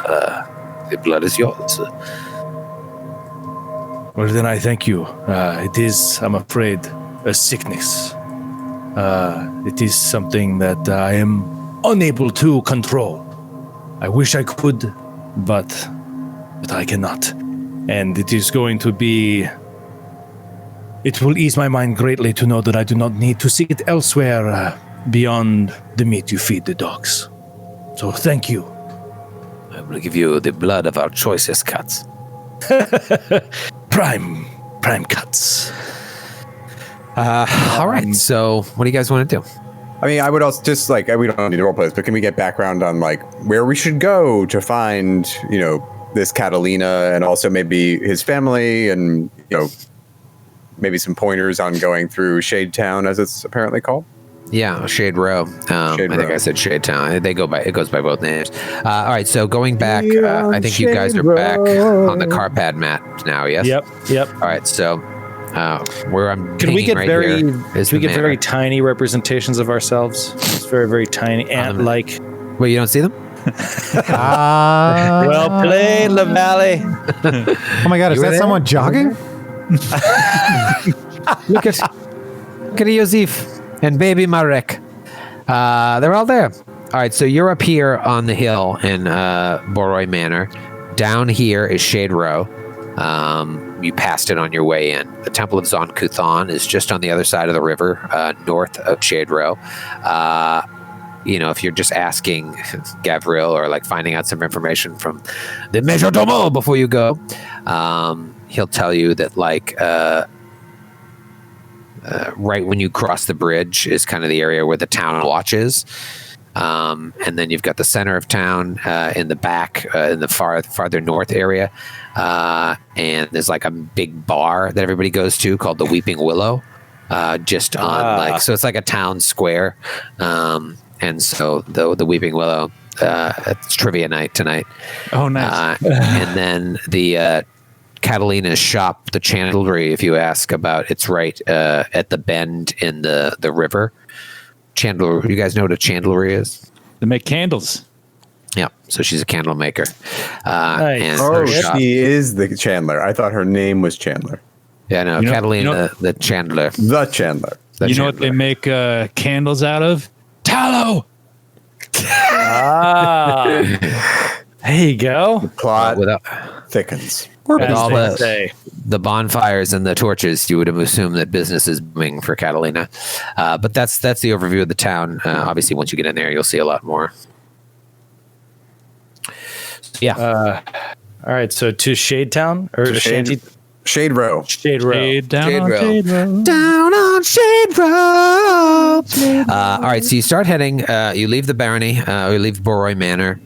The blood is yours. Well, then I thank you. It is, I'm afraid, a sickness. It is something that I am unable to control. I wish I could, but I cannot. And it is going to be... It will ease my mind greatly to know that I do not need to seek it elsewhere beyond the meat you feed the dogs. So thank you. I will give you the blood of our choicest cuts. Prime cuts. All right, so what do you guys want to do? I mean, I would also just like, we don't need to roleplay this, but can we get background on like where we should go to find, this Catalina, and also maybe his family, and, maybe some pointers on going through Shade Town, as it's apparently called? Yeah, Shade Row. I think I said Shade Town. It goes by both names. All right, so going back, I think you guys are back on the Carpad map now. Yes. Yep. All right, so where I'm Can we get right very here very tiny representations of ourselves? It's very, very tiny, ant-like. Wait, you don't see them? Well played, LaValle. Oh my God, is that someone jogging? Look at Yosef and baby Marek. They're all there. All right, so you're up here on the hill in Boroi Manor. Down here is Shade Row. You passed it on your way in. The Temple of Zon Kuthan is just on the other side of the river, north of Shade Row. If you're just asking Gavril or like finding out some information from the Majordomo before you go, he'll tell you that right when you cross the bridge is kind of the area where the town watch is. And then you've got the center of town in the back, in the farther north area. And there's like a big bar that everybody goes to called the Weeping Willow, just on so it's like a town square. And so the Weeping Willow, it's trivia night tonight. Oh, nice. And then the Catalina's shop, the chandlery, if you ask about, it's right at the bend in the river. Chandler, you guys know what a chandlery is? They make candles. Yeah, so she's a candle maker. Nice. And Oh, her shop, she is the Chandler. I thought her name was Chandler. yeah, no, Catalina, the chandler. The Chandler. The You know what chandler. they make candles out of? Tallow. There you go. Plot Without thickens. with As all they say. the bonfires and the torches, you would assume that business is booming for Catalina. But that's the overview of the town. Obviously, once you get in there, you'll see a lot more. Yeah. All right, so to Shade Town or to Shanty Shade Row. Shade Row. Shade down Shade on Row. Shade Row. Down on Shade Row. All right, so you start heading. You leave the barony. You leave Boroi Manor.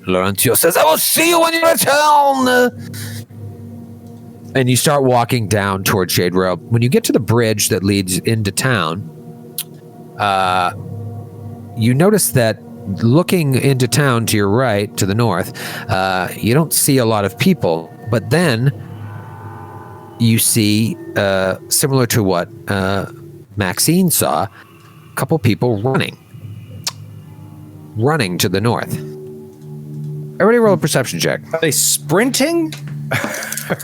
Laurentio says, "I will see you when you return." And you start walking down toward Shade Row. When you get to the bridge that leads into town, you notice that looking into town to your right, to the north, you don't see a lot of people. But then you see, similar to what Maxine saw, a couple people running to the north. Everybody roll a perception check. Are they sprinting?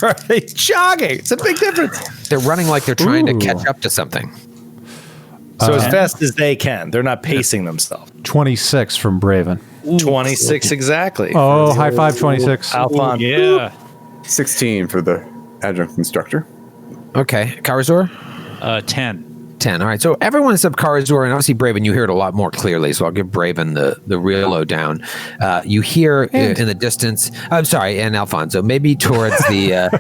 Or are they jogging? It's a big difference. They're running like they're trying to catch up to something. So as fast as they can. They're not pacing themselves. 26 from Braven. 26 exactly. Oh, high five, 26. Alphon. Yeah. 16 for the adjunct instructor. Okay, Karazor? 10. 10. All right. So everyone except Karazor and obviously Braven, you hear it a lot more clearly. So I'll give Braven the real lowdown. You hear in the distance, I'm sorry, and Alfonso, maybe towards the,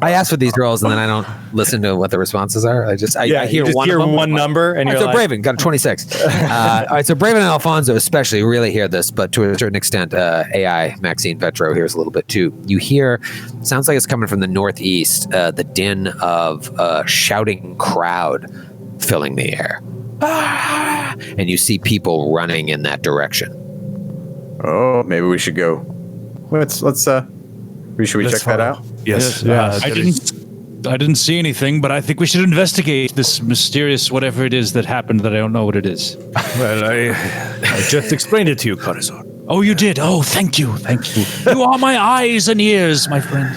I asked for these rolls and then I don't listen to what the responses are. I hear one number and you're so like, Braven got a 26. All right. So Braven and Alfonso especially really hear this, but to a certain extent, AI, Maxine Petro hears a little bit too. You hear, sounds like it's coming from the northeast, the din of a shouting crowd filling the air. And you see people running in that direction. Oh, maybe we should go. Should we check that out? Yes. Yeah. I didn't see anything, but I think we should investigate this mysterious whatever it is that happened that I don't know what it is. Well, I just explained it to you, Corazon. Oh, you did? Oh, thank you. Thank you. You are my eyes and ears, my friend.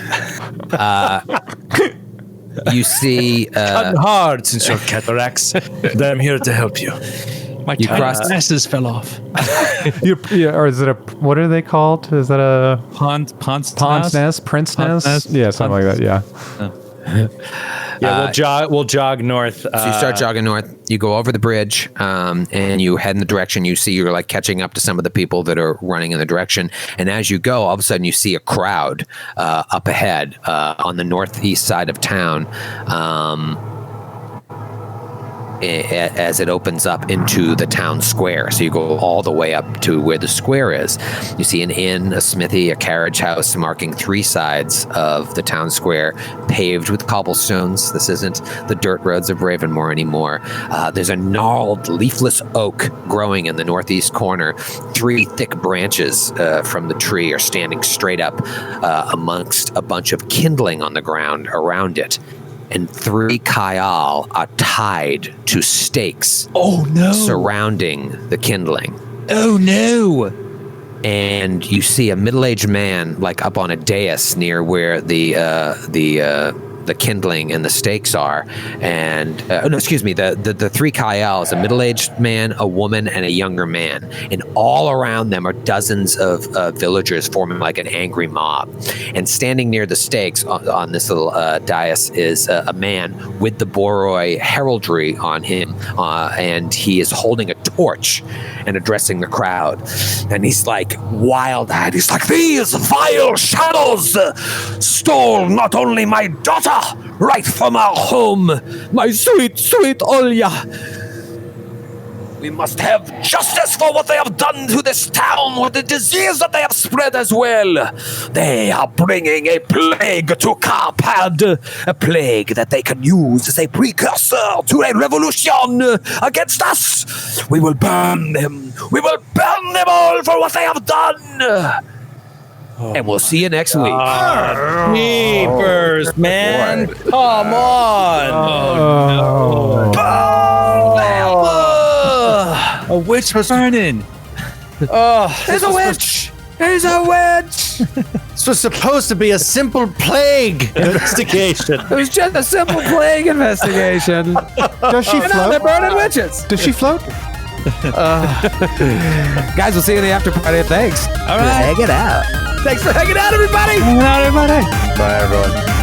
You see... Cut hard since your cataracts, and I'm here to help you. My glasses fell off. Or is it what are they called? Is that a... Pons nest? Prince nest? Yeah, something like that, yeah. we'll jog north. So you start jogging north. You go over the bridge, and you head in the direction. You see you're like catching up to some of the people that are running in the direction. And as you go, all of a sudden you see a crowd up ahead on the northeast side of town. As it opens up into the town square. So you go all the way up to where the square is. You see an inn, a smithy, a carriage house marking 3 sides of the town square, paved with cobblestones. This isn't the dirt roads of Ravenmore anymore. There's a gnarled, leafless oak growing in the northeast corner. 3 thick branches from the tree are standing straight up amongst a bunch of kindling on the ground around it. And 3 Kayal are tied to stakes. Oh, no. Surrounding the kindling. Oh, no. And you see a middle-aged man, like up on a dais near where the kindling and the stakes are. And the 3 Kayals, a middle-aged man, a woman, and a younger man. And all around them are dozens of villagers forming like an angry mob. And standing near the stakes on this little dais is a man with the Boroi heraldry on him, and he is holding a torch and addressing the crowd. And he's like wild-eyed. He's like, "These vile shadows stole not only my daughter, right from our home, my sweet, sweet Olya. We must have justice for what they have done to this town, with the disease that they have spread as well. They are bringing a plague to Karpad, a plague that they can use as a precursor to a revolution against us. We will burn them. We will burn them all for what they have done." And we'll see you next week. Jeepers, man. Come on. A witch was burning. There's a witch! There's a witch! This was supposed to be a simple plague investigation. It was just a simple plague investigation. Does she float? They're burning witches. Does she float? Guys, we'll see you in the after party. Thanks. All right. Hang it out. Thanks for hanging out, everybody. Hang out, everybody. Bye, everyone.